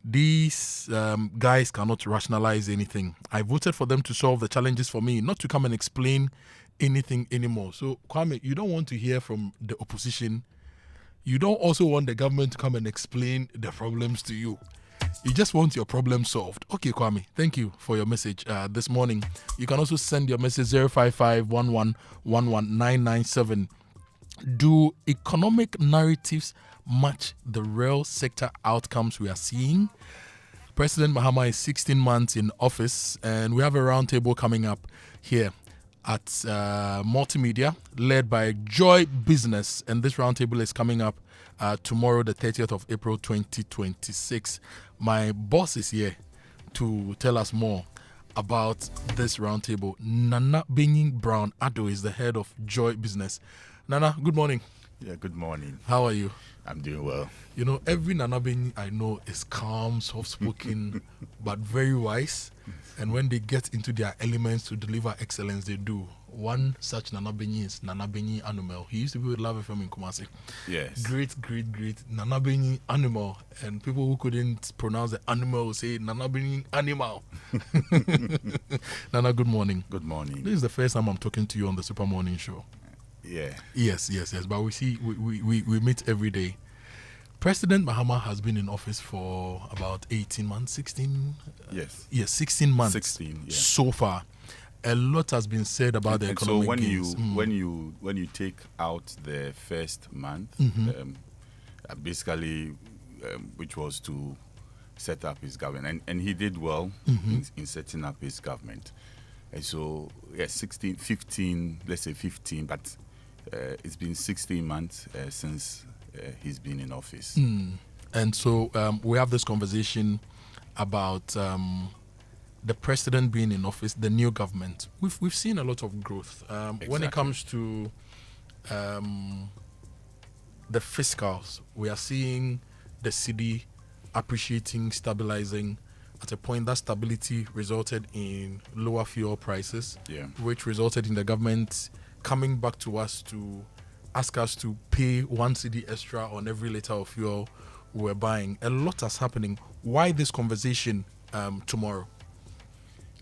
These guys cannot rationalize anything. I voted for them to solve the challenges for me, not to come and explain anything anymore. So, Kwame, you don't want to hear from the opposition. You don't also want the government to come and explain the problems to you. You just want your problem solved. Okay, Kwame, thank you for your message this morning. You can also send your message 055-11-11997. Do economic narratives match the real sector outcomes we are seeing? President Mahama is 16 months in office, and we have a roundtable coming up here at Multimedia, led by Joy Business, and this roundtable is coming up tomorrow, the 30th of April, 2026. My boss is here to tell us more about this roundtable. Nana Benyin Brown Ado is the head of Joy Business. Nana, good morning. Yeah, good morning. How are you? I'm doing well. You know, every Nana Benyin I know is calm, soft-spoken, but very wise. And when they get into their elements to deliver excellence, they do. One such Nana Benyin is Nana Benyin Animal. He used to be with Love FM in Kumasi. Yes. Great Nana Benyin Animal. And people who couldn't pronounce the animal will say Nana Benyin Animal. Nana, good morning. Good morning. This is the first time I'm talking to you on the Super Morning Show. Yeah. Yes. But we meet every day. President Mahama has been in office for about 18 months, 16? Yes. Yes, 16 months. 16, yeah. So far. A lot has been said about the economic gains. So when you take out the first month, basically, which was to set up his government, and he did well in setting up his government. And so, yeah, 15, let's say 15, but it's been 16 months since he's been in office. And so we have this conversation about the president being in office, the new government. We've seen a lot of growth. When it comes to the fiscals, we are seeing the city appreciating, stabilizing. At a point, that stability resulted in lower fuel prices, which resulted in the government coming back to us to ask us to pay 1 cedi extra on every liter of fuel we're buying. A lot is happening. Why this conversation tomorrow?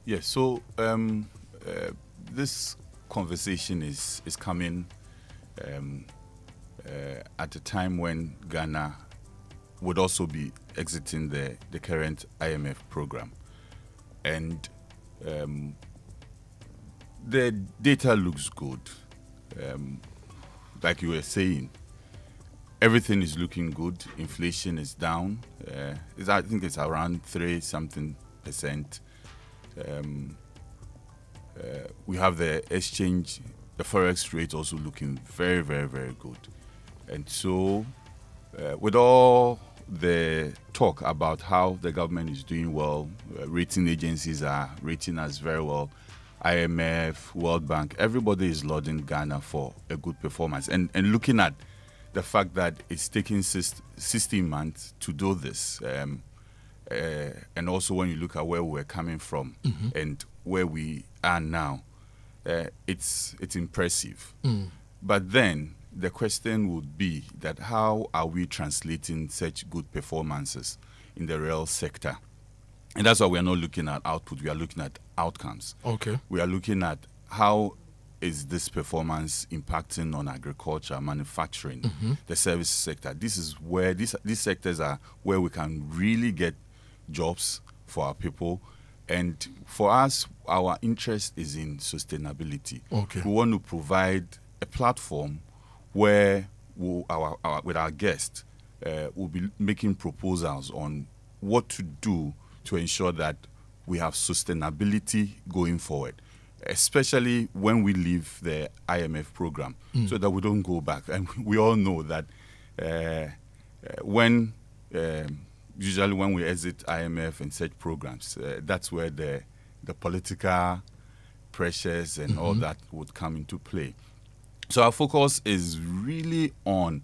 Yes, so this conversation is coming at a time when Ghana would also be exiting the current IMF program. And The data looks good. Like you were saying, everything is looking good. Inflation is down. I think it's around 3-something%. We have the exchange, the forex rate also looking very, very, very good. And so, with all the talk about how the government is doing well, rating agencies are rating us very well, IMF, World Bank, everybody is lauding Ghana for a good performance. And looking at the fact that it's taking 16 months to do this, and also when you look at where we're coming from and where we are now, it's impressive. But then the question would be that how are we translating such good performances in the real sector? And that's why we are not looking at output, we are looking at outcomes. Okay. We are looking at how is this performance impacting on agriculture, manufacturing, the service sector. This is where these sectors are where we can really get jobs for our people. And for us, our interest is in sustainability. Okay. We want to provide a platform where with our guests, we'll be making proposals on what to do to ensure that we have sustainability going forward, especially when we leave the IMF program, so that we don't go back. And we all know that usually when we exit IMF and such programs, that's where the political pressures and all that would come into play. So our focus is really on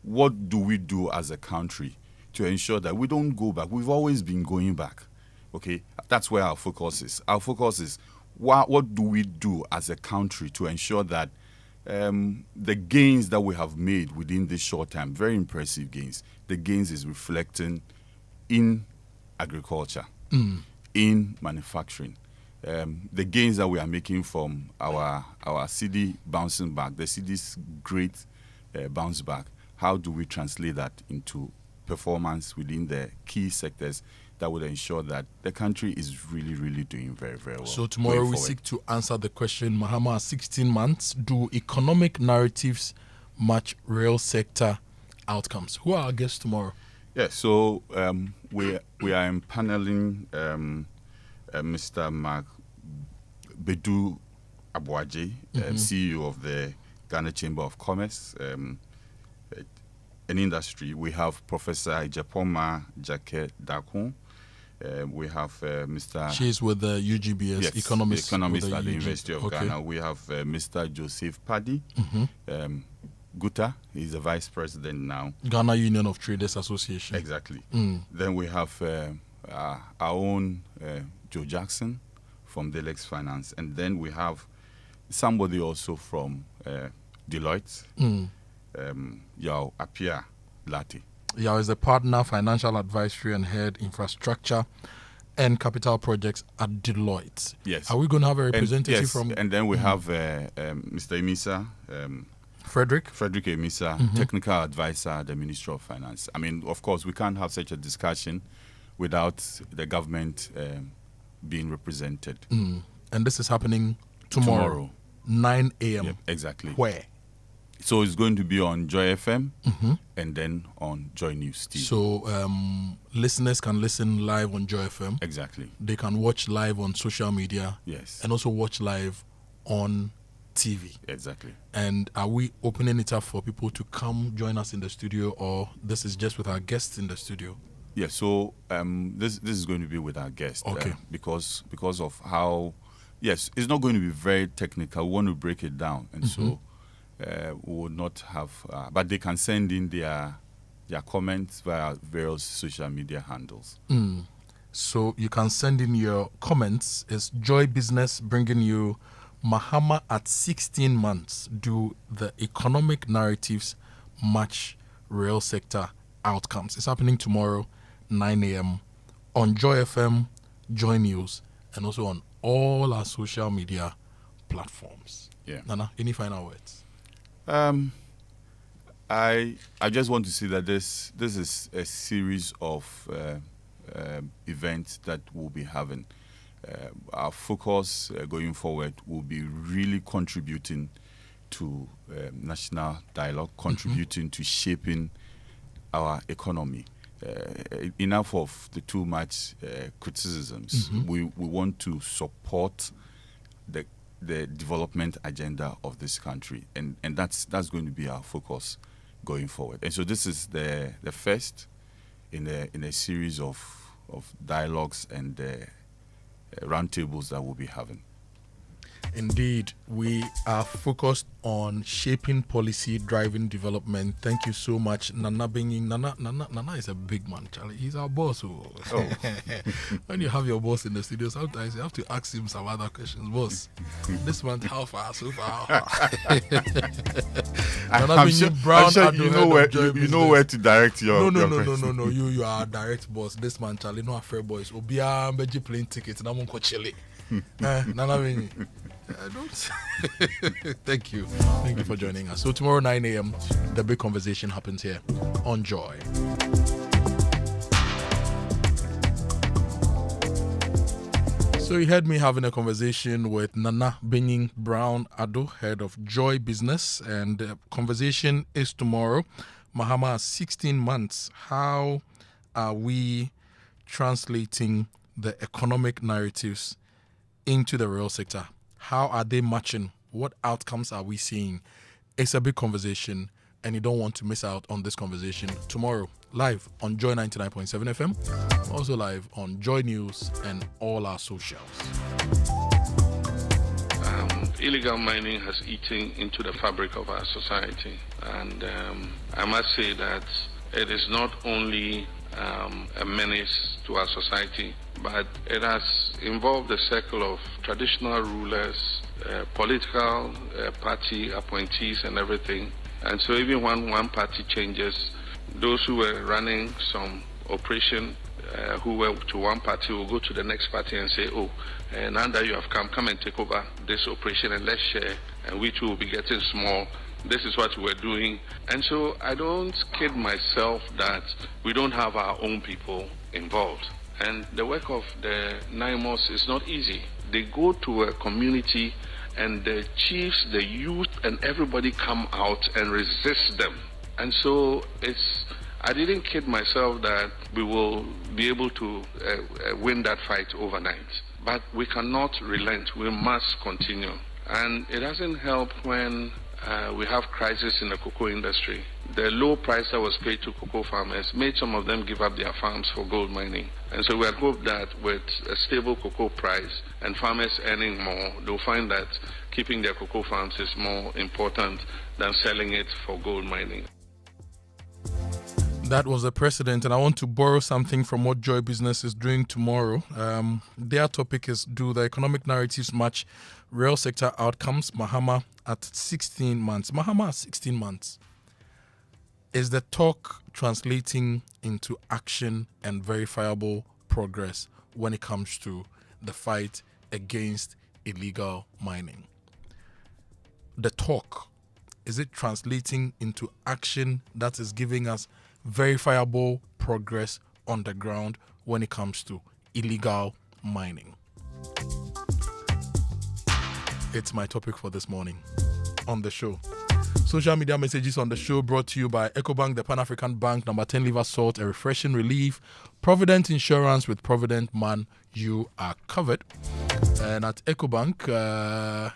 what do we do as a country to ensure that we don't go back. We've always been going back, okay? That's where our focus is. Our focus is what do we do as a country to ensure that the gains that we have made within this short time, very impressive gains, the gains is reflecting in agriculture, in manufacturing. The gains that we are making from our cedi bouncing back, the cedi's great bounce back, how do we translate that into performance within the key sectors that would ensure that the country is really, really doing very, very well. So tomorrow we seek to answer the question, Mahama, 16 months, do economic narratives match real sector outcomes? Who are our guests tomorrow? Yeah, so we are impaneling Mr. Mark Bedu Abuaje, CEO of the Ghana Chamber of Commerce, an industry. We have Professor Ijapoma Jake Dakun. We have Mr. She's with the UGBS, yes, economist at the UG. University of Ghana. We have Mr. Joseph Paddy. Guta, he's the vice president now. Ghana Union of Traders Association. Exactly. Then we have our own Joe Jackson from Delex Finance. And then we have somebody also from Deloitte, Yao Apia Lati. Yao is the partner, financial advisory and head infrastructure and capital projects at Deloitte. Yes. Are we going to have a representative from... And then we have Mr. Emisa, Frederick Emisa, technical advisor at the Ministry of Finance. I mean, of course, we can't have such a discussion without the government being represented. And this is happening tomorrow. 9 a.m. Yep, exactly. Where? So it's going to be on Joy FM and then on Joy News TV. So listeners can listen live on Joy FM. Exactly. They can watch live on social media. Yes. And also watch live on TV. Exactly. And are we opening it up for people to come join us in the studio, or this is just with our guests in the studio? Yeah, so this is going to be with our guests. Okay. Because of how, yes, it's not going to be very technical. We want to break it down. And so we would not have, but they can send in their comments via various social media handles. So you can send in your comments. It's Joy Business bringing you Mahama at 16 months. Do the economic narratives match real sector outcomes? It's happening tomorrow, 9 a.m. on Joy FM, Joy News, and also on all our social media platforms. Yeah. Nana, any final words? I just want to say that this is a series of events that we'll be having. our focus going forward will be really contributing to national dialogue, contributing to shaping our economy. Enough of the too much criticisms. We want to support the development agenda of this country, and that's going to be our focus going forward. And so this is the first in a series of dialogues and roundtables that we'll be having. Indeed, we are focused on shaping policy, driving development. Thank you so much, Nana Binging. Nana is a big man, Charlie. He's our boss. Oh. When you have your boss in the studio, sometimes you have to ask him some other questions. Boss, this month, how far? So far? I'm sure you know where to direct your No. You are a direct boss. This man, Charlie, no affair boys. Obia Beji plane tickets. And I'm going to Chile. Nana Binging. Thank you for joining us. So tomorrow 9 a.m. the big conversation happens here on Joy. So you heard me having a conversation with Nana Bening Brown Ado, head of Joy Business, and the conversation is tomorrow. Mahama, 16 months. How are we translating the economic narratives into the real sector? How are they matching? What outcomes are we seeing? It's a big conversation, and you don't want to miss out on this conversation tomorrow, live on Joy 99.7 FM, also live on Joy News and all our socials. Illegal mining has eaten into the fabric of our society, and I must say that it is not only a menace to our society, but it has involved the circle of traditional rulers, political party appointees and everything. And so even when one party changes, those who were running some operation, who were to one party will go to the next party and say, now that you have come and take over this operation and let's share, and we too will be getting small. This is what we're doing. And so I don't kid myself that we don't have our own people involved. And the work of the NIMOS is not easy. They go to a community and the chiefs, the youth, and everybody come out and resist them. And so I didn't kid myself that we will be able to win that fight overnight. But we cannot relent. We must continue. And it doesn't help when we have crisis in the cocoa industry. The low price that was paid to cocoa farmers made some of them give up their farms for gold mining. And so we had hoped that with a stable cocoa price and farmers earning more, they'll find that keeping their cocoa farms is more important than selling it for gold mining. That was the precedent, and I want to borrow something from what Joy Business is doing tomorrow. Their topic is, do the economic narratives match real sector outcomes? Mahama at 16 months. Mahama at 16 months. Is the talk translating into action and verifiable progress when it comes to the fight against illegal mining? The talk, is it translating into action that is giving us verifiable progress on the ground when it comes to illegal mining? It's my topic for this morning on the show. Social media messages on the show brought to you by EcoBank, the Pan-African Bank, number 10 liver salt, a refreshing relief. Provident Insurance, with Provident Man, you are covered. And at EcoBank,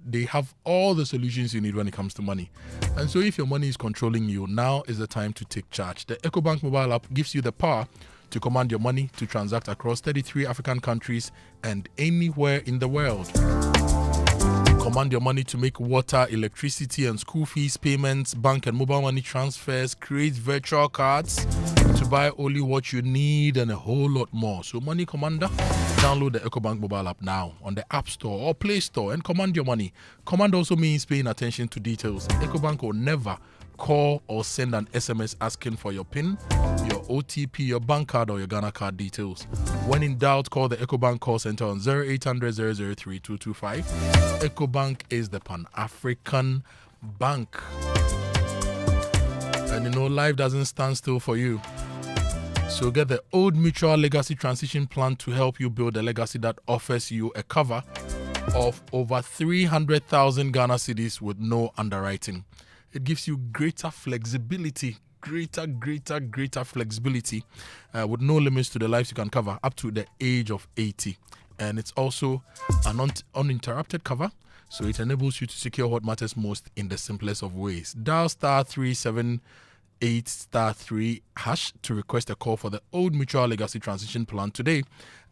they have all the solutions you need when it comes to money. And so if your money is controlling you, now is the time to take charge. The EcoBank mobile app gives you the power to command your money to transact across 33 African countries and anywhere in the world. Command your money to make water, electricity, and school fees payments, bank and mobile money transfers, create virtual cards to buy only what you need, and a whole lot more. So, Money Commander, download the EcoBank mobile app now on the App Store or Play Store and command your money. Command also means paying attention to details. EcoBank will never call or send an SMS asking for your PIN, your OTP, your bank card, or your Ghana card details. When in doubt, call the EcoBank call center on 0800 003 225. EcoBank is the Pan-African Bank. And life doesn't stand still for you. So get the Old Mutual Legacy Transition Plan to help you build a legacy that offers you a cover of over 300,000 Ghana cedis with no underwriting. It gives you greater flexibility, greater flexibility with no limits to the lives you can cover up to the age of 80. And it's also an uninterrupted cover, so it enables you to secure what matters most in the simplest of ways. Dial *378*3# to request a call for the Old Mutual Legacy Transition Plan today,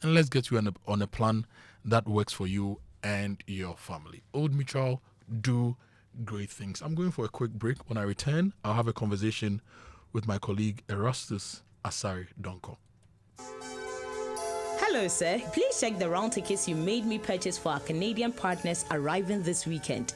and let's get you on a plan that works for you and your family. Old Mutual, do great things. I'm going for a quick break. When I return, I'll have a conversation with my colleague Erastus Asari Donko. Hello, sir. Please check the round tickets you made me purchase for our Canadian partners arriving this weekend.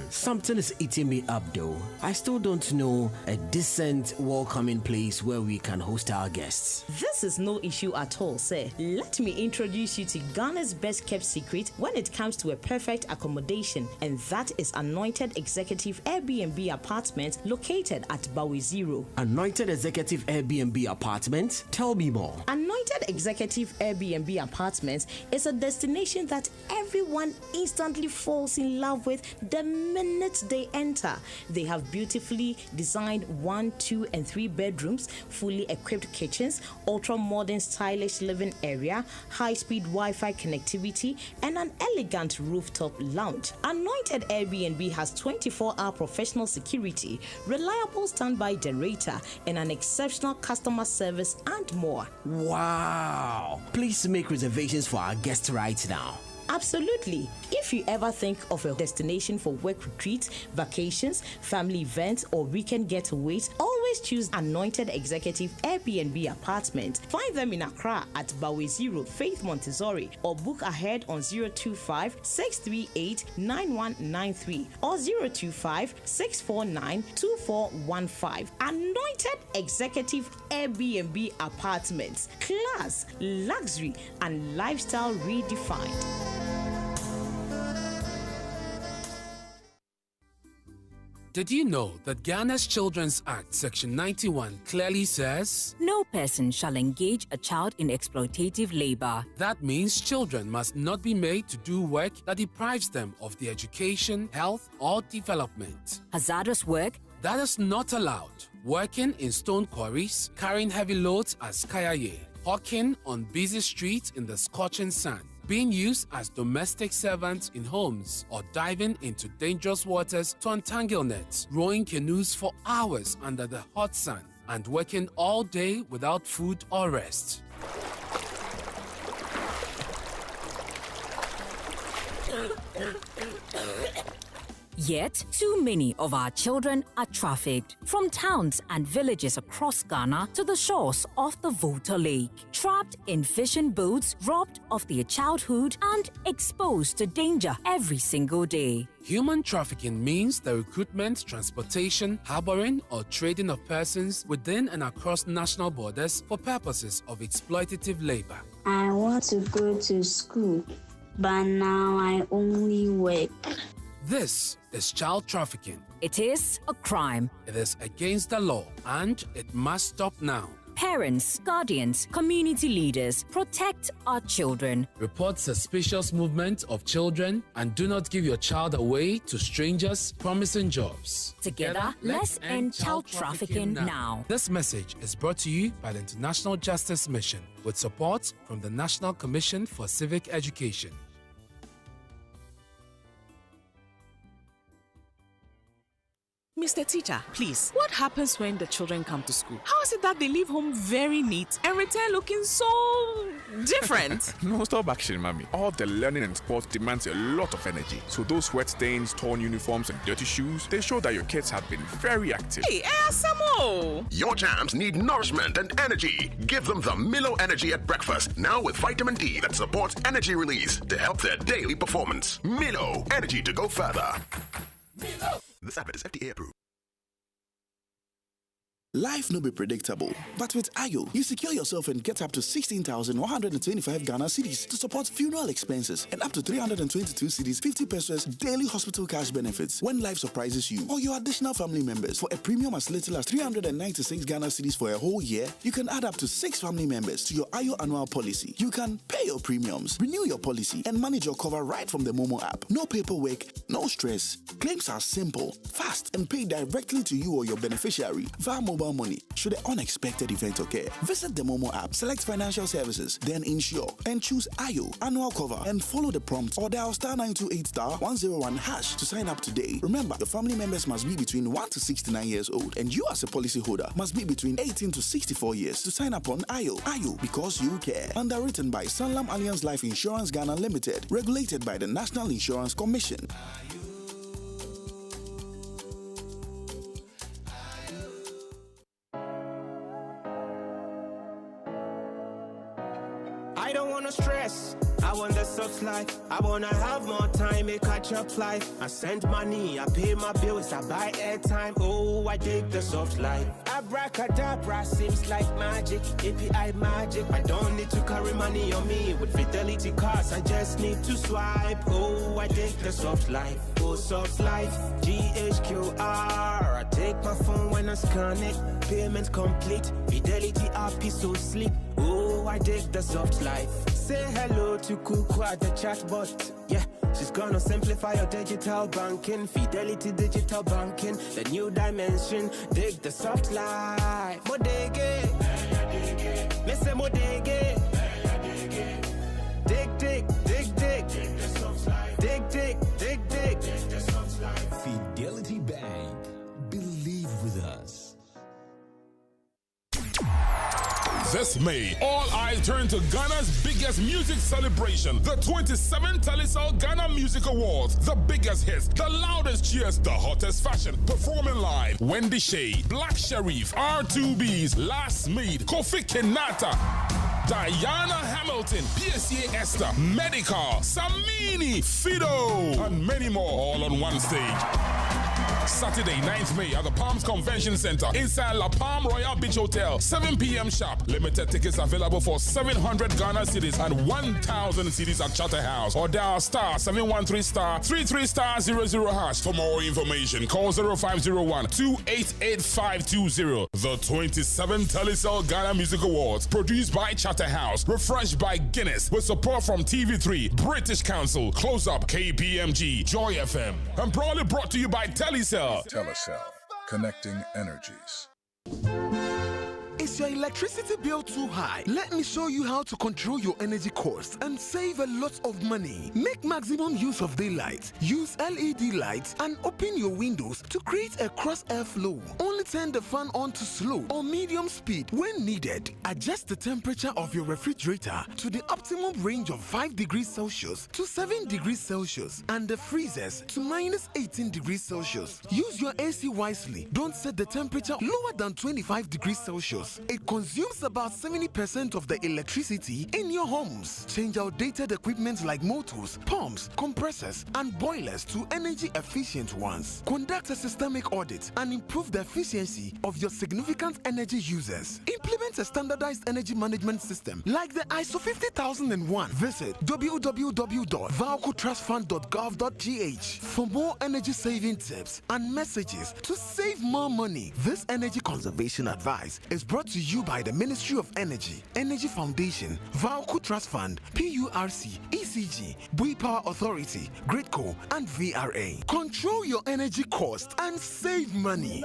Something is eating me up though. I still don't know a decent, welcoming place where we can host our guests. This is no issue at all, sir. Let me introduce you to Ghana's best kept secret when it comes to a perfect accommodation, and that is Anointed Executive Airbnb Apartment located at Bawe Zero. Anointed Executive Airbnb Apartment? Tell me more. Anointed Executive Airbnb Apartments is a destination that everyone instantly falls in love with the minute they enter. They have beautifully designed 1, 2, and 3 bedrooms, fully equipped kitchens, ultra-modern stylish living area, high-speed Wi-Fi connectivity, and an elegant rooftop lounge. Anointed Airbnb has 24-hour professional security, reliable standby generator, and an exceptional customer service and more. Wow! Please make reservations for our guests right now. Absolutely. If you ever think of a destination for work retreats, vacations, family events, or weekend getaways, always choose Anointed Executive Airbnb Apartment. Find them in Accra at Bawe Zero, Faith Montessori, or book ahead on 025-638-9193 or 025-649-2415. Anointed Executive Airbnb Apartments. Class, luxury, and lifestyle redefined. Did you know that Ghana's Children's Act Section 91 clearly says, no person shall engage a child in exploitative labor. That means children must not be made to do work that deprives them of their education, health, or development. Hazardous work? That is not allowed. Working in stone quarries, carrying heavy loads as kayaye, hawking on busy streets in the scorching sun, being used as domestic servants in homes, or diving into dangerous waters to untangle nets, rowing canoes for hours under the hot sun, and working all day without food or rest. Yet, too many of our children are trafficked from towns and villages across Ghana to the shores of the Volta Lake, trapped in fishing boats, robbed of their childhood, and exposed to danger every single day. Human trafficking means the recruitment, transportation, harboring, or trading of persons within and across national borders for purposes of exploitative labor. I want to go to school, but now I only work. This is child trafficking. It is a crime. It is against the law, and it must stop now. Parents, guardians, community leaders, protect our children. Report suspicious movement of children and do not give your child away to strangers promising jobs. Together, let's end child trafficking now. This message is brought to you by the International Justice Mission with support from the National Commission for Civic Education. Mr. Teacher, please, what happens when the children come to school? How is it that they leave home very neat and return looking so different? No, stop action, mommy. All the learning and sports demands a lot of energy. So those sweat stains, torn uniforms, and dirty shoes, they show that your kids have been very active. Hey, Asamo! Your jams need nourishment and energy. Give them the Milo Energy at breakfast, now with vitamin D that supports energy release to help their daily performance. Milo, energy to go further. Milo. This advert is FDA approved. Life no be predictable, but with Ayo, you secure yourself and get up to 16,125 Ghana cedis to support funeral expenses and up to 322 cedis 50 pesos daily hospital cash benefits when life surprises you or your additional family members. For a premium as little as 396 Ghana cedis for a whole year, you can add up to 6 family members to your Ayo annual policy. You can pay your premiums, renew your policy, and manage your cover right from the Momo app. No paperwork, no stress. Claims are simple, fast, and paid directly to you or your beneficiary via mobile money should an unexpected event occur. Visit the Momo app, select financial services, then insure, and choose Ayo annual cover and follow the prompts or dial *928*101# to sign up today. Remember, your family members must be between 1 to 69 years old, and you as a policyholder must be between 18 to 64 years to sign up on Ayo. Ayo, because you care. Underwritten by Sanlam Alliance Life Insurance Ghana Limited, regulated by the National Insurance Commission. I don't wanna stress, I want the soft life. I wanna have more time, make catch up life. I send money, I pay my bills, I buy airtime. Oh, I dig the soft life. Abracadabra seems like magic, API magic. I don't need to carry money on me. With Fidelity cards, I just need to swipe. Oh, I dig the soft life. Oh, soft life, GHQR. I take my phone when I scan it. Payment complete, Fidelity app is so sleek. Oh, I dig the soft life. Say hello to Kuku at the chatbot. Yeah, she's gonna simplify your digital banking. Fidelity digital banking, the new dimension. Dig the soft life. Modege, Mr. Modege. Dig, dig, dig, dig. Dig the soft life. Dig, dig, dig, dig. Dig the soft life. Fidelity Bank. Believe with us. This May, all eyes turn to Ghana's biggest music celebration, the 27th Talisal Ghana Music Awards. The biggest hits, the loudest cheers, the hottest fashion. Performing live, Wendy Shea, Black Sharif, R2Bs, Last Mead, Kofi Kinata, Diana Hamilton, PSA Esther, Medical, Samini, Fido, and many more, all on one stage. Saturday, 9th May at the Palms Convention Center inside La Palm Royal Beach Hotel, 7 p.m. sharp. Limited tickets available for 700 Ghana cedis and 1,000 cedis at Charterhouse or dial *713*33*00#. For more information, call 0501-288520. The 27th Talisal Ghana Music Awards, produced by Charterhouse, refreshed by Guinness, with support from TV3, British Council, Close Up, KPMG, Joy FM, and proudly brought to you by Telecel. Telecel, connecting energies. Is your electricity bill too high? Let me show you how to control your energy costs and save a lot of money. Make maximum use of daylight. Use LED lights and open your windows to create a cross airflow. Only turn the fan on to slow or medium speed when needed. Adjust the temperature of your refrigerator to the optimum range of 5 degrees Celsius to 7 degrees Celsius and the freezers to -18 degrees Celsius. Use your AC wisely. Don't set the temperature lower than 25 degrees Celsius. It consumes about 70% of the electricity in your homes. Change outdated equipment like motors, pumps, compressors, and boilers to energy efficient ones. Conduct a systemic audit and improve the efficiency of your significant energy users. Implement a standardized energy management system like the ISO 50001. Visit www.valcotrustfund.gov.gh for more energy saving tips and messages to save more money. This energy conservation advice is brought to you by the Ministry of Energy, Energy Foundation, Valco Trust Fund, PURC, ECG, Bui Power Authority, Gridco, and VRA. Control your energy cost and save money.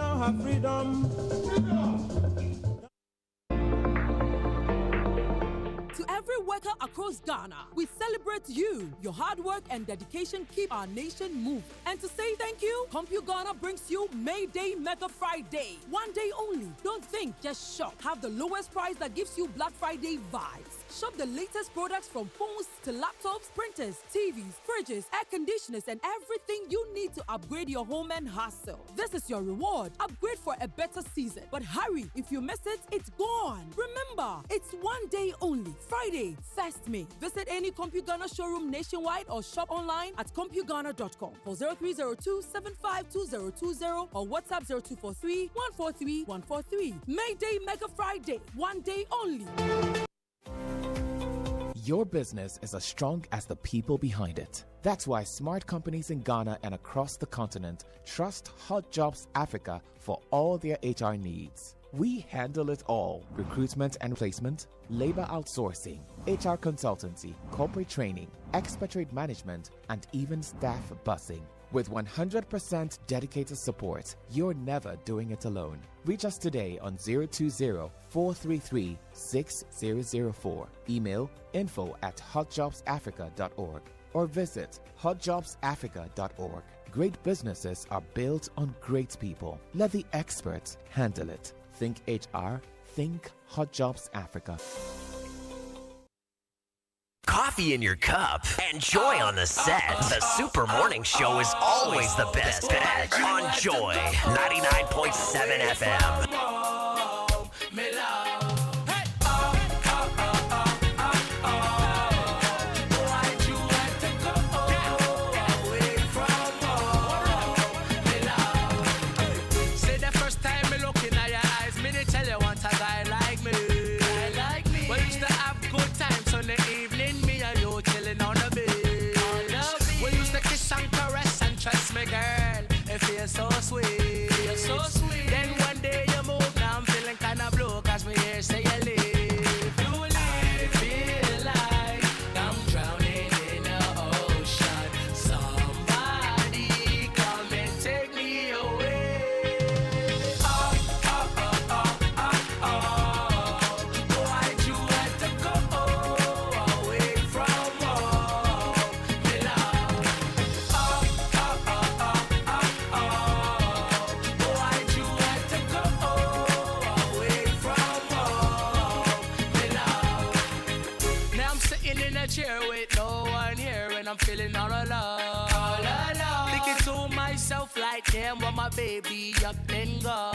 To every worker across Ghana, we celebrate you. Your hard work and dedication keep our nation moving. And to say thank you, CompuGhana brings you May Day Mega Friday. One day only. Don't think, just shop. Have the lowest price that gives you Black Friday vibes. Shop the latest products from phones to laptops, printers, TVs, fridges, air conditioners, and everything you need to upgrade your home and hustle. This is your reward. Upgrade for a better season. But hurry, if you miss it, it's gone. Remember, it's one day only. Friday, 1st May. Visit any CompuGhana showroom nationwide or shop online at CompuGhana.com. Call 0302-752020 or WhatsApp 0243-143-143. Mayday Mega Friday. One day only. Your business is as strong as the people behind it. That's why smart companies in Ghana and across the continent trust Hot Jobs Africa for all their HR needs. We handle it all: recruitment and placement, labor outsourcing, HR consultancy, corporate training, expatriate management, and even staff busing. With 100% dedicated support, you're never doing it alone. Reach us today on 020-433-6004. Email info@hotjobsafrica.org or visit hotjobsafrica.org. Great businesses are built on great people. Let the experts handle it. Think HR, think Hot Jobs Africa. Coffee in your cup and joy on the set. The Super Morning Show is always the best bet on Joy 99.7 FM. Say the first time me looking at your eyes, me they tell you want a guy like me. Well, used to have good times on the evening, me and you chilling on the beach. We used to kiss and caress and trust me, girl. It feels so sweet. Then one day you move, now I'm feeling kinda blue, cause me here say you leave. I feel like I'm drowning in the ocean. Somebody come and take me away. Why'd you have to go away from home, me love? Why'd you have to go away from home, me love? Now I'm sitting in a chair with no one here, and I'm feeling all alone. Thinking to myself like, damn, what my baby up and go.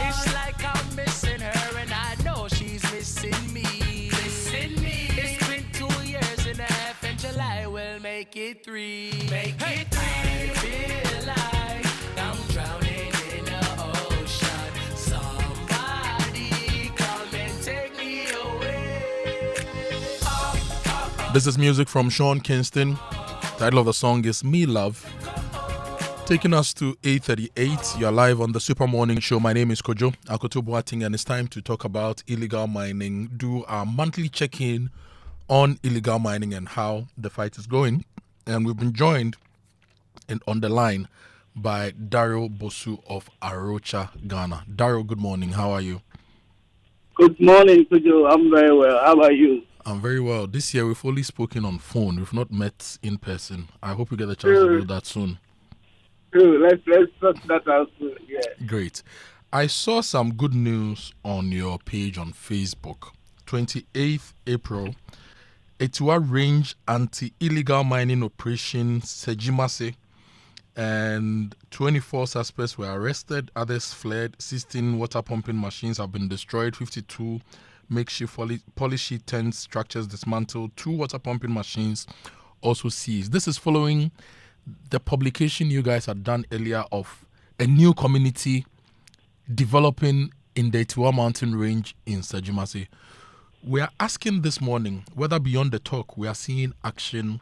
It's like I'm missing her, and I know she's missing me. It's been 2 years and a half, and July will make it 3. I feel like I'm drowning in the ocean. Somebody come and take me away. This is music from Sean Kingston. Title of the song is Me Love. Taking us to 8:38. You're live on the Super Morning Show. My name is Kojo Akoto Boateng, and it's time to talk about illegal mining. Do our monthly check-in on illegal mining and how the fight is going. And we've been joined on the line by Daryl Bosu of Arocha, Ghana. Daryl, good morning. How are you? Good morning, Kojo. I'm very well. How are you? I'm very well. This year we've only spoken on phone. We've not met in person. I hope we get a chance to do that soon. Let's sort that out soon. Yeah. Great. I saw some good news on your page on Facebook. 28th April, Etua Range Anti-Illegal Mining Operation Sejimase, and 24 suspects were arrested. Others fled. 16 water pumping machines have been destroyed. 52 makeshift polished tent structures dismantled. 2 water pumping machines also seized. This is following the publication you guys had done earlier of a new community developing in the Etua Mountain Range in Sejimase. We are asking this morning whether beyond the talk we are seeing action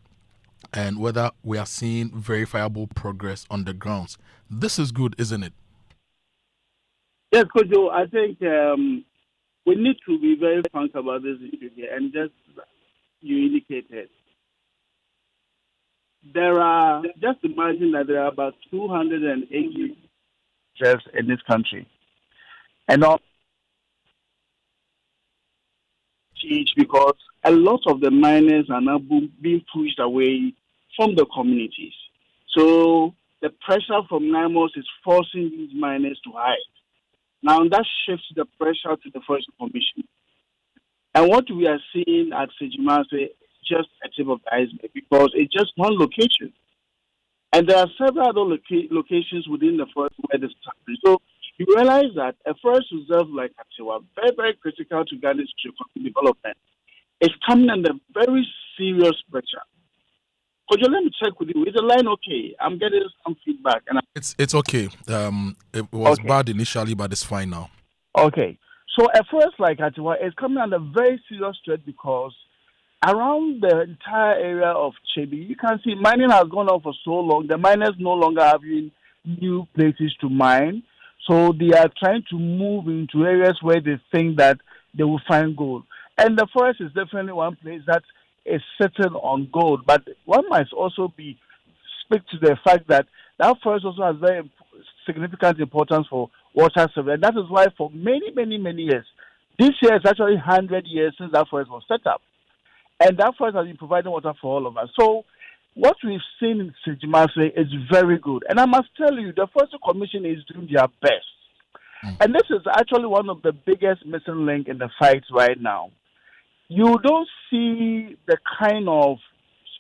and whether we are seeing verifiable progress on the grounds. This is good, isn't it? Yes, Kojo, I think we need to be very frank about this issue here, and just you indicated. Just imagine that there are about 280 reserves in this country. And all change because a lot of the miners are now being pushed away from the communities. So the pressure from NIMOS is forcing these miners to hide. Now that shifts the pressure to the Forest Commission. And what we are seeing at Sejimase just a tip of the iceberg because it's just one location. And there are several other locations within the forest where this is happening. So you realize that a forest reserve like Atiwa, very, very critical to Ghana's economic development, is coming under very serious pressure. Could you let me check with you? Is the line okay? I'm getting some feedback. And It's okay. It was bad initially, but it's fine now. Okay. So a forest like Atiwa is coming under very serious threat because around the entire area of Chebi, you can see mining has gone on for so long. The miners no longer having new places to mine. So they are trying to move into areas where they think that they will find gold. And the forest is definitely one place that is sitting on gold. But one must also speak to the fact that that forest also has very significant importance for water survey. And that is why for many, many, many years, this year is actually 100 years since that forest was set up. And that forest has been providing water for all of us. So what we've seen in Sejimase is very good. And I must tell you, the Forestry Commission is doing their best. And this is actually one of the biggest missing link in the fight right now. You don't see the kind of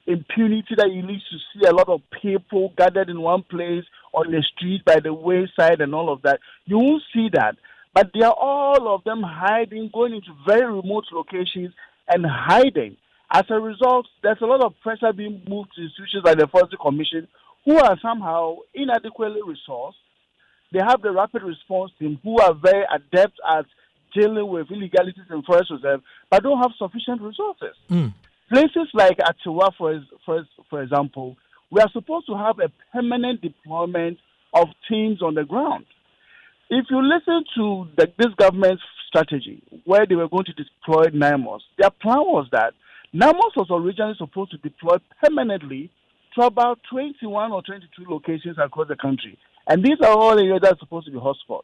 impunity that you used to see a lot of people gathered in one place on the street by the wayside and all of that. You won't see that. But they are all of them hiding, going into very remote locations and hiding. As a result, there's a lot of pressure being moved to institutions like the Forestry Commission, who are somehow inadequately resourced. They have the rapid response team, who are very adept at dealing with illegalities in forest reserve, but don't have sufficient resources. Places like Atiwa, for example, we are supposed to have a permanent deployment of teams on the ground. If you listen to this government's strategy, where they were going to deploy NIMOS, their plan was that NIMOS was originally supposed to deploy permanently to about 21 or 22 locations across the country. And these are all areas that are supposed to be hotspots.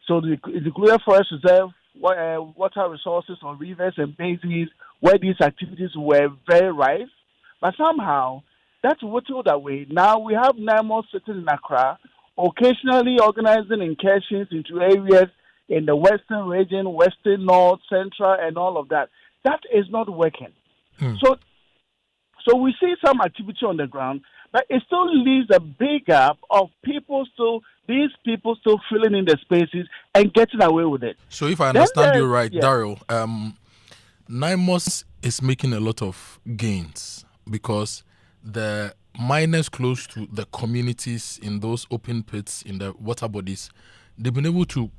So the included forest reserve, water resources on rivers and basins where these activities were very rife. But somehow, that's whittled away. Now we have NIMOS sitting in Accra, occasionally organizing incursions into areas in the western region, western, north, central, and all of that. That is not working. So we see some activity on the ground, but it still leaves a big gap of these people still filling in the spaces and getting away with it. So if I understand you right, Daryl, NIMOS is making a lot of gains because the miners close to the communities in those open pits in the water bodies, they've been able to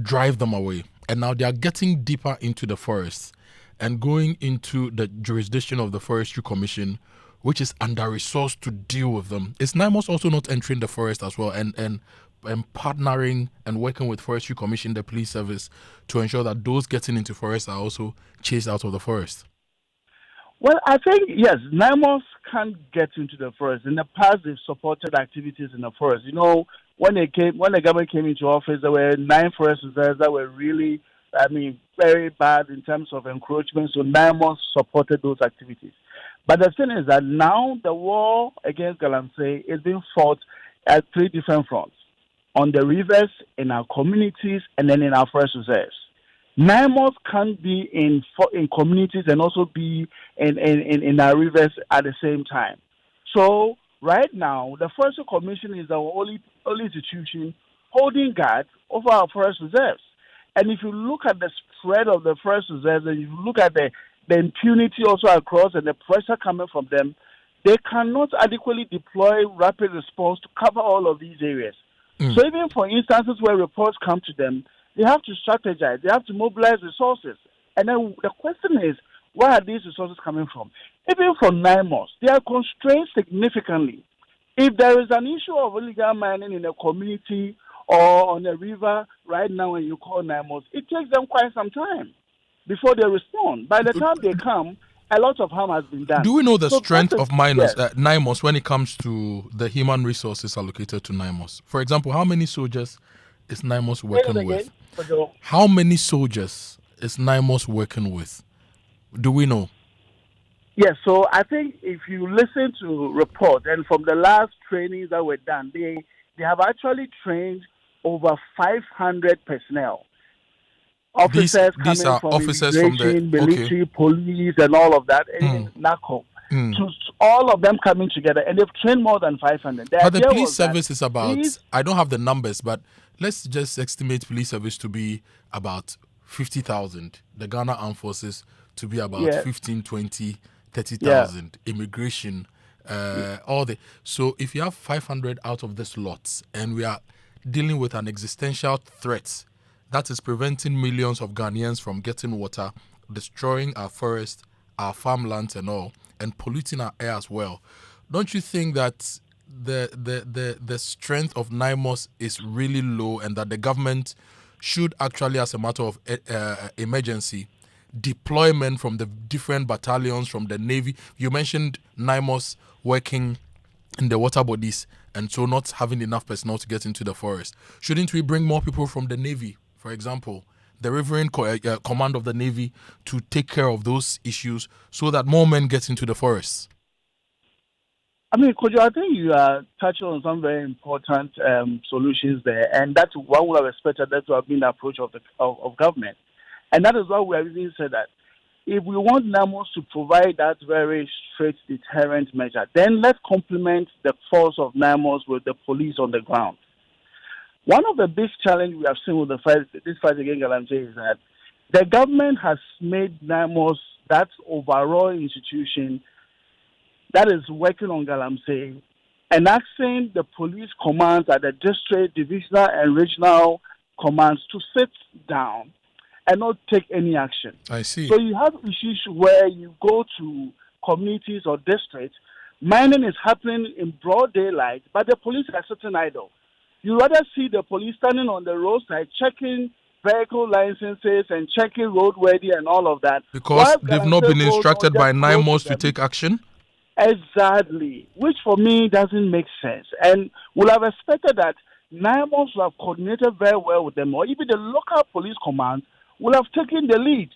drive them away. And now they are getting deeper into the forests and going into the jurisdiction of the Forestry Commission, which is under-resourced to deal with them. Is NIMOS also not entering the forest as well and partnering and working with Forestry Commission, the police service, to ensure that those getting into forests are also chased out of the forest? Well, I think, yes, NIMOS can get into the forest. In the past, they've supported activities in the forest. You know, when the government came into office, there were 9 forest reserves that were really, very bad in terms of encroachment. So NIMOS supported those activities. But the thing is that now the war against Galamsey is being fought at 3 different fronts: on the rivers, in our communities, and then in our forest reserves. NIMOS can't be in communities and also be in our rivers at the same time. So right now, the Forestry Commission is our only institution holding guard over our forest reserves. And if you look at the spread of the forest reserves, and you look at the impunity also across and the pressure coming from them, they cannot adequately deploy rapid response to cover all of these areas. So even for instances where reports come to them, they have to strategize, they have to mobilize resources. And then the question is, where are these resources coming from? Even for NIMOS, they are constrained significantly. If there is an issue of illegal mining in a community or on a river right now when you call NIMOS, it takes them quite some time before they respond. By the time they come, a lot of harm has been done. Do we know the strength of miners, NIMOS, when it comes to the human resources allocated to NIMOS? For example, how many soldiers is NIMOS working with? How many soldiers is NIMOS working with? Do we know? Yes, so I think if you listen to reports, and from the last trainings that were done, they have actually trained over 500 personnel. officers these coming are from officers from the military, police, and all of that, and NACO. To all of them coming together, and they've trained more than 500. But the police service is about, I don't have the numbers, but let's just estimate police service to be about 50,000. The Ghana Armed Forces to be about 15, 20, 30,000. Immigration, all the. So if you have 500 out of this lots, and we are dealing with an existential threat that is preventing millions of Ghanaians from getting water, destroying our forests, our farmlands and all, and polluting our air as well. Don't you think that the strength of NIMOS is really low, and that the government should actually, as a matter of emergency, deployment from the different battalions from the Navy? You mentioned NIMOS working in the water bodies and so not having enough personnel to get into the forest. Shouldn't we bring more people from the Navy, for example, the Riverine Command of the Navy, to take care of those issues so that more men get into the forests? I mean, Kojo, I think you are touching on some very important solutions there, and that's what we have expected that to have been the approach of government. And that is why we have even said that if we want NAMOS to provide that very straight deterrent measure, then let's complement the force of NAMOS with the police on the ground. One of the big challenges we have seen with this fight against Galamsey is that the government has made NAMOS that overall institution that is working on Galamsey and asking the police commands at the district, divisional, and regional commands to sit down and not take any action. I see. So you have issues where you go to communities or districts, mining is happening in broad daylight, but the police are sitting idle. You rather see the police standing on the roadside checking vehicle licenses and checking roadworthy and all of that. Because they've not been instructed by NIMOS to take action? Exactly, which for me doesn't make sense. And we'll have expected that NIMOS will have coordinated very well with them, or even the local police command will have taken the lead.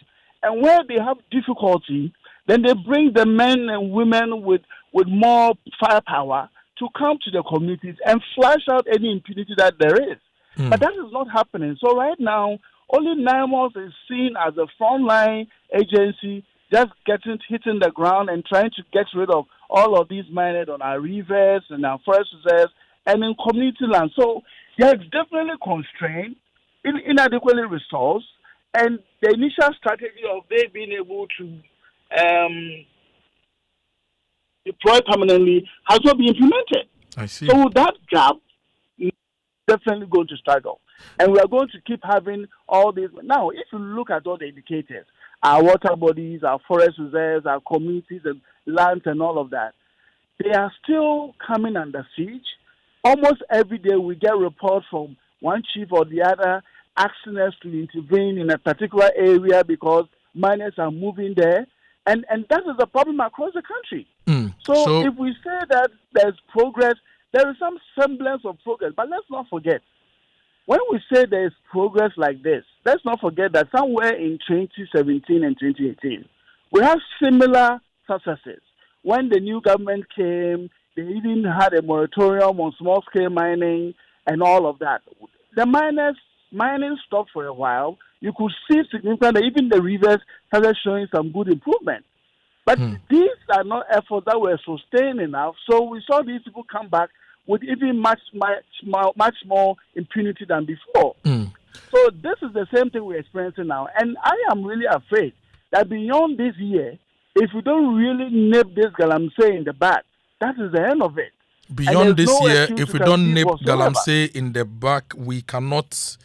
And where they have difficulty, then they bring the men and women with more firepower to come to the communities and flash out any impunity that there is. But that is not happening. So right now, only NIMOS is seen as a frontline agency, just hitting the ground and trying to get rid of all of these miners on our rivers and our forest reserves and in community land. So they're definitely constrained, inadequately resourced, and the initial strategy of they being able to deploy permanently has not been implemented. I see. So that gap is definitely going to struggle. And we are going to keep having all these. Now, if you look at all the indicators, our water bodies, our forest reserves, our communities and lands and all of that, they are still coming under siege. Almost every day we get reports from one chief or the other asking us to intervene in a particular area because miners are moving there. And that is a problem across the country. So if we say that there's progress, there is some semblance of progress. But let's not forget, when we say there's progress like this, let's not forget that somewhere in 2017 and 2018, we have similar successes. When the new government came, they even had a moratorium on small-scale mining and all of that. The mining stopped for a while. You could see significant, even the rivers started showing some good improvement. But these are not efforts that were sustained enough. So we saw these people come back with even much more impunity than before. So this is the same thing we're experiencing now. And I am really afraid that beyond this year, if we don't really nip this Galamsey in the back, that is the end of it. Beyond this year, if we don't nip Galamsey in the back, we cannot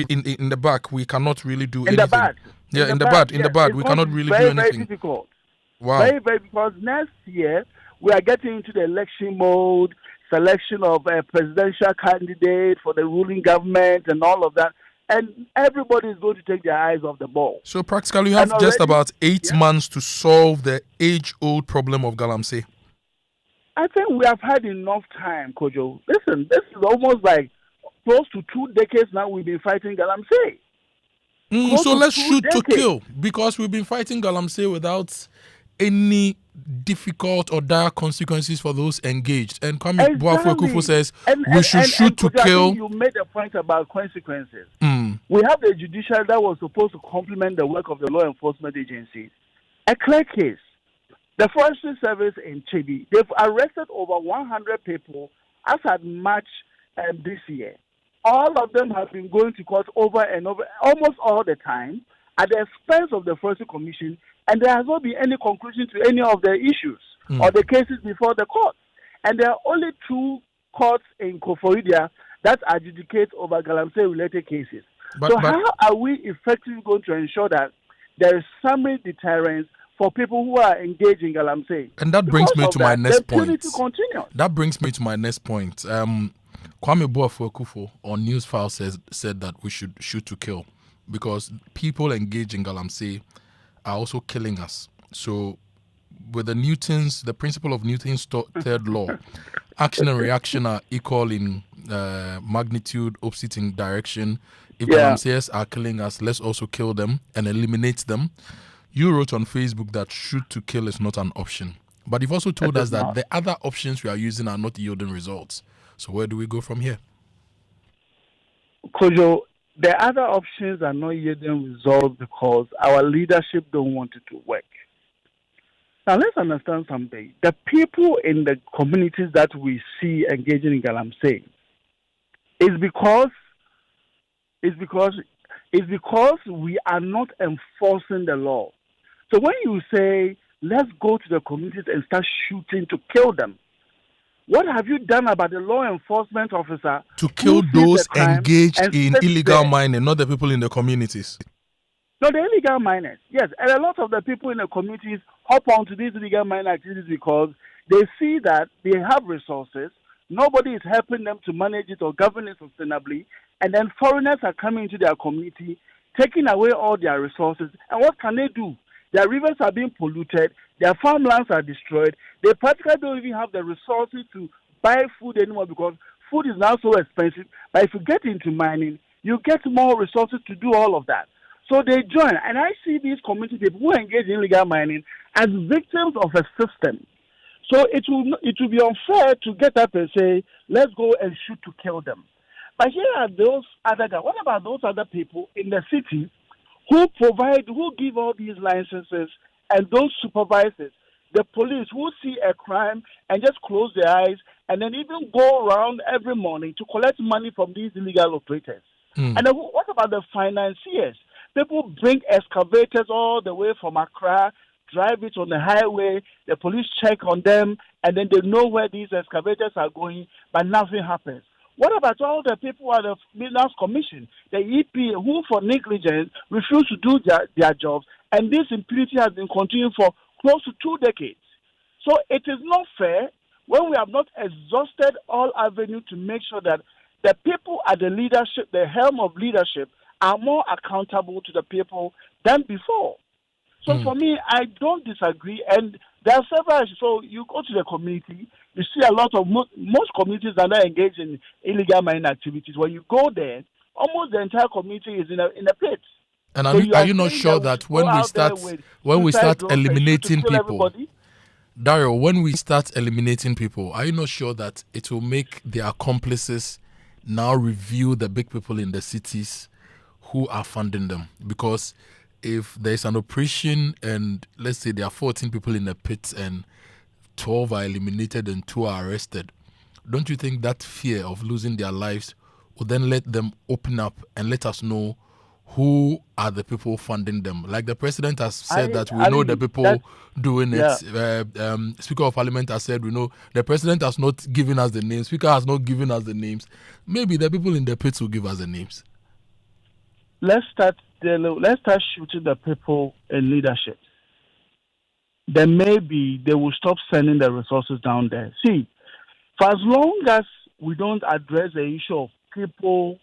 in the back we cannot really do anything. In the back, we cannot really do anything. Very difficult. Wow. Very, very, because next year we are getting into the election mode, selection of a presidential candidate for the ruling government and all of that. And everybody is going to take their eyes off the ball. So practically, you have just about 8 months to solve the age-old problem of Galamsey. I think we have had enough time, Kojo. Listen, this is almost like close to 2 decades now we've been fighting Galamsey. So let's shoot to kill, because we've been fighting Galamsey without any difficult or dire consequences for those engaged. And Kwame Boafo Akufo says we should shoot to kill. You made a point about consequences. We have the judiciary that was supposed to complement the work of the law enforcement agencies. A clear case. The Forestry Service in Chibi, they've arrested over 100 people as at March this year. All of them have been going to court over and over, almost all the time, at the expense of the Forestry Commission, and there has not been any conclusion to any of the issues or the cases before the court. And there are only 2 courts in Koforidua that adjudicate over Galamsey-related cases. So how are we effectively going to ensure that there is summary deterrence for people who are engaged in Galamsey? And that brings me to my next point. That brings me to my next point. Kwame Boafo-Akufo on Newsfile said that we should shoot to kill because people engaged in Galamsey are also killing us. So with the principle of Newton's third law, action and reaction are equal in magnitude, opposite in direction. If Galamseyers are killing us, let's also kill them and eliminate them. You wrote on Facebook that shoot to kill is not an option. But you've also told us that the other options we are using are not yielding results. So where do we go from here? Kojo, the other options are not yielding results because our leadership don't want it to work. Now let's understand something. The people in the communities that we see engaging in Galamsey is because we are not enforcing the law. So when you say, let's go to the communities and start shooting to kill them, what have you done about the law enforcement officer to kill those engaged in illegal mining, not the people in the communities? No, the illegal miners, yes. And a lot of the people in the communities hop onto these illegal mining activities because they see that they have resources, nobody is helping them to manage it or govern it sustainably, and then foreigners are coming into their community, taking away all their resources. And what can they do? Their rivers are being polluted, their farmlands are destroyed, they practically don't even have the resources to buy food anymore because food is now so expensive. But if you get into mining, you get more resources to do all of that. So they join, and I see these community people who engage in illegal mining as victims of a system. So it will be unfair to get up and say, let's go and shoot to kill them. But here are those other guys. What about those other people in the city who give all these licenses, and those supervisors, the police who see a crime and just close their eyes and then even go around every morning to collect money from these illegal operators? And then what about the financiers? People bring excavators all the way from Accra, drive it on the highway, the police check on them, and then they know where these excavators are going, but nothing happens. What about all the people at the Minerals Commission, the EP, who for negligence refuse to do their jobs, and this impunity has been continuing for close to 2 decades? So it is not fair when we have not exhausted all avenues to make sure that the people at the leadership, the helm of leadership, are more accountable to the people than before. So for me, I don't disagree, and there are several issues. So you go to the community, you see a lot of most communities are not engaged in illegal mining activities. When you go there, almost the entire community is in a pit. And are you not sure that when we start eliminating people, Dario, when we start eliminating people, are you not sure that it will make the accomplices now review the big people in the cities who are funding them? Because if there's an operation and let's say there are 14 people in the pit and 12 are eliminated and 2 are arrested, don't you think that fear of losing their lives will then let them open up and let us know who are the people funding them? Like the president has said that we know the people doing it. Speaker of Parliament has said we know. The president has not given us the names. Speaker has not given us the names. Maybe the people in the pits will give us the names. Let's start shooting the people in leadership. Then maybe they will stop sending the resources down there. See, for as long as we don't address the issue of people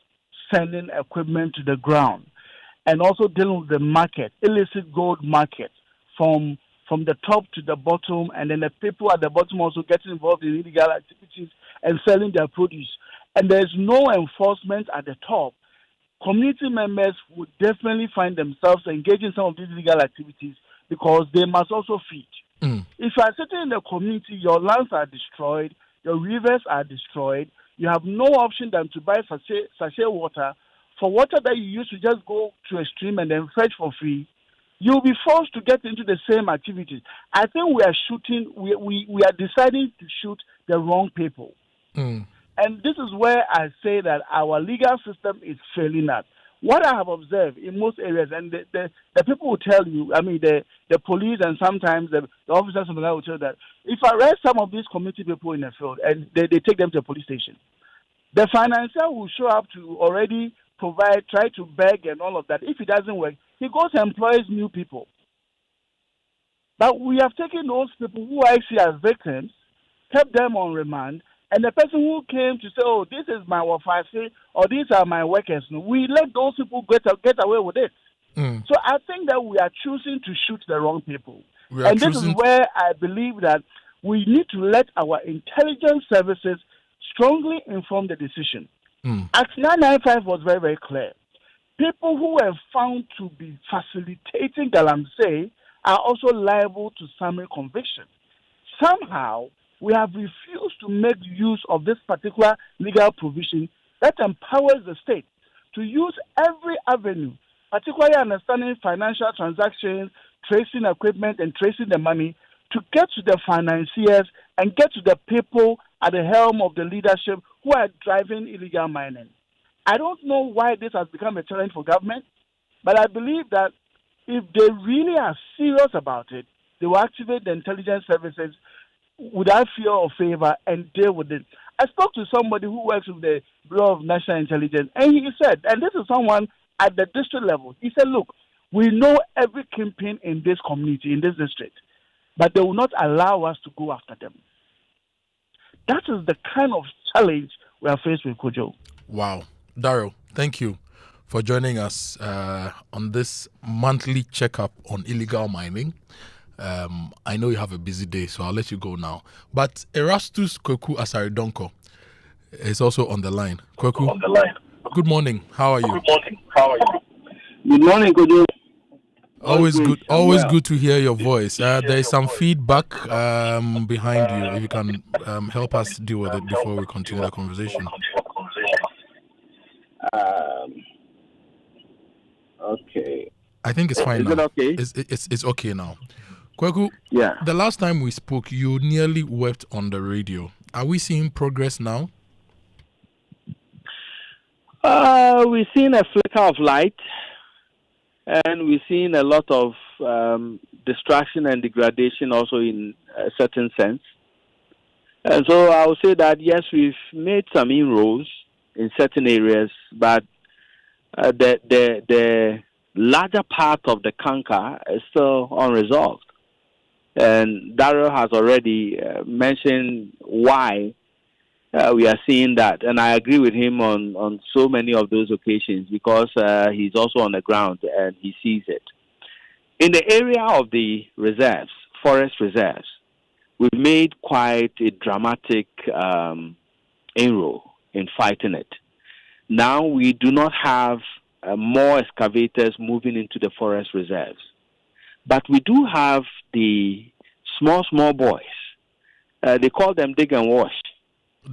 sending equipment to the ground and also dealing with the market, illicit gold market, from the top to the bottom, and then the people at the bottom also getting involved in illegal activities and selling their produce, and there's no enforcement at the top, community members would definitely find themselves engaging in some of these illegal activities because they must also feed. If you are sitting in the community, your lands are destroyed, your rivers are destroyed, you have no option than to buy sachet water for water that you used to just go to a stream and then fetch for free, you'll be forced to get into the same activities. I think we are deciding to shoot the wrong people. And this is where I say that our legal system is failing us. What I have observed in most areas, and the people will tell you, I mean, the police and sometimes the officers of the law will tell you that if I arrest some of these community people in the field and they take them to a police station, the financier will show up to already provide, try to beg and all of that. If it doesn't work, he goes and employs new people. But we have taken those people who I see as victims, kept them on remand, and the person who came to say, oh, this is my wafase, or these are my workers, we let those people get away with it. So I think that we are choosing to shoot the wrong people. And this is where I believe that we need to let our intelligence services strongly inform the decision. Act 995 was very, very clear. People who were found to be facilitating Galamsey are also liable to summary conviction. Somehow, we have refused to make use of this particular legal provision that empowers the state to use every avenue, particularly understanding financial transactions, tracing equipment, and tracing the money, to get to the financiers and get to the people at the helm of the leadership who are driving illegal mining. I don't know why this has become a challenge for government, but I believe that if they really are serious about it, they will activate the intelligence services without fear or favor and deal with it. I spoke to somebody who works with the Bureau of National Intelligence, and he said, and this is someone at the district level, he said, look, we know every kingpin in this community, in this district, but they will not allow us to go after them. That is the kind of challenge we are faced with, Kojo. Wow. Daryl, thank you for joining us on this monthly checkup on illegal mining. I know you have a busy day, so I'll let you go now. But Erastus Kweku Asaridonko is also on the line. Kweku, good morning. How are you? Good morning, Kojo. Always good to hear your voice. There is some feedback behind you. If you can help us deal with it before we continue the conversation. Okay. I think it's fine now. Is it okay? It's okay now. Kweku, the last time we spoke, you nearly wept on the radio. Are we seeing progress now? We've seen a flicker of light, and we've seen a lot of distraction and degradation also in a certain sense. And so I would say that, yes, we've made some inroads in certain areas, but the larger part of the canker is still unresolved. And Daryl has already mentioned why we are seeing that. And I agree with him on so many of those occasions because he's also on the ground and he sees it. In the area of the reserves, forest reserves, we've made quite a dramatic inroad in fighting it. Now we do not have more excavators moving into the forest reserves. But we do have the small boys. They call them dig and wash.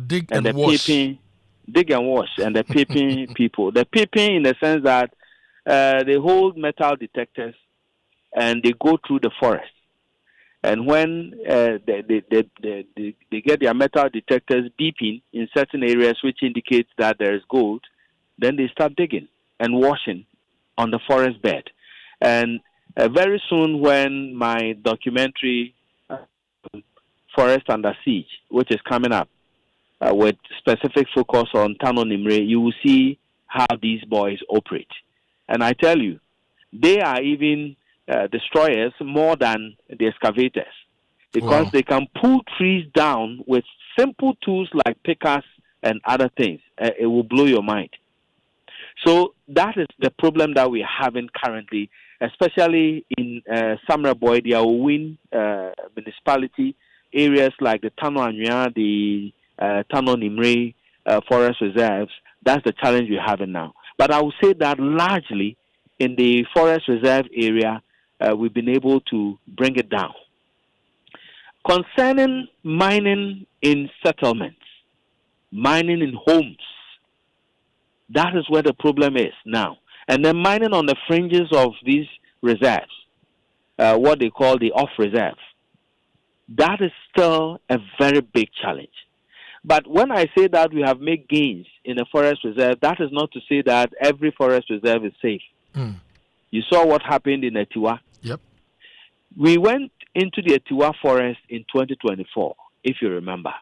Dig and wash. Dig and wash and the peeping people. The peeping in the sense that they hold metal detectors and they go through the forest. And when they get their metal detectors beeping in certain areas which indicates that there is gold, then they start digging and washing on the forest bed. And very soon when my documentary, Forest Under Siege, which is coming up with specific focus on Tano Nimre, you will see how these boys operate. And I tell you, they are even destroyers more than the excavators because they can pull trees down with simple tools like pickers and other things. It will blow your mind. So that is the problem that we're having currently, especially in Samra-Boy, the Awin municipality, areas like the Tano Anua, the Tano Nimre forest reserves. That's the challenge we're having now. But I would say that largely in the forest reserve area, we've been able to bring it down. Concerning mining in settlements, mining in homes, That is where the problem is now. And then mining on the fringes of these reserves, what they call the off-reserve, that is still a very big challenge. But when I say that we have made gains in a forest reserve, that is not to say that every forest reserve is safe. You saw what happened in Etiwa. Yep. We went into the Etiwa forest in 2024, if you remember.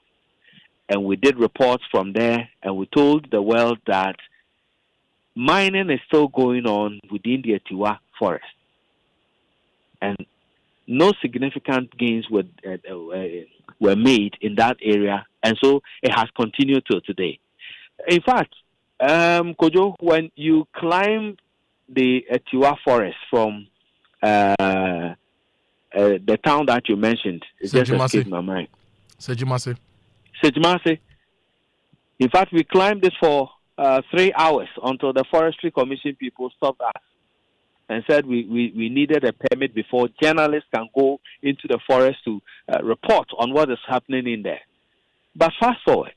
And we did reports from there, and we told the world that mining is still going on within the Etiwa forest. And no significant gains were made in that area, and so it has continued till today. In fact, Kojo, when you climb the Etiwa forest from the town that you mentioned, it just escaped my mind. Sejimase. In fact, we climbed it for 3 hours until the Forestry Commission people stopped us and said we needed a permit before journalists can go into the forest to report on what is happening in there. But fast forward,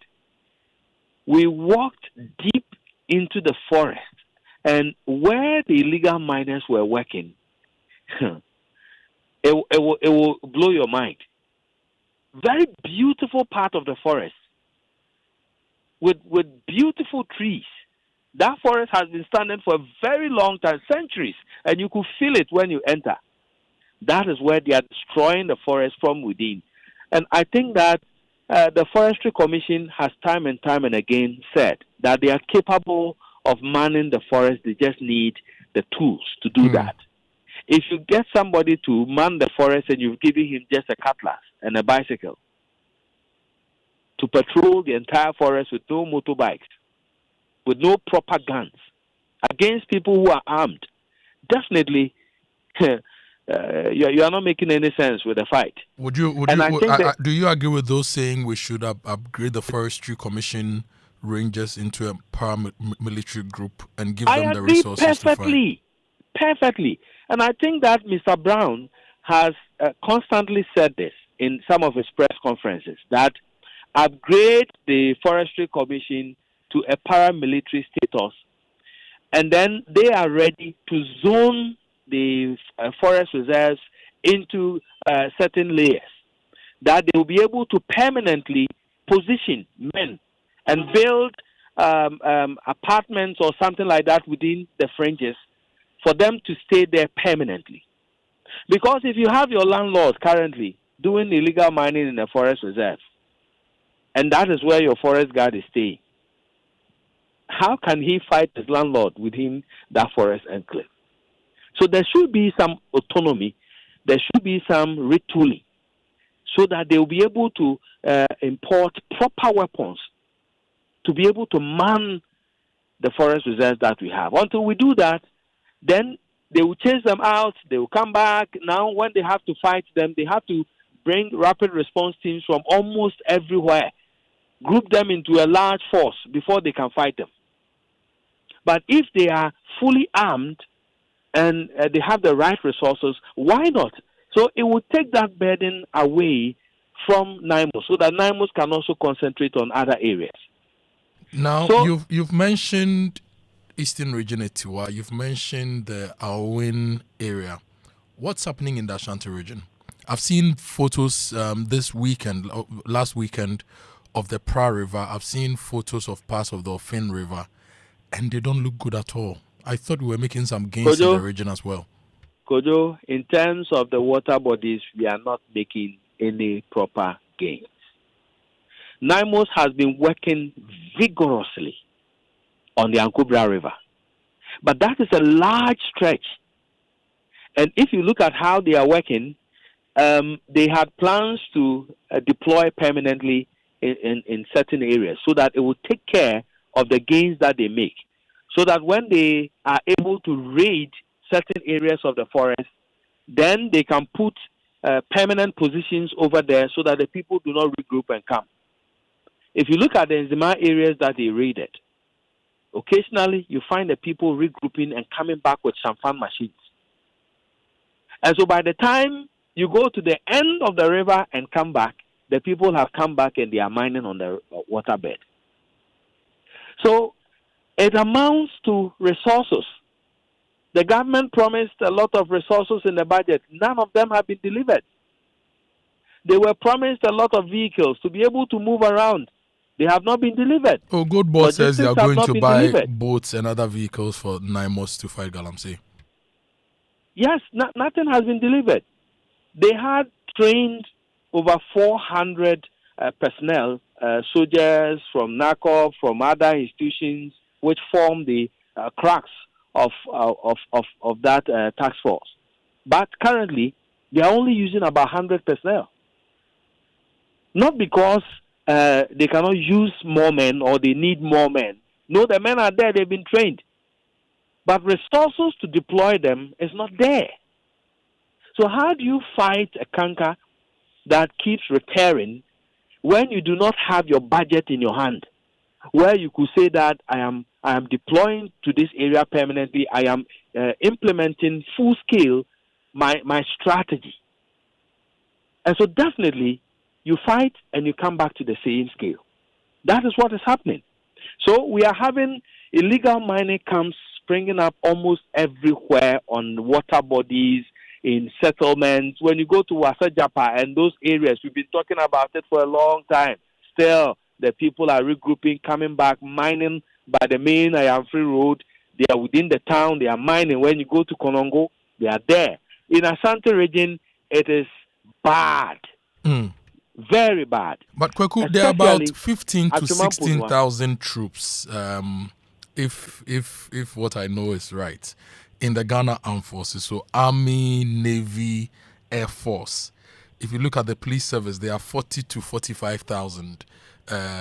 we walked deep into the forest, and where the illegal miners were working, it will blow your mind. Very beautiful part of the forest with beautiful trees. That forest has been standing for a very long time, centuries, and you could feel it when you enter. That is where they are destroying the forest from within. And I think that the Forestry Commission has time and time and again said that they are capable of manning the forest. They just need the tools to do that. If you get somebody to man the forest and you've given him just a cutlass and a bicycle to patrol the entire forest with no motorbikes, with no proper guns, against people who are armed, definitely you are not making any sense with the fight. Do you agree with those saying we should upgrade the Forestry Commission rangers into a paramilitary group and give them the resources to fight? Perfectly. And I think that Mr. Brown has constantly said this in some of his press conferences, that upgrade the Forestry Commission to a paramilitary status, and then they are ready to zone the forest reserves into certain layers, that they will be able to permanently position men and build apartments or something like that within the fringes for them to stay there permanently. Because if you have your landlord currently doing illegal mining in a forest reserve, and that is where your forest guard is staying, how can he fight his landlord within that forest enclave? So there should be some autonomy, there should be some retooling, so that they will be able to import proper weapons to be able to man the forest reserves that we have. Until we do that, then they will chase them out, they will come back. Now when they have to fight them, they have to bring rapid response teams from almost everywhere, group them into a large force before they can fight them. But if they are fully armed and they have the right resources, why not? So it will take that burden away from NIMOS so that NIMOS can also concentrate on other areas. Now, you've mentioned Eastern Region Etiwa, you've mentioned the Awin area. What's happening in the Ashanti region? I've seen photos last weekend, of the Pra River. I've seen photos of parts of the Ofin River, and they don't look good at all. I thought we were making some gains in the region as well. Kojo, in terms of the water bodies, we are not making any proper gains. NIMOS has been working vigorously on the Ankubra River, but that is a large stretch. And if you look at how they are working, they had plans to deploy permanently in certain areas so that it will take care of the gains that they make, so that when they are able to raid certain areas of the forest, then they can put permanent positions over there so that the people do not regroup and come. If you look at the Nzima areas that they raided, occasionally you find the people regrouping and coming back with champagne machines. And so by the time you go to the end of the river and come back, the people have come back and they are mining on the waterbed. So It amounts to resources. The government promised a lot of resources in the budget. None of them have been delivered. They were promised a lot of vehicles to be able to move around. They have not been delivered. Oh, Good Boss says they are going to buy delivered. boats and other vehicles for NIMOS to fight Galamsey. Yes, nothing has been delivered. They had trained over 400 personnel, soldiers from NACO, from other institutions, which form the crux of that task force. But currently, they are only using about 100 personnel. Not because they cannot use more men or they need more men. No, the men are there, they've been trained. But resources to deploy them is not there. So how do you fight a canker that keeps repairing when you do not have your budget in your hand? Where you could say that I am deploying to this area permanently, I am implementing full scale my strategy. And so definitely you fight and you come back to the same scale. That is what is happening. So we are having illegal mining camps springing up almost everywhere on water bodies, in settlements. When you go to Wasajapa and those areas, we've been talking about it for a long time. Still, the people are regrouping, coming back, mining by the main Ayamfree Road. They are within the town. They are mining. When you go to Konongo, they are there. In Asante region, it is bad. Very bad. But Kweku, there are about 15 to 16,000 troops, if what I know is right, in the Ghana Armed Forces. So Army, Navy, Air Force. If you look at the police service, there are 40 to 45,000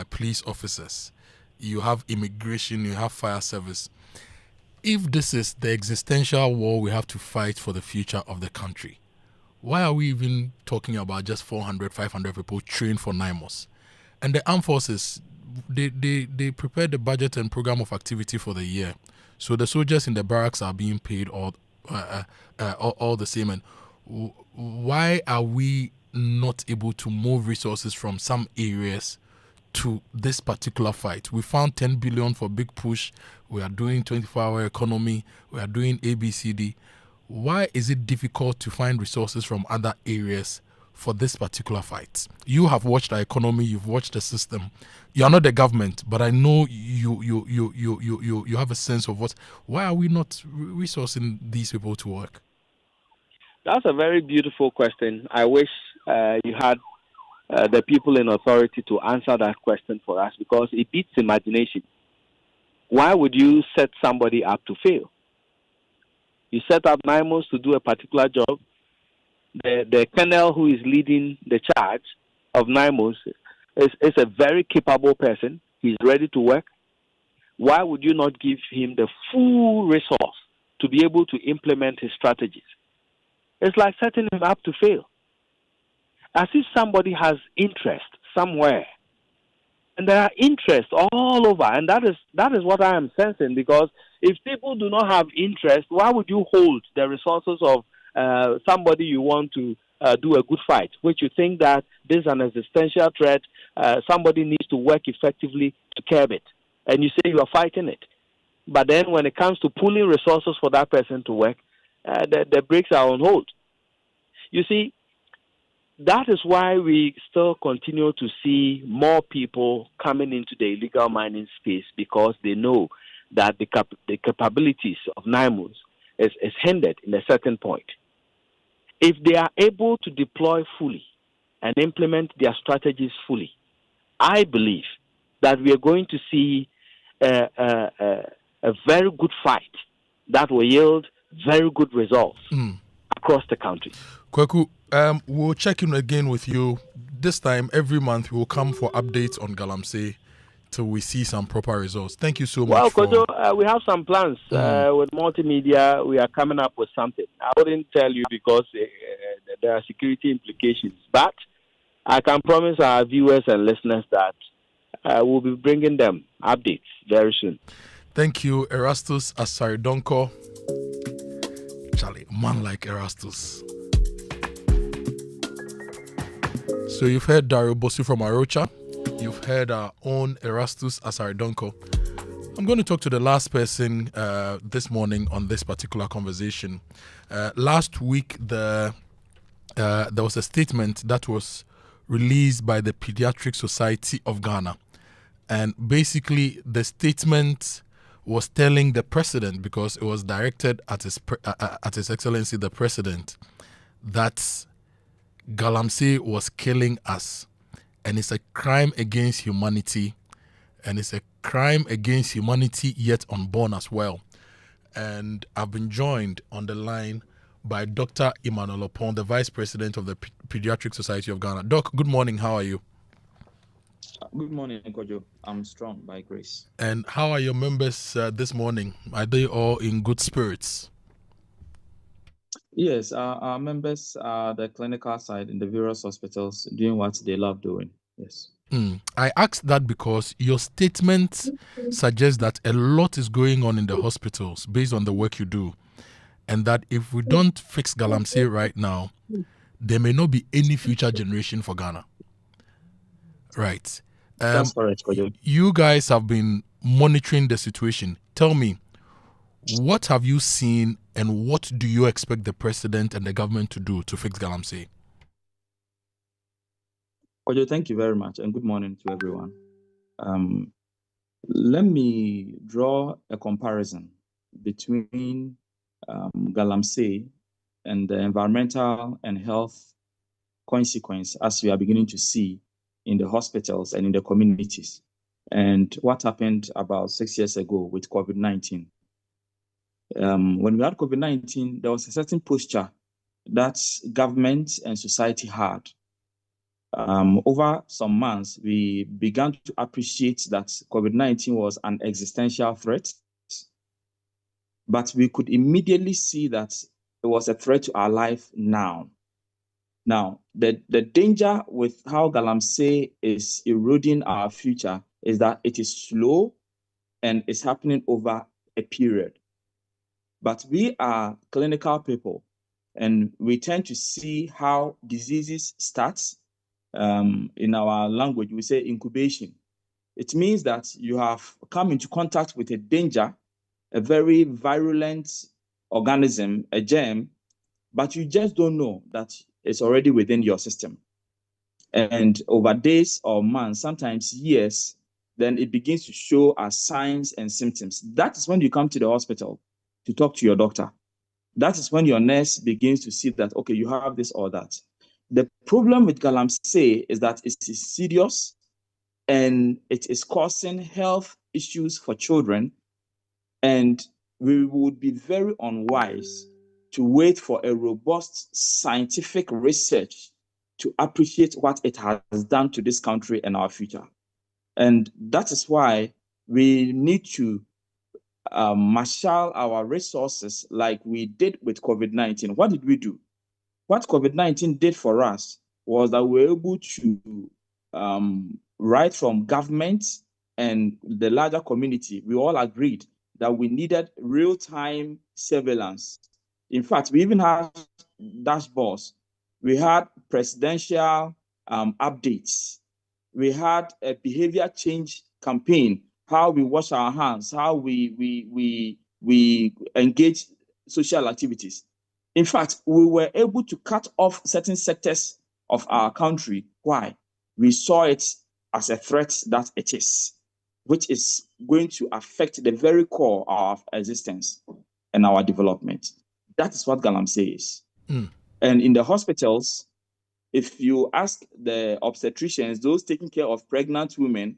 police officers. You have immigration, you have fire service. If this is the existential war we have to fight for the future of the country, why are we even talking about just 400, 500 people trained for NIMOS? And the armed forces, they prepare the budget and program of activity for the year. So the soldiers in the barracks are being paid all the same. And why are we not able to move resources from some areas to this particular fight? We found 10 billion for Big Push. We are doing 24-hour economy. We are doing ABCD. Why is it difficult to find resources from other areas for this particular fight? You have watched our economy, you've watched the system. You are not the government, but I know you have a sense of why are we not resourcing these people to work? That's a very beautiful question. I wish you had the people in authority to answer that question for us, because it beats imagination. Why would you set somebody up to fail? You set up NIMOS to do a particular job. The colonel who is leading the charge of NIMOS is a very capable person. He's ready to work. Why would you not give him the full resource to be able to implement his strategies? It's like setting him up to fail. As if somebody has interest somewhere. And there are interests all over. And that is what I am sensing, because if people do not have interest, why would you hold the resources of somebody you want to do a good fight, which you think that this is an existential threat, somebody needs to work effectively to curb it, and you say you are fighting it. But then when it comes to pooling resources for that person to work, the brakes are on hold. You see, that is why we still continue to see more people coming into the illegal mining space, because they know that the capabilities of NIMOS is hindered in a certain point. If they are able to deploy fully and implement their strategies fully, I believe that we are going to see a very good fight that will yield very good results across the country. Kweku, we'll check in again with you. This time, every month, we will come for updates on Galamsey till we see some proper results. Thank you so much. Well, Kojo, we have some plans with multimedia. We are coming up with something. I wouldn't tell you because there are security implications, but I can promise our viewers and listeners that we'll be bringing them updates very soon. Thank you, Erastus Asaridonko. Charlie, man like Erastus. So you've heard Dario Bosu from Arocha. You've heard our own Erastus Asaridonko. I'm going to talk to the last person this morning on this particular conversation. Last week, there was a statement that was released by the Pediatric Society of Ghana. And basically, the statement was telling the president, because it was directed at His Excellency the President, that Galamsey was killing us. And it's a crime against humanity. And it's a crime against humanity yet unborn as well. And I've been joined on the line by Dr. Emmanuel Opon, the Vice President of the Pediatric Society of Ghana. Doc, good morning. How are you? Good morning, Kojo. I'm strong by grace. And how are your members this morning? Are they all in good spirits? Yes, our members are the clinical side in the various hospitals doing what they love doing. Yes. I asked that because your statement suggests that a lot is going on in the hospitals based on the work you do, and that if we don't fix Galamsey right now, there may not be any future generation for Ghana. Right. That's correct, Kojo. You guys have been monitoring the situation. Tell me, what have you seen and what do you expect the president and the government to do to fix Galamsey? Kojo, thank you very much, and good morning to everyone. Let me draw a comparison between Galamsey and the environmental and health consequence as we are beginning to see in the hospitals and in the communities, and what happened about 6 years ago with COVID-19. When we had COVID-19, there was a certain posture that government and society had. Over some months, we began to appreciate that COVID-19 was an existential threat, but we could immediately see that it was a threat to our life now. Now, the danger with how Galamsey is eroding our future is that it is slow and it's happening over a period. But we are clinical people, and we tend to see how diseases start. In our language, we say incubation. It means that you have come into contact with a danger, a very virulent organism, a germ, but you just don't know that it's already within your system. And over days or months, sometimes years, then it begins to show as signs and symptoms. That is when you come to the hospital to talk to your doctor. That is when your nurse begins to see that, okay, you have this or that. The problem with Galamsey is that it is serious and it is causing health issues for children. And we would be very unwise to wait for a robust scientific research to appreciate what it has done to this country and our future. And that is why we need to marshal our resources like we did with COVID-19. What did we do? What COVID-19 did for us was that we were able to, right from government and the larger community, we all agreed that we needed real-time surveillance. In fact, we even had dashboards. We had presidential updates. We had a behavior change campaign, how we wash our hands, how we engage social activities. In fact, we were able to cut off certain sectors of our country. Why? We saw it as a threat that it is, which is going to affect the very core of our existence and our development. That is what Galamsey is. And in the hospitals, if you ask the obstetricians, those taking care of pregnant women,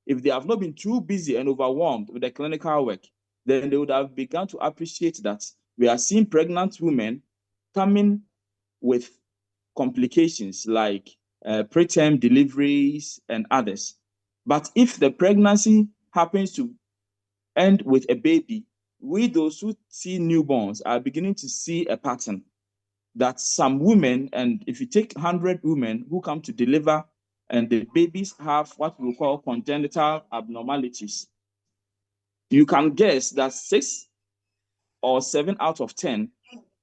if they have not been too busy and overwhelmed with the clinical work, then they would have begun to appreciate that we are seeing pregnant women coming with complications like preterm deliveries and others. But if the pregnancy happens to end with a baby, we, those who see newborns, are beginning to see a pattern that some women, and if you take 100 women who come to deliver and the babies have what we call congenital abnormalities, you can guess that 6 or 7 out of 10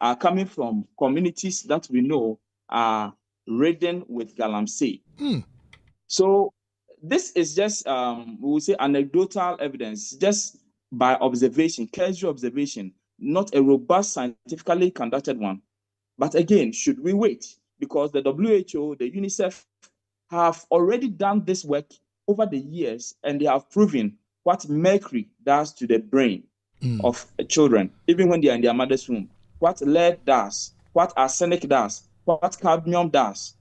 are coming from communities that we know are ridden with Galamsey. So this is just, we will say, anecdotal evidence, just by observation, casual observation, not a robust, scientifically conducted one. But again, should we wait? Because the WHO, the UNICEF have already done this work over the years, and they have proven what mercury does to the brain of children, even when they are in their mother's womb, what lead does, what arsenic does, what cadmium does,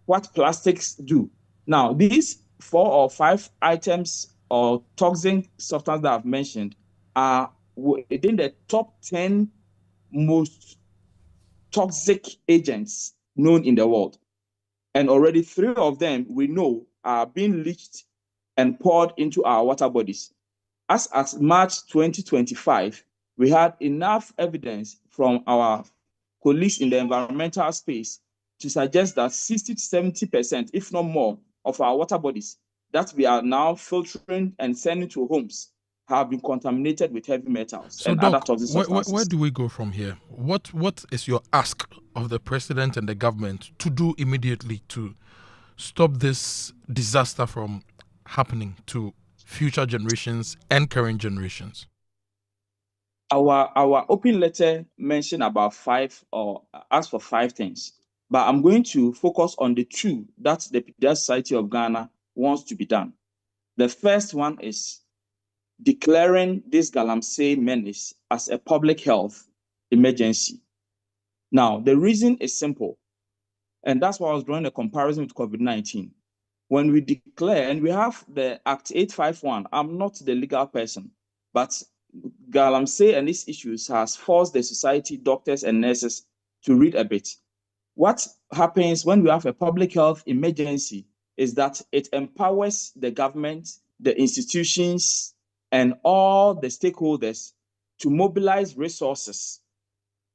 what plastics do. Now, these 4 or 5 items or toxic substances that I've mentioned are within the top 10 most toxic agents known in the world. And already 3 of them we know are being leached and poured into our water bodies. As at March 2025, we had enough evidence from our colleagues in the environmental space to suggest that 60 to 70%, if not more, of our water bodies that we are now filtering and sending to homes have been contaminated with heavy metals and other toxic substances. Where do we go from here? What is your ask of the president and the government to do immediately to stop this disaster from happening to future generations and current generations? Our open letter mentioned about 5 or asked for 5 things, but I'm going to focus on the 2 that the Pediatric Society of Ghana wants to be done. The first one is declaring this Galamsey menace as a public health emergency. Now, the reason is simple, and that's why I was drawing a comparison with COVID-19. When we declare, and we have the Act 851, I'm not the legal person, but Galamsey and these issues has forced the society, doctors and nurses to read a bit. What happens when we have a public health emergency is that it empowers the government, the institutions, and all the stakeholders to mobilize resources.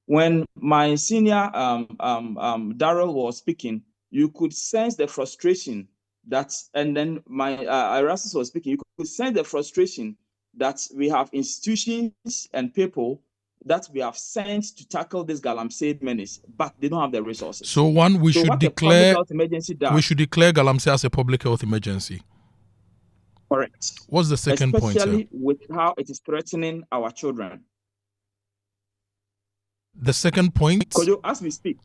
When my senior Daryl was speaking, you could sense the frustration that, and then my Erastus was speaking, you could sense the frustration that we have institutions and people that we have sent to tackle this Galamsey menace, but they don't have the resources. So we should declare Galamsey as a public health emergency. Correct. What's the second point, sir? Especially with how it is threatening our children. The second point? Kojo, as we speak,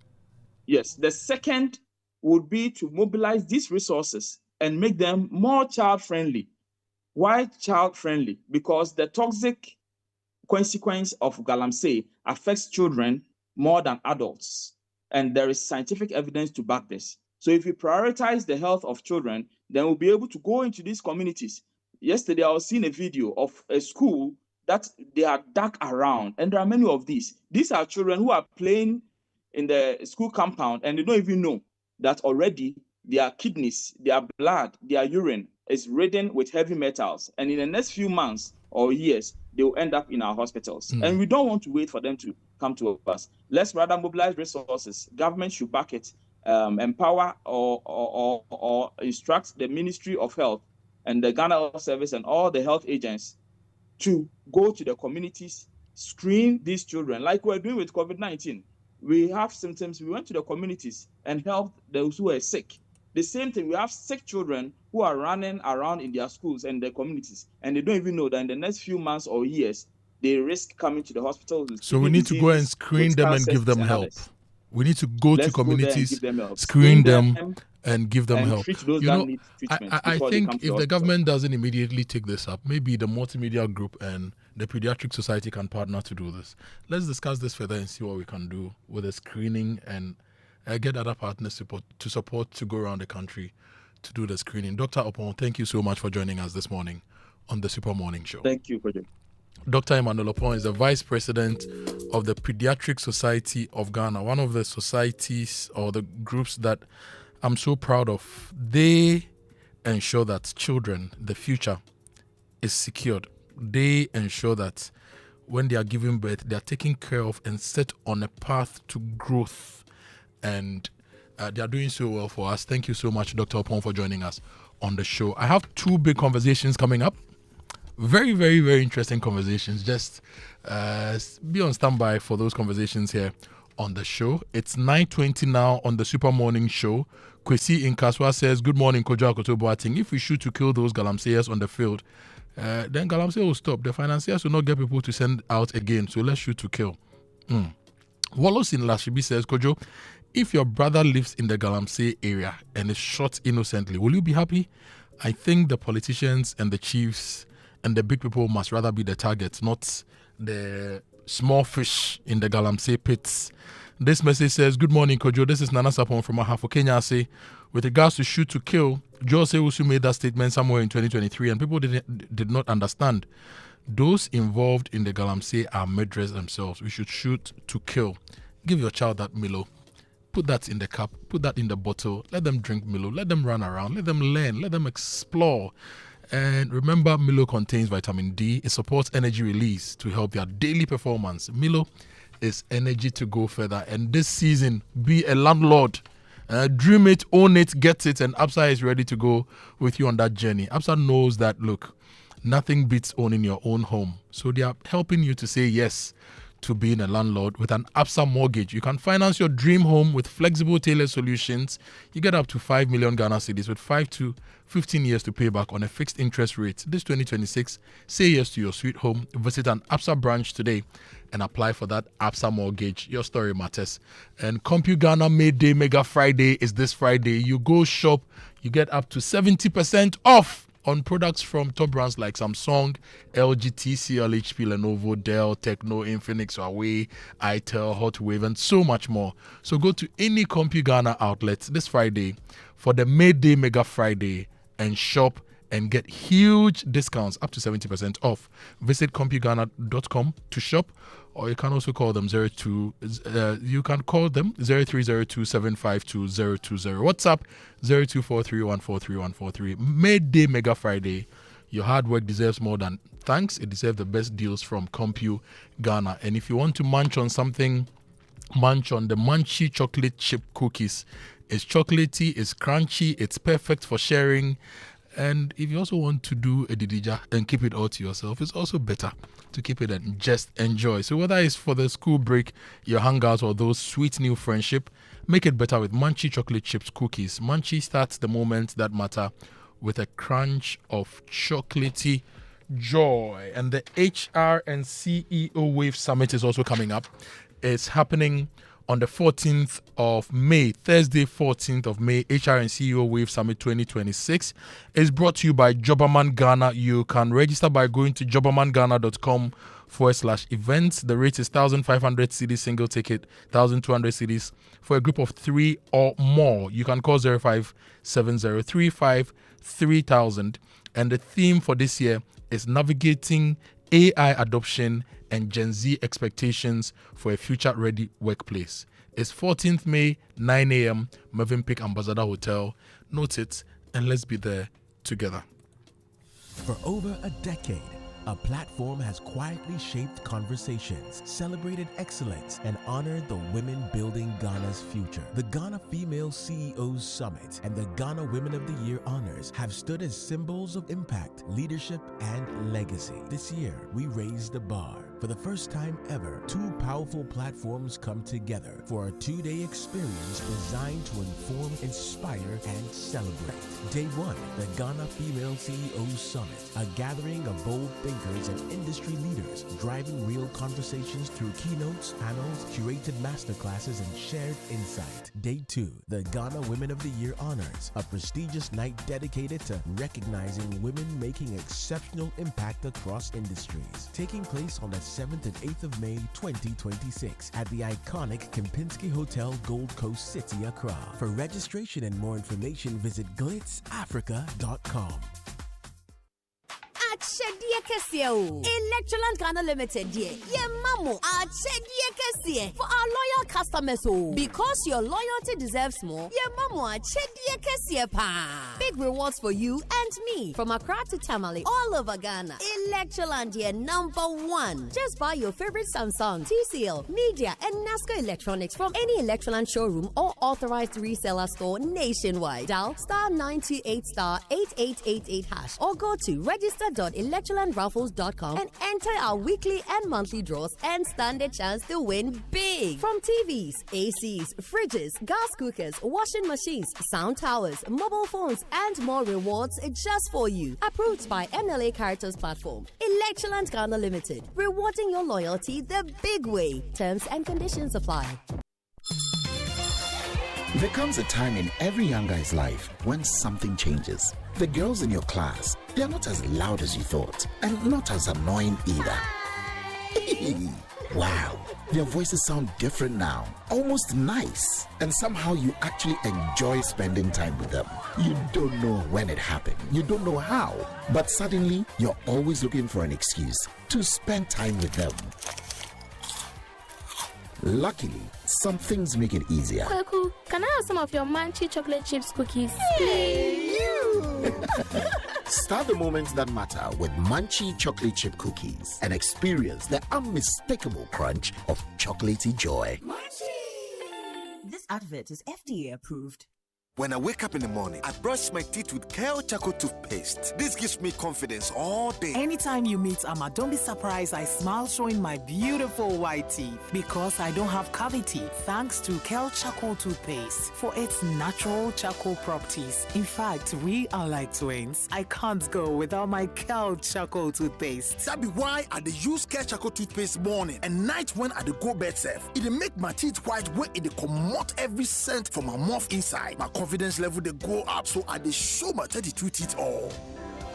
yes, the second would be to mobilize these resources and make them more child-friendly. Why child-friendly? Because the toxic consequence of Galamsey affects children more than adults, and there is scientific evidence to back this. So if we prioritize the health of children, then we'll be able to go into these communities. Yesterday, I was seeing a video of a school that they are dug around, and there are many of these. These are children who are playing in the school compound, and they don't even know that already their kidneys, their blood, their urine is ridden with heavy metals. And in the next few months or years, they will end up in our hospitals. And we don't want to wait for them to come to us. Let's rather mobilize resources. Government should back it, empower or instruct the Ministry of Health and the Ghana Health Service and all the health agents to go to the communities, screen these children, like we're doing with COVID-19. We have symptoms, we went to the communities and helped those who are sick. The same thing, we have sick children who are running around in their schools and their communities, and they don't even know that in the next few months or years, they risk coming to the hospital. So we need to go and screen them and give them help. We need to go to communities, screen them, and give them help. I think if the government doesn't immediately take this up, maybe the multimedia group and the Pediatric Society can partner to do this. Let's discuss this further and see what we can do with the screening and get other partners to support to go around the country to do the screening. Dr. Opon, thank you so much for joining us this morning on the Super Morning Show. Thank you, Kojo. Dr. Emmanuel Opon is the Vice President of the Pediatric Society of Ghana, one of the societies or the groups that I'm so proud of. They ensure that children, the future, is secured. They ensure that when they are giving birth, they are taken care of and set on a path to growth. And they are doing so well for us. Thank you so much, Dr. Opon, for joining us on the show. I have 2 big conversations coming up. Very, very, very interesting conversations. Just be on standby for those conversations here on the show. It's 9:20 now on the Super Morning Show. Kwesi in Kaswa says, good morning, Kojo Akoto Boateng. If we shoot to kill those Galamseyers on the field, then Galamsey will stop. The financiers will not get people to send out again, so let's shoot to kill. Wallace in Lashibi says, Kojo, if your brother lives in the Galamsey area and is shot innocently, will you be happy? I think the politicians and the chiefs and the big people must rather be the targets, not the small fish in the Galamsey pits. This message says, good morning, Kojo. This is Nana Sapon from Ahafo, Kenya. Say, with regards to shoot to kill, Jose Usu made that statement somewhere in 2023 and people did not understand. Those involved in the Galamsey are murderers themselves. We should shoot to kill. Give your child that Milo. Put that in the cup. Put that in the bottle. Let them drink Milo. Let them run around. Let them learn. Let them explore. And remember, Milo contains vitamin D. It supports energy release to help their daily performance. Milo is energy to go further. And this season, be a landlord. Dream it, own it, get it, and Absa is ready to go with you on that journey. Absa knows that, look, nothing beats owning your own home. So they are helping you to say yes to being a landlord with an Absa mortgage. You can finance your dream home with flexible tailored solutions. You get up to 5 million Ghana cedis with 5 to 15 years to pay back on a fixed interest rate. This 2026, say yes to your sweet home. Visit an Absa branch today and apply for that Absa mortgage. Your story matters. And CompuGhana May Day Mega Friday is this Friday. You go shop, you get up to 70% off on products from top brands like Samsung, LG, TCL, HP, Lenovo, Dell, Tecno, Infinix, Huawei, itel, Hotwave, and so much more. So go to any CompuGhana outlet this Friday for the May Day Mega Friday and shop and get huge discounts up to 70% off. Visit CompuGhana.com to shop, or you can also call them 0302752020. WhatsApp 0243143143. May Day Mega Friday. Your hard work deserves more than thanks. It deserves the best deals from CompuGhana. And if you want to munch on something, munch on the Munchie chocolate chip cookies. It's chocolatey, it's crunchy, it's perfect for sharing. And if you also want to do a didija and keep it all to yourself, it's also better to keep it and just enjoy. So whether it's for the school break, your hangouts, or those sweet new friendship, make it better with Munchie chocolate chips cookies. Munchie starts the moments that matter with a crunch of chocolatey joy. And the HR and CEO Wave Summit is also coming up. It's happening on the 14th of May, Thursday, 14th of May, HR and CEO Wave Summit 2026 is brought to you by Jobberman Ghana. You can register by going to jobbermanghana.com/events. The rate is 1,500 cedis single ticket, 1,200 cedis for a group of 3 or more. You can call 0570353000. And the theme for this year is navigating AI adoption and Gen Z expectations for a future-ready workplace. It's 14th May, 9 a.m., Mervyn Peak Ambassador Hotel. Note it, and let's be there together. For over a decade, a platform has quietly shaped conversations, celebrated excellence, and honored the women building Ghana's future. The Ghana Female CEOs Summit and the Ghana Women of the Year honors have stood as symbols of impact, leadership, and legacy. This year, we raised the bar. For the first time ever, 2 powerful platforms come together for a 2-day experience designed to inform, inspire, and celebrate. Day 1, the Ghana Female CEOs Summit, a gathering of bold thinkers and industry leaders driving real conversations through keynotes, panels, curated masterclasses, and shared insight. Day 2, the Ghana Women of the Year honors, a prestigious night dedicated to recognizing women making exceptional impact across industries. Taking place on the 7th and 8th of May 2026 at the iconic Kempinski Hotel, Gold Coast City, Accra. For registration and more information, visit glitzafrica.com. Electroland Ghana Limited, dear. Yeah, mamu. For our loyal customers, because your loyalty deserves more. Yeah, mamu. Big rewards for you and me from Accra to Tamale, all over Ghana. Electroland, yeah, #1. Just buy your favorite Samsung, TCL, Media, and NASCO electronics from any Electroland showroom or authorized reseller store nationwide. Dial *928*8888# or go to register.ghana.com www.electrolandraffles.com and enter our weekly and monthly draws and stand a chance to win big. From TVs, ACs, fridges, gas cookers, washing machines, sound towers, mobile phones, and more rewards just for you. Approved by NLA Caritas Platform. Electroland Ghana Limited. Rewarding your loyalty the big way. Terms and conditions apply. There comes a time in every young guy's life when something changes. The girls in your class, they're not as loud as you thought, and not as annoying either. Wow, their voices sound different now, almost nice, and somehow you actually enjoy spending time with them. You don't know when it happened, you don't know how, but suddenly you're always looking for an excuse to spend time with them. Luckily, some things make it easier. Kwaku, can I have some of your Munchie chocolate chips cookies? Hey, you! Start the moments that matter with Munchie chocolate chip cookies and experience the unmistakable crunch of chocolatey joy. Munchie! This advert is FDA approved. When I wake up in the morning, I brush my teeth with Kale Charcoal toothpaste. This gives me confidence all day. Anytime you meet Amma, don't be surprised I smile showing my beautiful white teeth because I don't have cavity thanks to Kale Charcoal toothpaste for its natural charcoal properties. In fact, we are like twins. I can't go without my Kale Charcoal toothpaste. That be why I dey use Kale Charcoal toothpaste morning and night when I dey go bed safe. It dey make my teeth white when it dey comot every scent from my mouth inside. My confidence level they go up, so I dey show my 32 teeth all.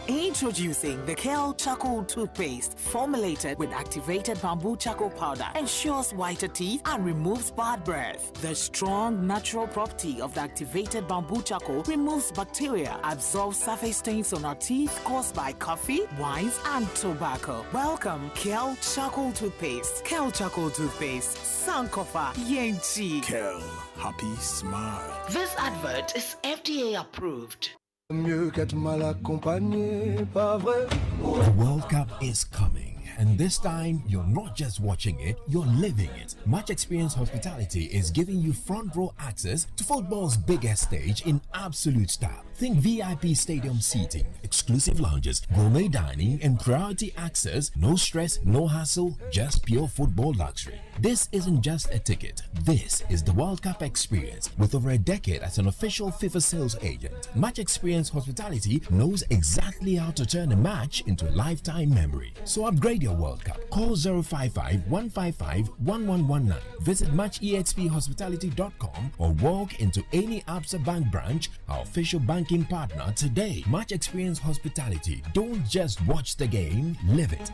Introducing the Kale Charcoal toothpaste, formulated with activated bamboo charcoal powder, ensures whiter teeth and removes bad breath. The strong natural property of the activated bamboo charcoal removes bacteria, absorbs surface stains on our teeth caused by coffee, wines, and tobacco. Welcome, Kale Charcoal toothpaste. Kale Charcoal toothpaste, Sankofa Yenchi. Kale, happy smile. This advert is FDA approved. Mieux qu'être mal accompagné, pas vrai? The World Cup is coming, and this time you're not just watching it, you're living it. Much Experience Hospitality is giving you front row access to football's biggest stage in absolute style. Think VIP stadium seating, exclusive lounges, gourmet dining, and priority access. No stress, no hassle, just pure football luxury. This isn't just a ticket. This is the World Cup experience. With over a decade as an official FIFA sales agent, Much Experience Hospitality knows exactly how to turn a match into a lifetime memory. So upgrade your World Cup. Call 055-155-1119. Visit MatchEXPHospitality.com or walk into any Absa Bank branch, our official banking partner today. Much Experience Hospitality. Don't just watch the game, live it.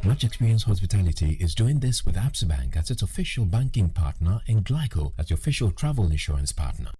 Much Experience Hospitality is doing this with Absa Bank as its official banking partner and Glyco as your official travel insurance partner.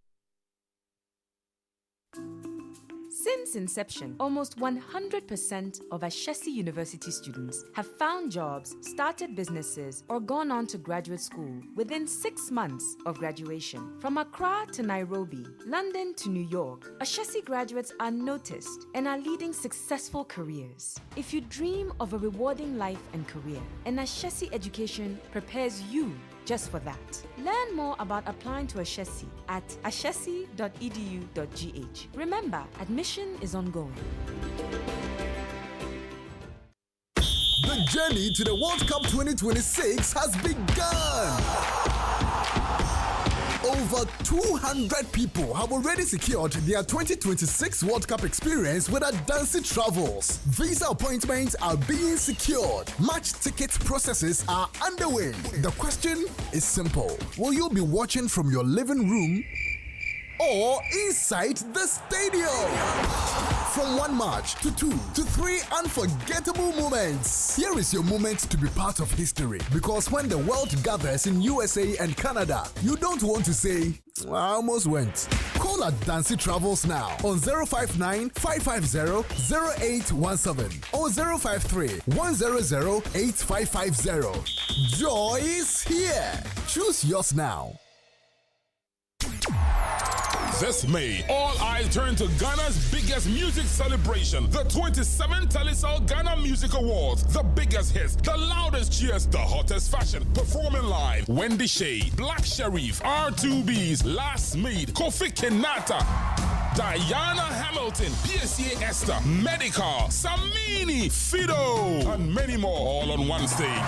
Since inception, almost 100% of Ashesi University students have found jobs, started businesses, or gone on to graduate school within 6 months of graduation. From Accra to Nairobi, London to New York, Ashesi graduates are noticed and are leading successful careers. If you dream of a rewarding life and career, an Ashesi education prepares you just for that. Learn more about applying to Ashesi at ashesi.edu.gh. Remember, admission is ongoing. The journey to the World Cup 2026 has begun. Over 200 people have already secured their 2026 World Cup experience with Advertisements Travels. Visa appointments are being secured. Match ticket processes are underway. The question is simple. Will you be watching from your living room or inside the stadium? From 1 match to 2 to 3 unforgettable moments. Here is your moment to be part of history. Because when the world gathers in USA and Canada, you don't want to say, I almost went. Call Advertisements Travels now on 059-550-0817 or 053-100-8550. Joy is here. Choose yours now. This May, all eyes turn to Ghana's biggest music celebration, the 27th Talisal Ghana Music Awards. The biggest hits, the loudest cheers, the hottest fashion. Performing live, Wendy Shea, Black Sherif, R2Bs, Last Made, Kofi Kenata. Diana Hamilton, PSA Esther, Medical, Samini, Fido, and many more all on one stage.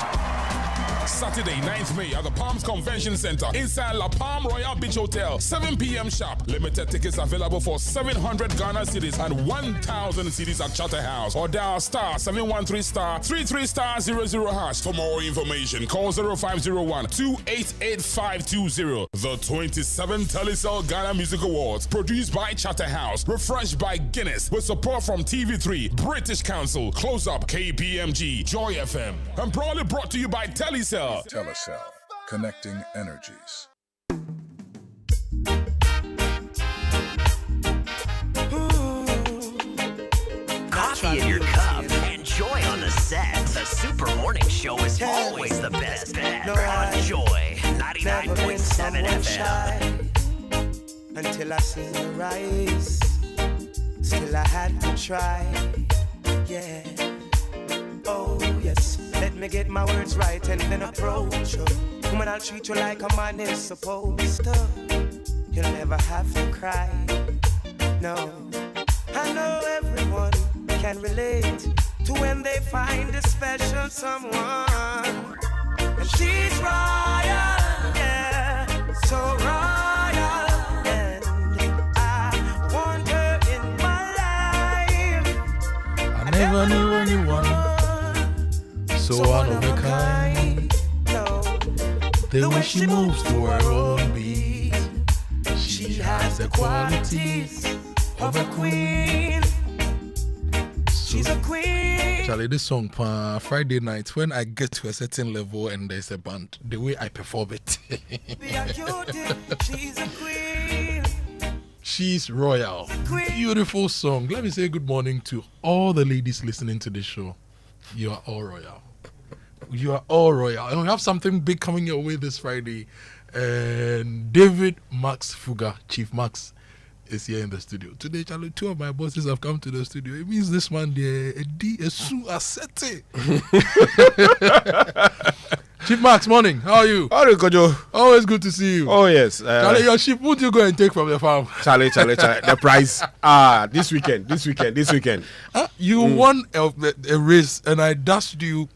Saturday, 9th May at the Palms Convention Center inside La Palm Royal Beach Hotel, 7 p.m. sharp. Limited tickets available for 700 Ghana cedis and 1,000 cedis at Charterhouse or dial star 713 star 33 star 00 hash. For more information, call 0501 288520. The 27 Telecel Ghana Music Awards, produced by Charterhouse, refreshed by Guinness, with support from TV3, British Council, Close Up, KPMG, Joy FM, and proudly brought to you by Telecel. Telecel, connecting energies. Coffee in your cup. Enjoy on the set. The Super Morning Show is always the best bet. On Joy 99.7 FM. Until I seen the rise, still I had to try. Yeah. Oh yes. Let me get my words right and then approach you. Woman, I'll treat you like a man is supposed to. You'll never have to cry. No, I know everyone can relate to when they find a special someone. And she's royal, yeah, so royal. And I want her in my life. I never knew anyone so one of a kind. The way she moves to her own beat, she has the qualities of a queen. She's a queen. Charlie, this song, Friday night, when I get to a certain level and there's a band, the way I perform it. She's a queen. She's royal. Beautiful song. Let me say good morning to all the ladies listening to this show. You are all royal. You are all royal. And we have something big coming your way this Friday. And David Max Fuga, Chief Max, is here in the studio. Today, Charlie, two of my bosses have come to the studio. It means this man, a Su Asete. Chief Max, morning. How are you? How are you, Kojo? Always good to see you. Oh, yes. Charlie, your sheep, what do you go and take from the farm? Charlie. The prize. This weekend. You won a race, and I dashed you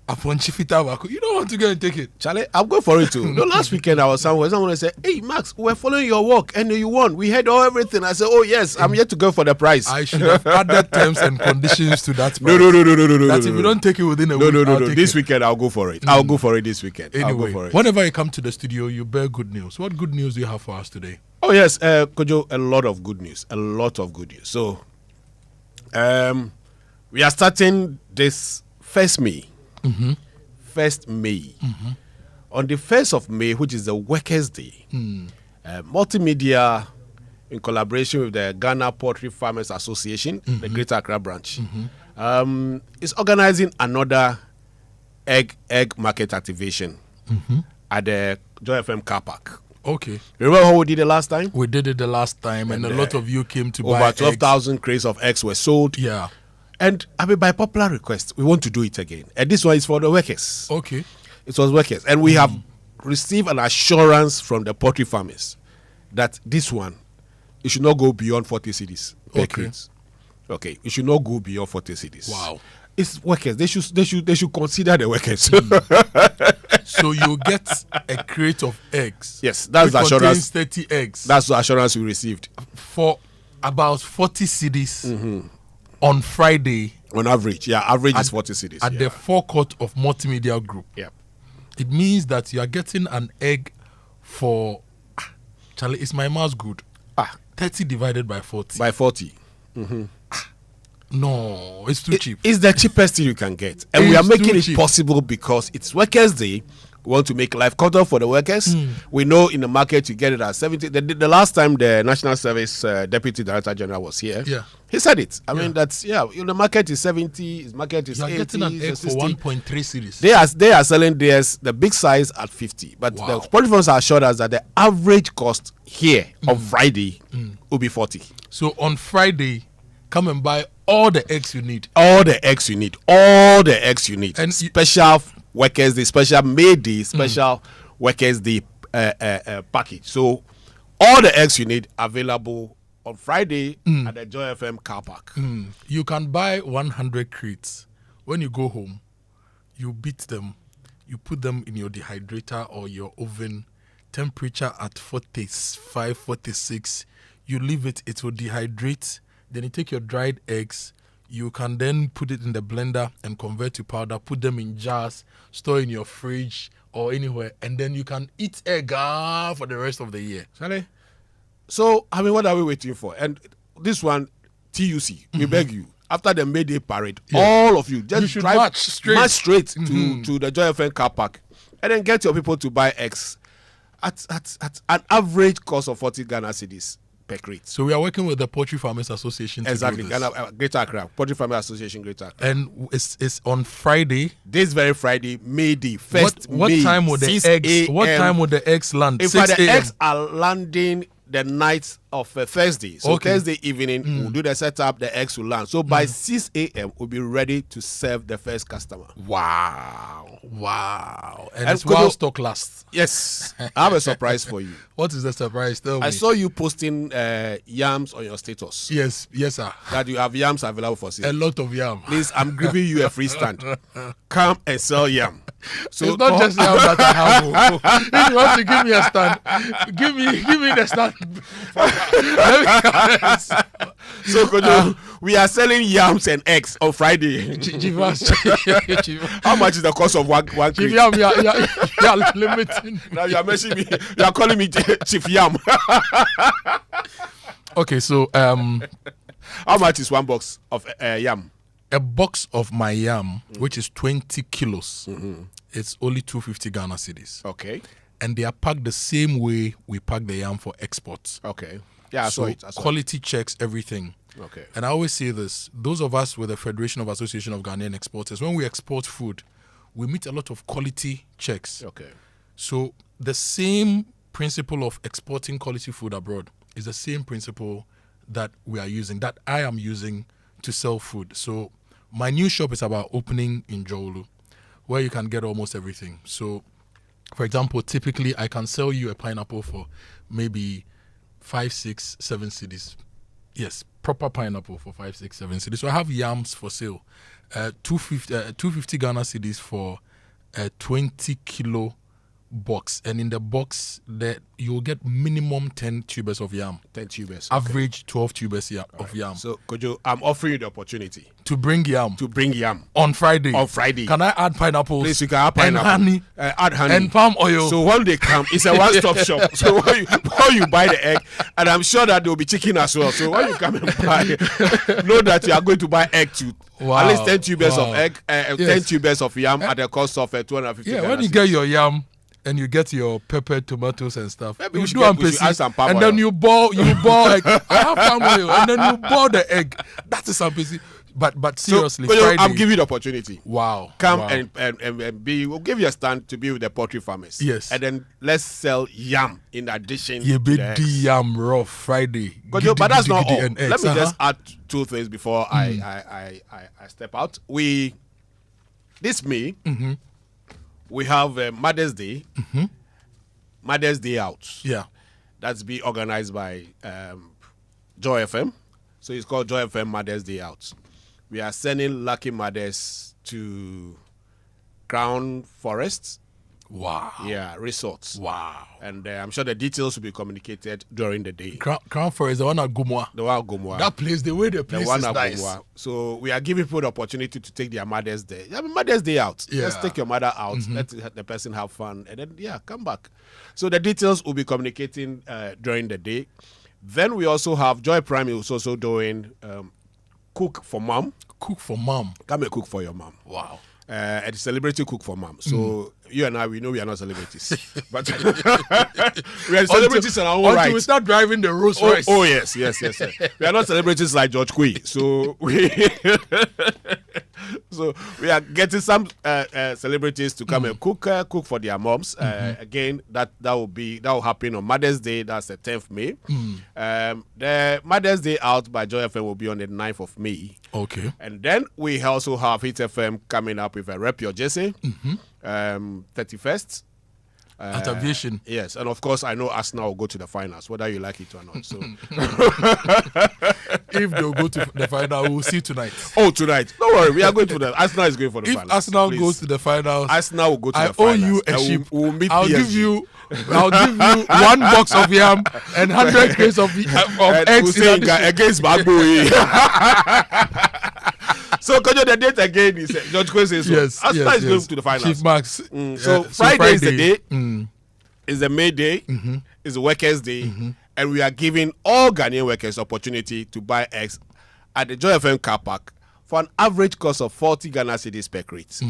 upon Chifita Wako. You don't want to go and take it. Charlie, I'll go for it too. No, last weekend I was somewhere. Someone said, hey, Max, we're following your work and you won. We had everything. I said, oh, yes, I'm yet to go for the prize. I should have added terms and conditions to that prize. No. That if you don't take it within a week, No. This weekend, I'll go for it. I'll go for it this weekend. Anyway, I'll go for it. Whenever you come to the studio, you bear good news. What good news do you have for us today? Oh, yes, Kojo, a lot of good news. So, we are starting this 1st May. Mm-hmm. 1st May. Mm-hmm. On the 1st of May, which is the Workers' Day, Multimedia, in collaboration with the Ghana Poultry Farmers Association, the Greater Accra branch, is organizing another egg market activation at the Joy FM car park. Okay. Remember how we did it last time? We did it the last time, and a lot of you came to buy over 12,000 crates of eggs were sold. Yeah. And by popular request, we want to do it again. And this one is for the workers. Okay. It was workers. And we have received an assurance from the poultry farmers that this one, it should not go beyond 40 cedis per crate. Okay. It should not go beyond 40 cedis. Wow. It's workers. They should consider the workers. So you get a crate of eggs. Yes, that's the assurance. 30 eggs. That's the assurance we received. For about 40 cedis. On Friday. On average, average is 40 cedis. At the forecourt of Multimedia Group. Yeah. It means that you are getting an egg for, Charlie, it's my math's good. 30 divided by 40. By 40. No, it's too cheap. It's the cheapest thing you can get. And we are making it possible because it's Workers' Day. We want to make life comfortable for the workers. We know in the market you get it at 70. The last time the National Service Deputy Director General was here, he said it. I mean, that's, the market is 70, his market is 80. You're getting an egg for 1.3 series. They are selling theirs, the big size, at 50. But the poultry farmers are assured us that the average cost here on Friday will be 40. So on Friday, come and buy all the eggs you need. And special Workers' Day, special May Day, special Workers' Day package. So all the eggs you need available on Friday at the Joy FM car park. You can buy 100 crates. When you go home, you beat them. You put them in your dehydrator or your oven, temperature at 45, 46. You leave it, it will dehydrate. Then you take your dried eggs. You can then put it in the blender and convert to powder, put them in jars, store in your fridge or anywhere, and then you can eat egg for the rest of the year. Sally? So, I mean, what are we waiting for? And this one, TUC, we beg you, after the May Day parade, all of you, just you drive march straight to the Joy FM car park and then get your people to buy eggs at an average cost of 40 Ghana cedis per crate. So we are working with the Poultry Farmers Association to exactly, do this. Ghana, Greater Accra, Poultry Farmers Association, Greater Accra. And it's on Friday. This very Friday, May the 1st. What May, time would the eggs? What time would the eggs land? In fact, the eggs are landing the night of Thursday. So Thursday evening, we'll do the setup, the eggs will land. So by 6 a.m., we'll be ready to serve the first customer. Wow. And it's while stock lasts. Yes. I have a surprise for you. What is the surprise? Tell me. I saw you posting yams on your status. Yes, sir. That you have yams available for sale. A lot of yam. Please, I'm giving you a free stand. Come and sell yam. So it's not just yam that I have. If you want to give me a stand, give me the stand. So Kojo, we are selling yams and eggs on Friday. How much is the cost of one crate? You are limiting. Now you are mentioning me. You are calling me Chief Yam. Okay, so how much is one box of yam? A box of my yam, which is 20 kilos, it's only 250 Ghana cedis. Okay. And they are packed the same way we pack the yam for exports. Okay. Yeah, so quality checks, everything. Okay. And I always say this, those of us with the Federation of Association of Ghanaian Exporters, when we export food, we meet a lot of quality checks. Okay. So the same principle of exporting quality food abroad is the same principle that we are using, that I am using to sell food. So my new shop is about opening in Jowolu, where you can get almost everything. So, for example, typically I can sell you a pineapple for maybe 5, 6, 7 cedis. Yes, proper pineapple for 5, 6, 7 cedis. So I have yams for sale. 250 Ghana cedis for a 20 kilo box, and in the box that you'll get minimum 10 tubers of yam. 10 tubers. Average 12 tubers of yam. So Kojo, I'm offering you the opportunity to bring yam. On Friday. Can I add pineapples? Please, you can add pineapple. And honey. Add honey. And palm oil. So when they come, it's a one-stop shop. So when you buy the egg, and I'm sure that there will be chicken as well. So when you come and buy, know that you are going to buy egg too. Wow. At least 10 tubers of egg, 10 tubers of yam at the cost of 250. Yeah, when you get your yam, and you get your pepper, tomatoes, and stuff. Maybe you do and then you boil egg. I have palm oil, and then you boil the egg. That is ampesi. But seriously, so, Friday, I'm giving you the opportunity. Wow. Come and be. We'll give you a stand to be with the poultry farmers. Yes. And then let's sell yam in addition. You be the yam raw Friday. But that's not all. Let me just add 2 things before I step out. This May. We have Mother's Day, Mother's Day Out. Yeah. That's being organized by Joy FM. So it's called Joy FM Mother's Day Out. We are sending lucky mothers to Crown Forests. Wow. Yeah, resorts. Wow. And I'm sure the details will be communicated during the day. Crown Forest, the one at Gumwa. The one at Gumwa. That place, the way the place one is at nice. Gumwa. So we are giving people the opportunity to take their Mother's Day. Mother's Day out. Yeah. Let's take your mother out. Let the person have fun. And then, come back. So the details will be communicating during the day. Then we also have Joy Prime is also doing Cook for Mom. Cook for Mom. Come and cook for your mom. Wow. And celebrity cook for mom. So you and I, we know we are not celebrities, but we are celebrities in our own right. Until we start driving the Rolls Royce. Oh yes. We are not celebrities like George Kui. So we are getting some celebrities to come and cook for their moms. Again, that will happen on Mother's Day. That's the 10th May. The Mother's Day Out by Joy FM will be on the 9th of May. Okay. And then we also have Hit FM coming up with a Rep Your Jesse, 31st. At Aviation. Yes, and of course, I know Arsenal will go to the finals, whether you like it or not. So, if they'll go to the final, we'll see tonight. Oh, tonight. Don't worry, we are going to the Arsenal is going for the finals. If Arsenal goes to the finals, Arsenal will go to the finals. I owe you a sheep. We'll meet I'll PSG. give you 1 box of yam and 100 crates of eggs against Bagboy. So, Kojo, the date again is George Quinn says yes. Arsenal is going to the finals. Chief Max. So Friday is the day. Is the May day. Is the Workers' Day, and we are giving all Ghanaian workers opportunity to buy eggs at the Joy FM car park for an average cost of 40 Ghana cedis per crate.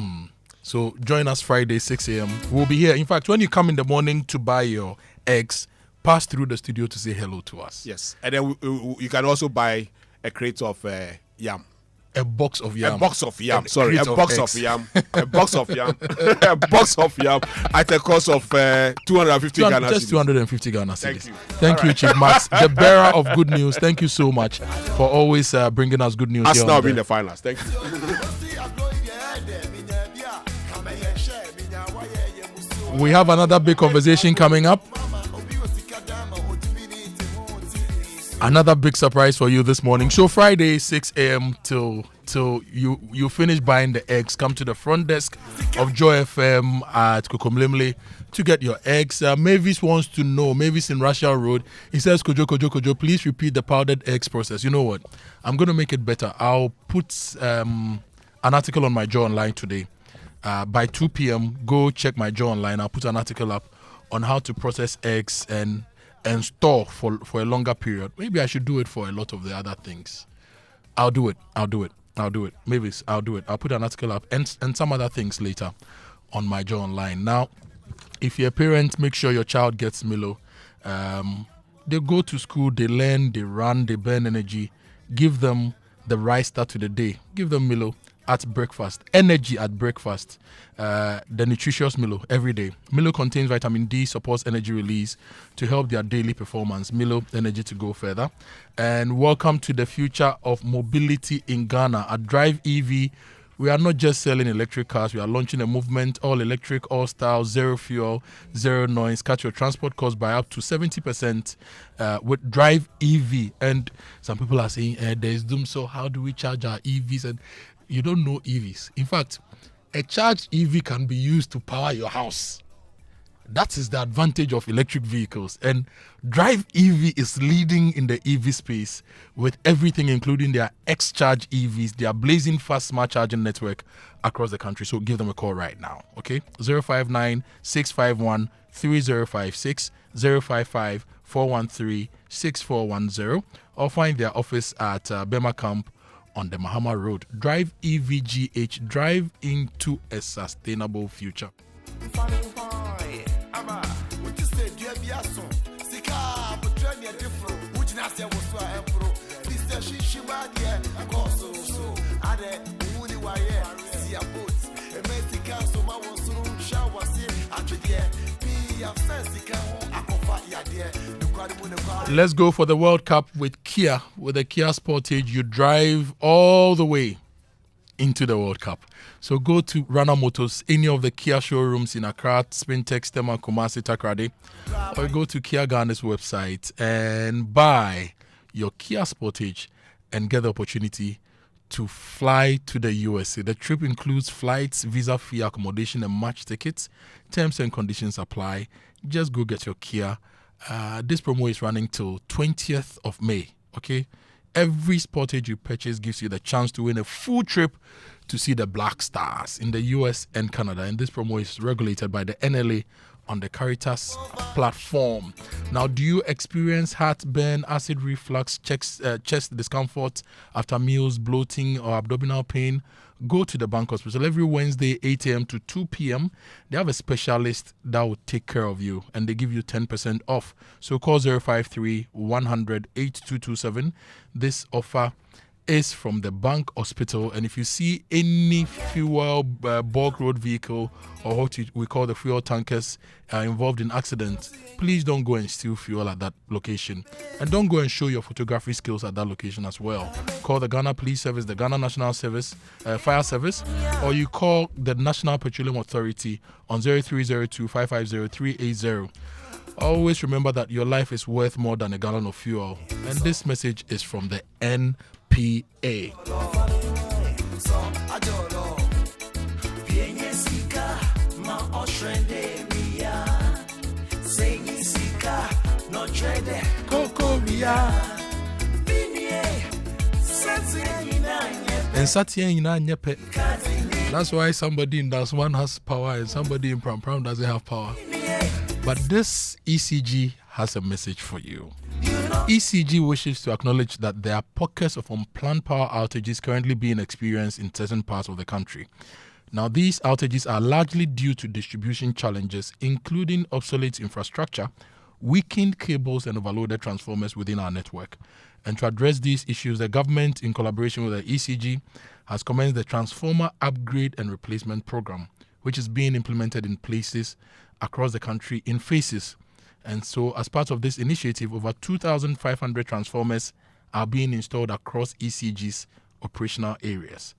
So join us Friday 6 a.m. We'll be here. In fact, when you come in the morning to buy your eggs, pass through the studio to say hello to us. Yes, and then you can also buy a crate of yam. A box of yam. A box of yam. Sorry, a box of yam. A box of yam. A box of yam at a cost of 250 Ghana cedis. Just 250 Ghana cedis. Thank you. Thank you, Chief Max, the bearer of good news. Thank you so much for always bringing us good news. Arsenal will be in the finals. Thank you. We have another big conversation coming up. Another big surprise for you this morning. So Friday, 6 a.m. till you finish buying the eggs. Come to the front desk of Joy FM at Kokomlemle to get your eggs. Mavis wants to know. Mavis in Russell Road. He says, Kojo, please repeat the powdered eggs process. You know what? I'm going to make it better. I'll put an article on my Joy Online today. By 2 p.m., go check my Joy Online. I'll put an article up on how to process eggs and store for a longer period. Maybe I should do it for a lot of the other things. I'll do it. Maybe I'll do it. I'll put an article up and some other things later on my Joy Online. Now, if you're a parent, make sure your child gets Milo. They go to school, they learn, they run, they burn energy. Give them the right start to the day. Give them Milo at breakfast, energy at breakfast, the nutritious Milo every day. Milo contains vitamin D, supports energy release to help their daily performance. Milo, energy to go further. And welcome to the future of mobility in Ghana. At Drive EV, we are not just selling electric cars, we are launching a movement, all electric, all style, zero fuel, zero noise. Cut your transport costs by up to 70% with Drive EV. And some people are saying, there's doom, so how do we charge our EVs? And you don't know EVs. In fact, a charged EV can be used to power your house. That is the advantage of electric vehicles. And Drive EV is leading in the EV space with everything, including their X-Charge EVs, their blazing fast smart charging network across the country. So give them a call right now, okay? 059-651-3056, 055-413-6410, or find their office at Bema Camp on the Mahama Road. Drive EVGH, drive into a sustainable future. Let's go for the World Cup with Kia. With a Kia Sportage, you drive all the way into the World Cup. So go to Rana Motors, any of the Kia showrooms in Accra, Spintex, Tema, Kumasi, Takrade, or go to Kia Ghana's website and buy your Kia Sportage and get the opportunity to fly to the USA. The trip includes flights, visa fee, accommodation, and match tickets. Terms and conditions apply. Just go get your Kia. This promo is running till 20th of May, okay? Every Sportage you purchase gives you the chance to win a full trip to see the Black Stars in the US and Canada. And this promo is regulated by the NLA on the Caritas platform. Now, do you experience heartburn, acid reflux, chest discomfort after meals, bloating, or abdominal pain? Go to the Bank Hospital every Wednesday, 8 a.m. to 2 p.m. They have a specialist that will take care of you, and they give you 10% off. So call 053-100-8227. This offer is from the Bank Hospital. And if you see any fuel bulk road vehicle or what we call the fuel tankers involved in accidents, please don't go and steal fuel at that location. And don't go and show your photography skills at that location as well. Call the Ghana Police Service, the Ghana National Service, Fire Service, or you call the National Petroleum Authority on 0302 550 380. Always remember that your life is worth more than a gallon of fuel. And this message is from the NPA. And that's why somebody in Das One has power and somebody in Pram Pram doesn't have power. But this ECG has a message for you. ECG wishes to acknowledge that there are pockets of unplanned power outages currently being experienced in certain parts of the country. Now, these outages are largely due to distribution challenges, including obsolete infrastructure, weakened cables, and overloaded transformers within our network. And to address these issues, the government, in collaboration with the ECG, has commenced the Transformer Upgrade and Replacement Program, which is being implemented in places across the country in phases. And so, as part of this initiative, over 2,500 transformers are being installed across ECG's operational areas.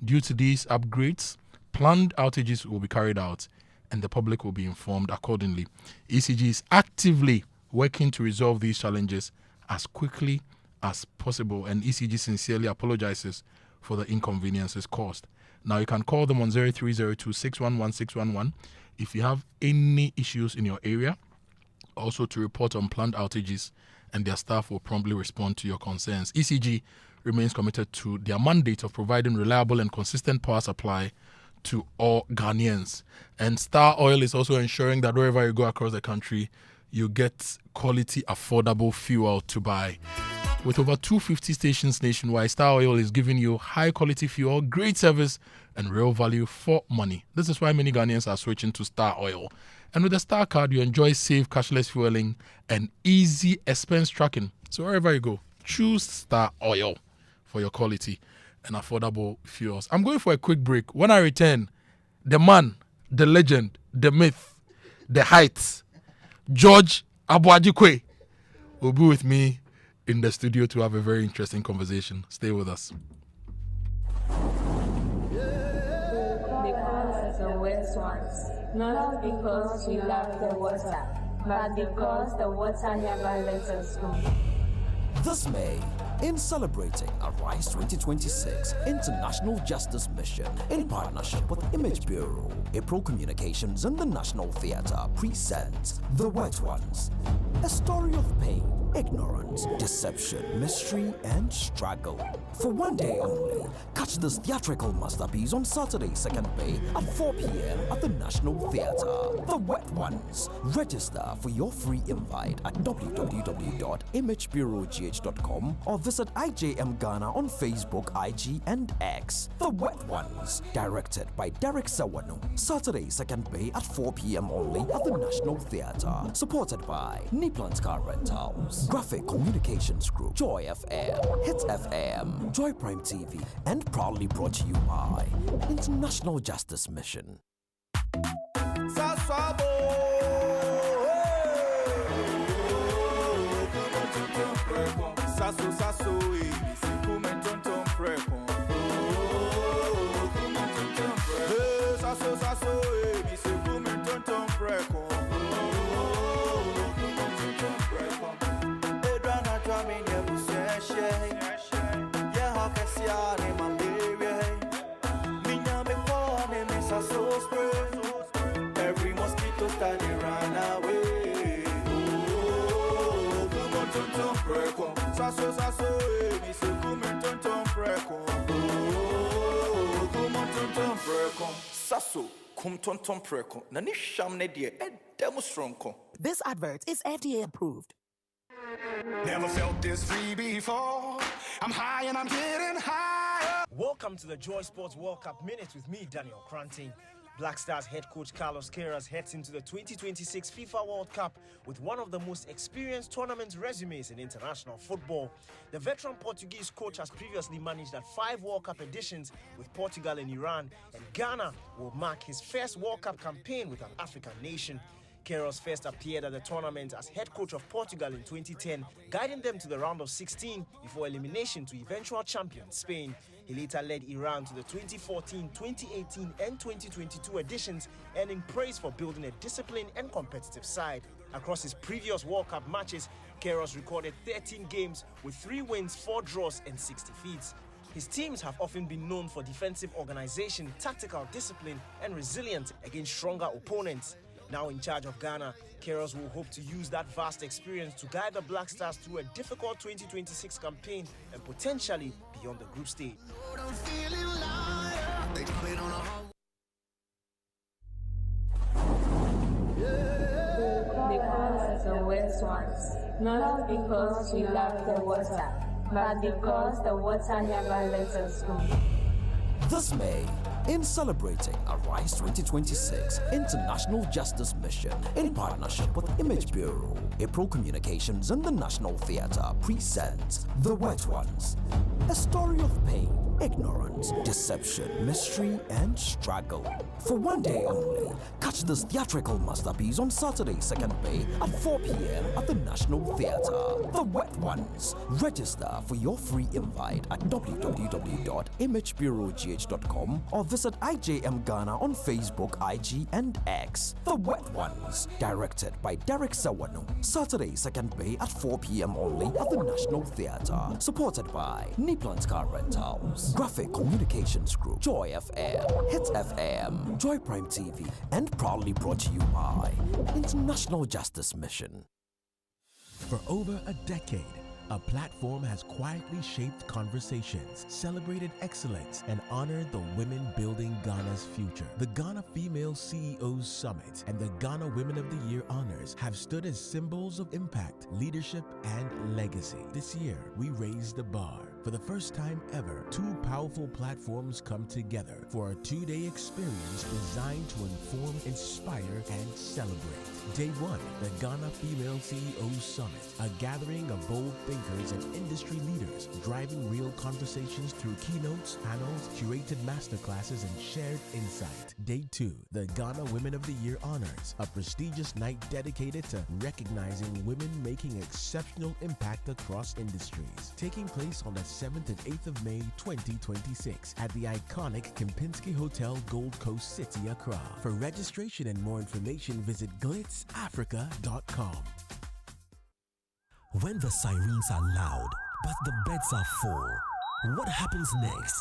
Due to these upgrades, planned outages will be carried out and the public will be informed accordingly. ECG is actively working to resolve these challenges as quickly as possible, and ECG sincerely apologizes for the inconveniences caused. Now, you can call them on 0302 611 611 if you have any issues in your area, also to report on planned outages, and their staff will promptly respond to your concerns. ECG remains committed to their mandate of providing reliable and consistent power supply to all Ghanaians. And Star Oil is also ensuring that wherever you go across the country, you get quality, affordable fuel to buy. With over 250 stations nationwide, Star Oil is giving you high-quality fuel, great service, and real value for money. This is why many Ghanaians are switching to Star Oil. And with the Star card, you enjoy safe, cashless fueling and easy expense tracking. So wherever you go, choose Star Oil for your quality and affordable fuels. I'm going for a quick break. When I return, the man, the legend, the myth, the heights, George Abuajikwe will be with me in the studio to have a very interesting conversation. Stay with us. Because the wet swans, not because we love the water, but because the water never lets us go. This May, in celebrating Arise 2026 International Justice Mission in partnership with Image Bureau, April Communications and the National Theatre presents The Wet Ones, a story of pain, ignorance, deception, mystery, and struggle. For one day only, catch this theatrical masterpiece on Saturday, 2nd May at 4 p.m. at the National Theatre. The Wet Ones. Register for your free invite at www.imagebureaugh.com or visit IJM Ghana on Facebook, IG, and X. The Wet Ones. Directed by Derek Sawano. Saturday, 2nd May at 4 p.m. only at the National Theatre. Supported by Niplant Car Rentals, Graphic Communications Group, Joy FM, Hit FM, Joy Prime TV, and proudly brought to you by International Justice Mission. Every mosquito started run away. Oh, come on, tonton preko. Sasso, me say come on, tonton preko. Oh, come on, tonton preko. Sasso, come tonton preko. Nani sham ne die, demo stronko. This advert is FDA approved. Never felt this free before. I'm high and I'm getting higher. Welcome to the Joy Sports World Cup Minutes with me, Daniel Cranting. Black Stars head coach Carlos Queiroz heads into the 2026 FIFA World Cup with one of the most experienced tournament resumes in international football. The veteran Portuguese coach has previously managed at 5 World Cup editions with Portugal and Iran, and Ghana will mark his first World Cup campaign with an African nation. Queiroz first appeared at the tournament as head coach of Portugal in 2010, guiding them to the round of 16 before elimination to eventual champion Spain. He later led Iran to the 2014, 2018 and 2022 editions, earning praise for building a disciplined and competitive side. Across his previous World Cup matches, Queiroz recorded 13 games with 3 wins, 4 draws and 6 defeats. His teams have often been known for defensive organization, tactical discipline and resilience against stronger opponents. Now in charge of Ghana, Queiroz will hope to use that vast experience to guide the Black Stars through a difficult 2026 campaign and potentially beyond the group stage. Because the West ones, not because we love the water, but because the water never lets us go. This May, in celebrating Arise 2026 International Justice Mission in partnership with Image Bureau, April Communications and the National Theatre presents The Wet Ones, a story of pain, ignorance, deception, mystery and struggle. For one day only, catch this theatrical masterpiece on Saturday 2nd May at 4 p.m. at the National Theatre. The Wet Ones. Register for your free invite at www.imagebureaugh.com or visit IJM Ghana on Facebook, IG and X. The Wet Ones. Directed by Derek Sawano. Saturday 2nd May at 4 p.m. only at the National Theatre. Supported by Niplant Car Rentals, Graphic Communications Group, Joy FM, Hits FM, Joy Prime TV, and proudly brought to you by International Justice Mission. For over a decade, a platform has quietly shaped conversations, celebrated excellence, and honored the women building Ghana's future. The Ghana Female CEOs Summit and the Ghana Women of the Year honors have stood as symbols of impact, leadership, and legacy. This year, we raised the bar. For the first time ever, 2 powerful platforms come together for a 2-day experience designed to inform, inspire, and celebrate. Day 1, the Ghana Female CEOs Summit, a gathering of bold thinkers and industry leaders driving real conversations through keynotes, panels, curated masterclasses, and shared insight. Day 2, the Ghana Women of the Year honors, a prestigious night dedicated to recognizing women making exceptional impact across industries. Taking place on the 7th and 8th of May 2026 at the iconic Kempinski Hotel, Gold Coast City, Accra. For registration and more information, visit glitzafrica.com. When the sirens are loud, but the beds are full, what happens next?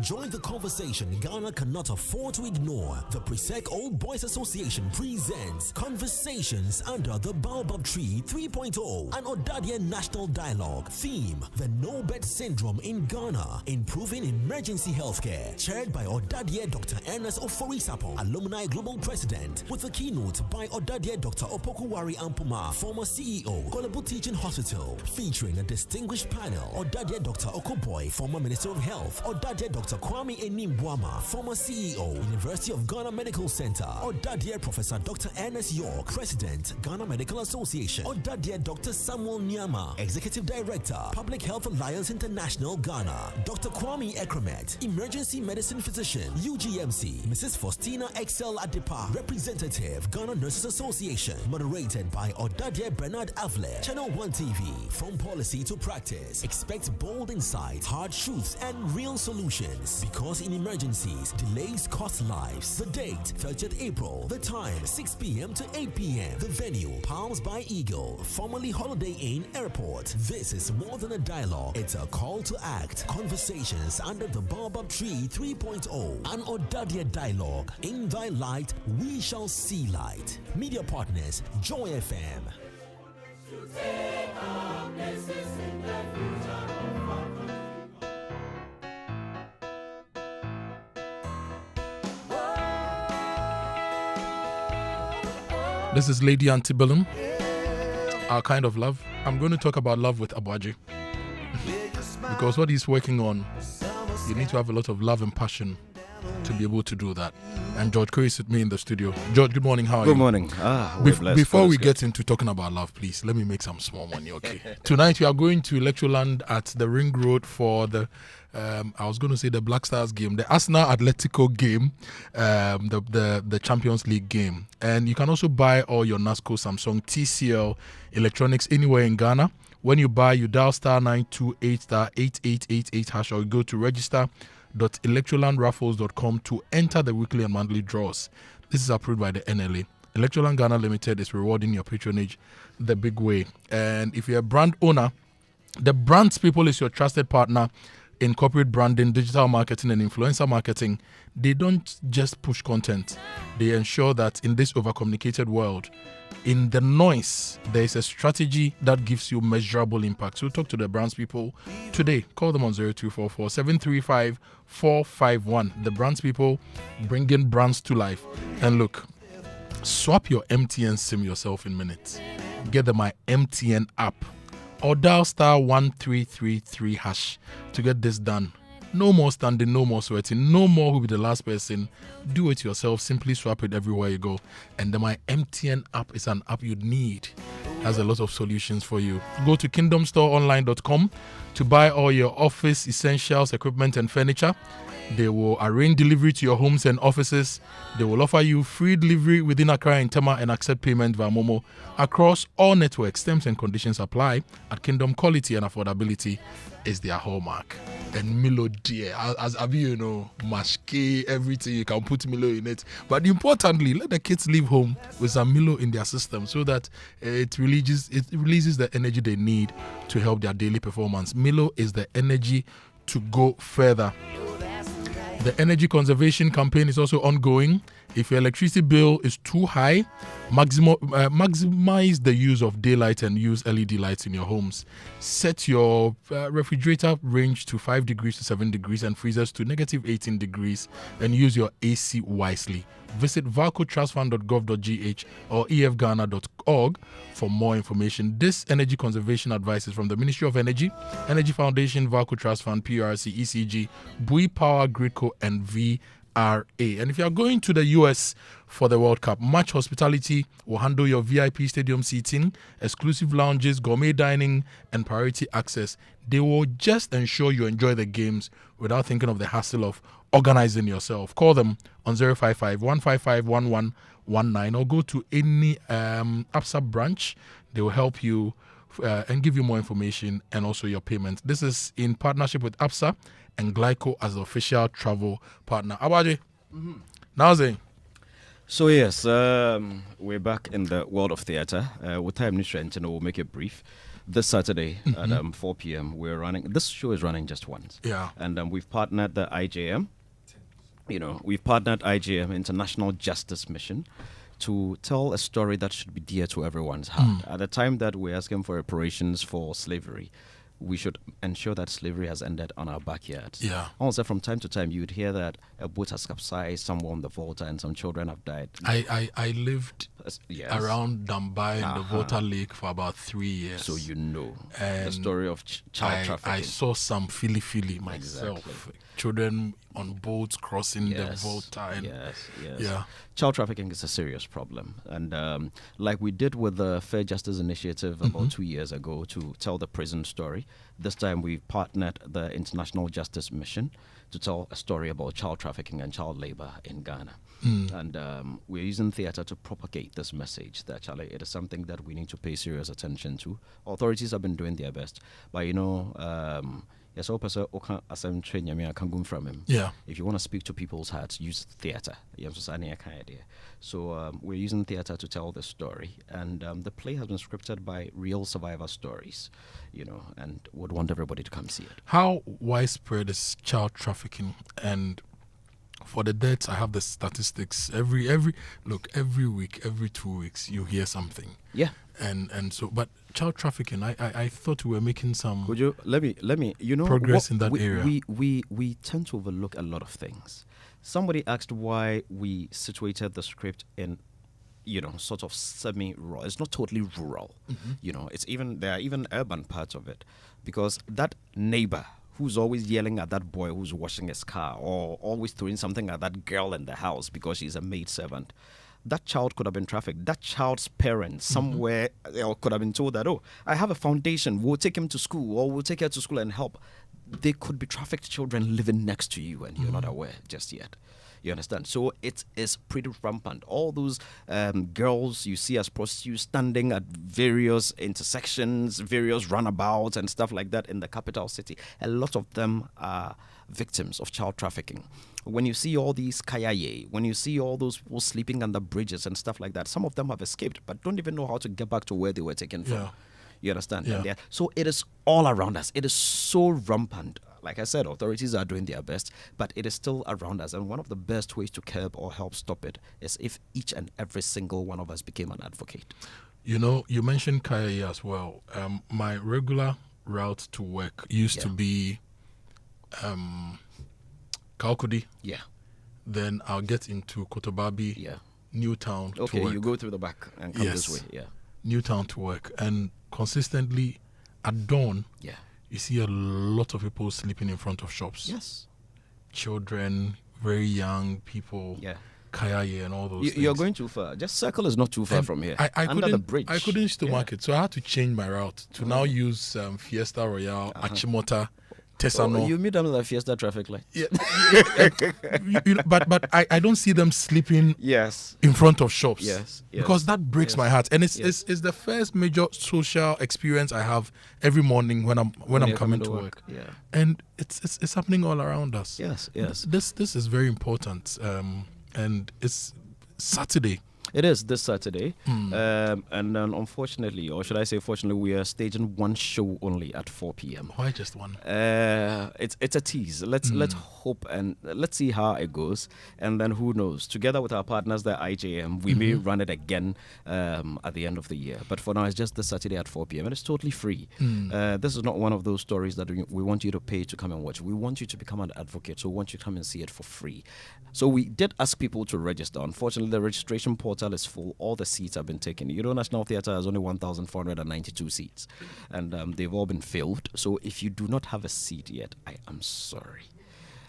Join the conversation Ghana cannot afford to ignore. The Presec Old Boys Association presents Conversations Under the Baobab Tree 3.0, an Odadie National Dialogue. Theme: The No-Bed Syndrome in Ghana, Improving Emergency Healthcare. Chaired by Odadie Dr. Ernest Ofori-Sapon, Alumni Global President, with a keynote by Odadie Dr. Opokuwari Ampuma, former CEO, Kolebu Teaching Hospital, featuring a distinguished panel: Odadie Dr. Okoboy, former Minister of Health, Odadie Dr. Kwame Enimbuama, former CEO, University of Ghana Medical Center, Odadie Professor Dr. Ernest York, President, Ghana Medical Association, Odadie Dr. Samuel Nyama, Executive Director, Public Health Alliance International Ghana, Dr. Kwame Ekremet, Emergency Medicine Physician, UGMC, Mrs. Faustina Excel Adepa, Representative, Ghana Nurses Association, moderated by Odadie Bernard Avle, Channel 1 TV. From policy to practice, expect bold insights, hard truths, and real solutions. Because in emergencies, delays cost lives. The date, 30th April. The time, 6 p.m. to 8 p.m. The venue, Palms by Eagle, formerly Holiday Inn Airport. This is more than a dialogue. It's a call to act. Conversations Under the Baobab Tree 3.0. An Odadie dialogue. In thy light, we shall see light. Media partners, Joy FM. This is Lady Antebellum, Our Kind of Love. I'm going to talk about love with Abuaji. Because what he's working on, you need to have a lot of love and passion to be able to do that. And George Curry is with me in the studio. George, good morning. How are you? Good morning. We're blessed. Before we get into talking about love, please, let me make some small money, okay? Tonight, we are going to Electroland at the Ring Road for the, I was going to say the Black Stars game, the Arsenal Atletico game, the Champions League game. And you can also buy all your NASCO, Samsung, TCL electronics anywhere in Ghana. When you buy, you dial *928 *8888# or you go to register.electrolandraffles.com to enter the weekly and monthly draws. This is approved by the NLA. Electroland Ghana Limited is rewarding your patronage the big way. And if you're a brand owner, the Brands People is your trusted partner in corporate branding, digital marketing, and influencer marketing. They don't just push content. They ensure that in this over-communicated world, in the noise, there is a strategy that gives you measurable impact. So talk to the Brands People today. Call them on 0244 735 451. The Brands People bringing brands to life. And look, swap your MTN SIM yourself in minutes. Get the My MTN app or dial *1333# to get this done. No more standing, no more sweating, no more who be the last person. Do it yourself. Simply swap it everywhere you go. And the My MTN app is an app you need. Has a lot of solutions for you. Go to kingdomstoreonline.com to buy all your office essentials, equipment, and furniture. They will arrange delivery to your homes and offices. They will offer you free delivery within Accra and Tema and accept payment via Momo across all networks. Terms and conditions apply. At Kingdom, quality and affordability is their hallmark. And Milo, dear, as you know, mashke, everything, you can put Milo in it. But importantly, let the kids leave home with some Milo in their system so that it releases the energy they need to help their daily performance. Milo is the energy to go further. The energy conservation campaign is also ongoing. If your electricity bill is too high, maximize the use of daylight and use LED lights in your homes. Set your refrigerator range to 5 degrees to 7 degrees and freezers to -18 degrees and use your AC wisely. Visit valcotrustfund.gov.gh or efghana.org for more information. This energy conservation advice is from the Ministry of Energy, Energy Foundation, Valco Trust Fund, PRC, ECG, Bui Power, Gridco, and VRA. And if you are going to the US for the World Cup, Match Hospitality will handle your VIP stadium seating, exclusive lounges, gourmet dining, and priority access. They will just ensure you enjoy the games without thinking of the hassle of organizing yourself. Call them on 055 155 1119 or go to any APSA branch. They will help you and give you more information and also your payment. This is in partnership with APSA and Glyco as the official travel partner. Abaji, now saying. So yes, we're back in the world of theatre. With time and we'll make it brief. This Saturday at 4 p.m. we're running. This show is running just once. Yeah. And we've partnered the IJM. We've partnered IJM, International Justice Mission, to tell a story that should be dear to everyone's heart. At the time that we're asking for reparations for slavery, we should ensure that slavery has ended on our backyard. Yeah. Also, from time to time, you would hear that a boat has capsized somewhere on the Volta and some children have died. I lived around Dambai in the Volta Lake for about 3 years. So you know the story of child trafficking. I saw some fili myself. Exactly. Children on boats crossing the Volta. And Yeah. Child trafficking is a serious problem. And like we did with the Fair Justice Initiative about 2 years ago to tell the prison story, this time we've partnered the International Justice Mission to tell a story about child trafficking and child labor in Ghana. And we're using theatre to propagate this message that it is something that we need to pay serious attention to. Authorities have been doing their best, but yes, from him. Yeah. If you want to speak to people's hearts, use theatre. So we're using theatre to tell the story, and the play has been scripted by real survivor stories, and would want everybody to come see it. How widespread is child trafficking? And for the deaths, I have the statistics. Every week, every 2 weeks, you hear something. Yeah. And so, but child trafficking, I thought we were making some. Could you let me progress in that area? We tend to overlook a lot of things. Somebody asked why we situated the script in, sort of semi-rural. It's not totally rural. It's there are even urban parts of it, because that neighbor who's always yelling at that boy who's washing his car, or always throwing something at that girl in the house because she's a maid servant, that child could have been trafficked. That child's parents somewhere could have been told that, oh, I have a foundation, we'll take him to school, or we'll take her to school and help. They could be trafficked children living next to you and you're not aware just yet. You understand? So it is pretty rampant. All those girls you see as prostitutes standing at various intersections, various runabouts and stuff like that in the capital city, a lot of them are victims of child trafficking. When you see all these kayaye, when you see all those people sleeping under bridges and stuff like that, some of them have escaped but don't even know how to get back to where they were taken from. You understand? Yeah. So it is all around us. It is so rampant. Like I said, authorities are doing their best, but it is still around us. And one of the best ways to curb or help stop it is if each and every single one of us became an advocate. You know, you mentioned Kaya as well. My regular route to work used to be Kalkudi. Yeah. Then I'll get into Kotobabi, Newtown to work. Okay, you go through the back and come this way. Yeah. Newtown to work. And consistently at dawn, you see a lot of people sleeping in front of shops. Yes. Children, very young people. Yeah. Kayaye and all those things. You're going too far. Just Circle is not too far from here. Under the bridge. I couldn't stomach it, so I had to change my route to now use Fiesta Royale, Achimota, Tesano. You meet them at the Fiesta traffic light. Yeah. But I don't see them sleeping in front of shops. Yes. Because that breaks my heart. And it's the first major social experience I have every morning when I'm coming to work. Yeah. And it's happening all around us. Yes. This is very important. And it's Saturday. It is this Saturday. And then unfortunately, or should I say fortunately, we are staging one show only at 4 p.m. Why just one? It's a tease. Let's hope and let's see how it goes. And then who knows? Together with our partners, the IJM, we may run it again at the end of the year. But for now, it's just this Saturday at 4 p.m. and it's totally free. This is not one of those stories that we want you to pay to come and watch. We want you to become an advocate. So we want you to come and see it for free. So we did ask people to register. Unfortunately, the registration portal is full. All the seats have been taken. National Theatre has only 1,492 seats. And they've all been filled. So if you do not have a seat yet, I am sorry.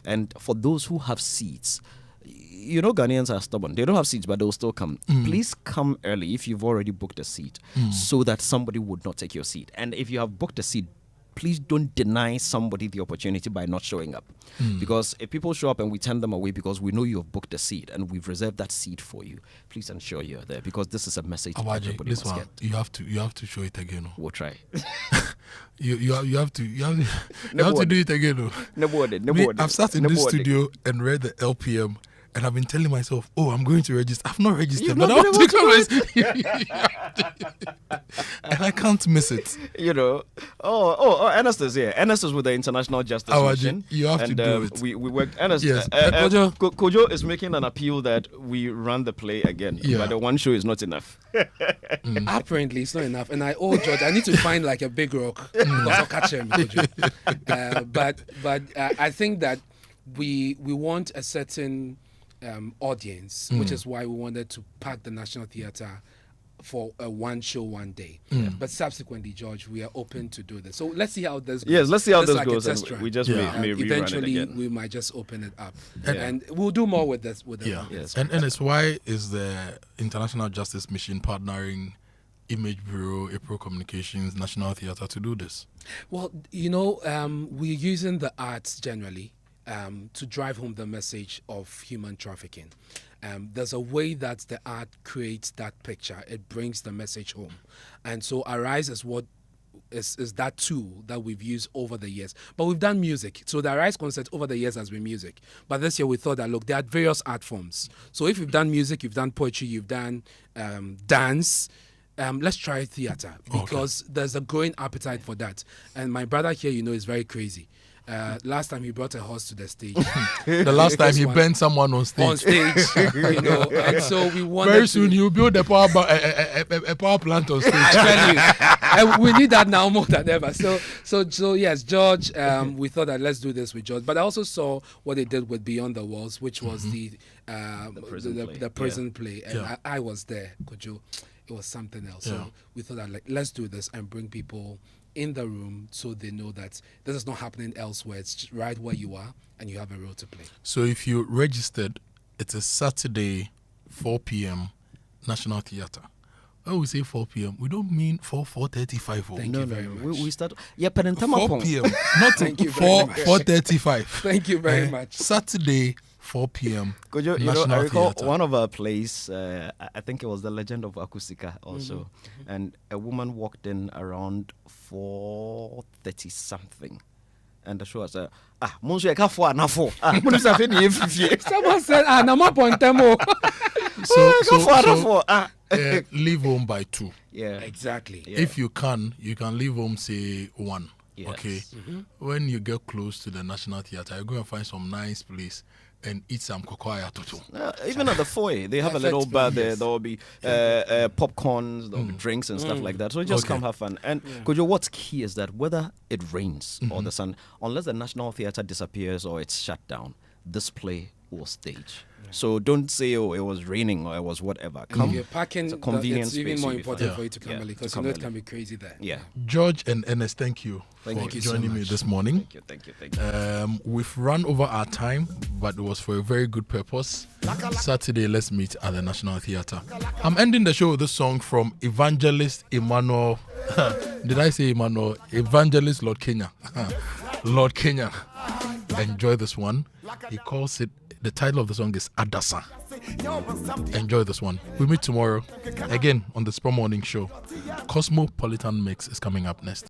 And for those who have seats, Ghanaians are stubborn. They don't have seats, but they'll still come. Please come early if you've already booked a seat so that somebody would not take your seat. And if you have booked a seat, please don't deny somebody the opportunity by not showing up. Because if people show up and we turn them away because we know you have booked a seat and we've reserved that seat for you, please ensure you're there because this is a message everybody must get. You have to show it again. We'll try. you have to do it again. I've sat in this studio and read the LPM. And I've been telling myself, I'm going to register. I've not registered, but I want to come. And I can't miss it. Ernest is here. Ernest is with the International Justice Mission. You have to do it. We worked. Ernest, yes. Kojo is making an appeal that we run the play again. But the one show is not enough. Apparently, it's not enough. And I owe George, I need to find like a big rock. I'll catch him. But I think that we want a certain audience, which is why we wanted to pack the National Theatre for a one show one day. But subsequently, George, we are open to do this. So let's see how this goes. Yes, let's see how this like goes. And we just may eventually rerun it again. We might just open it up, and we'll do more with this. Yes. And it's why is the International Justice Mission partnering Image Bureau, April Communications, National Theatre to do this? Well, we're using the arts generally to drive home the message of human trafficking. There's a way that the art creates that picture. It brings the message home. And so Arise is what is that tool that we've used over the years. But we've done music. So the Arise concert over the years has been music. But this year we thought that, look, there are various art forms. So if you've done music, you've done poetry, you've done dance, let's try theatre because there's a growing appetite for that. And my brother here, is very crazy. Last time he brought a horse to the stage. The last time he burned someone on stage. And so we wanted very soon he'll build a power plant on stage. I tell you, we need that now more than ever. So yes, George. We thought that let's do this with George, but I also saw what they did with Beyond the Walls, which was the prison play, and I was there, Kojo. It was something else. So we thought that let's do this and bring people in the room so they know that this is not happening elsewhere. It's right where you are and you have a role to play. So if you registered, it's a Saturday, 4 p.m., National Theatre. When we say 4 p.m., we don't mean 4:35. Thank you very much. We start. Yeah, but in 4 p.m., not 4:35. Thank you very much. Saturday, 4 p.m. Kojo, National I recall Theatre. one of our plays, I think it was The Legend of Akusika also, and a woman walked in around 4:30 something. And the show was, Someone said, Namapontemo. Leave home by 2. Yeah, exactly. Yeah. If you can leave home, say 1. Yes. Okay. When you get close to the National Theatre, you're going to find some nice place and eat some Kojo Akoto. Even at the foyer, they have a little bar there. There will be popcorns, there will be drinks and stuff like that. So just come have fun. And Kojo, what's key is that whether it rains or the sun, unless the National Theatre disappears or it's shut down, this play will stage. So don't say, oh, it was raining or it was whatever. Come. If you're parking, it's a convenient it's even space, more important for you to come early because you know it can be crazy there. Yeah. George and Ernest, thank you for joining me this morning. Thank you. We've run over our time, but it was for a very good purpose. Saturday, let's meet at the National Theatre. I'm ending the show with this song from Evangelist Emmanuel. Did I say Emmanuel? Evangelist Lord Kenya. Lord Kenya. Enjoy this one. He calls it, the title of the song is Adasa. Enjoy this one. We meet tomorrow again on the Spur Morning Show. Cosmopolitan Mix is coming up next.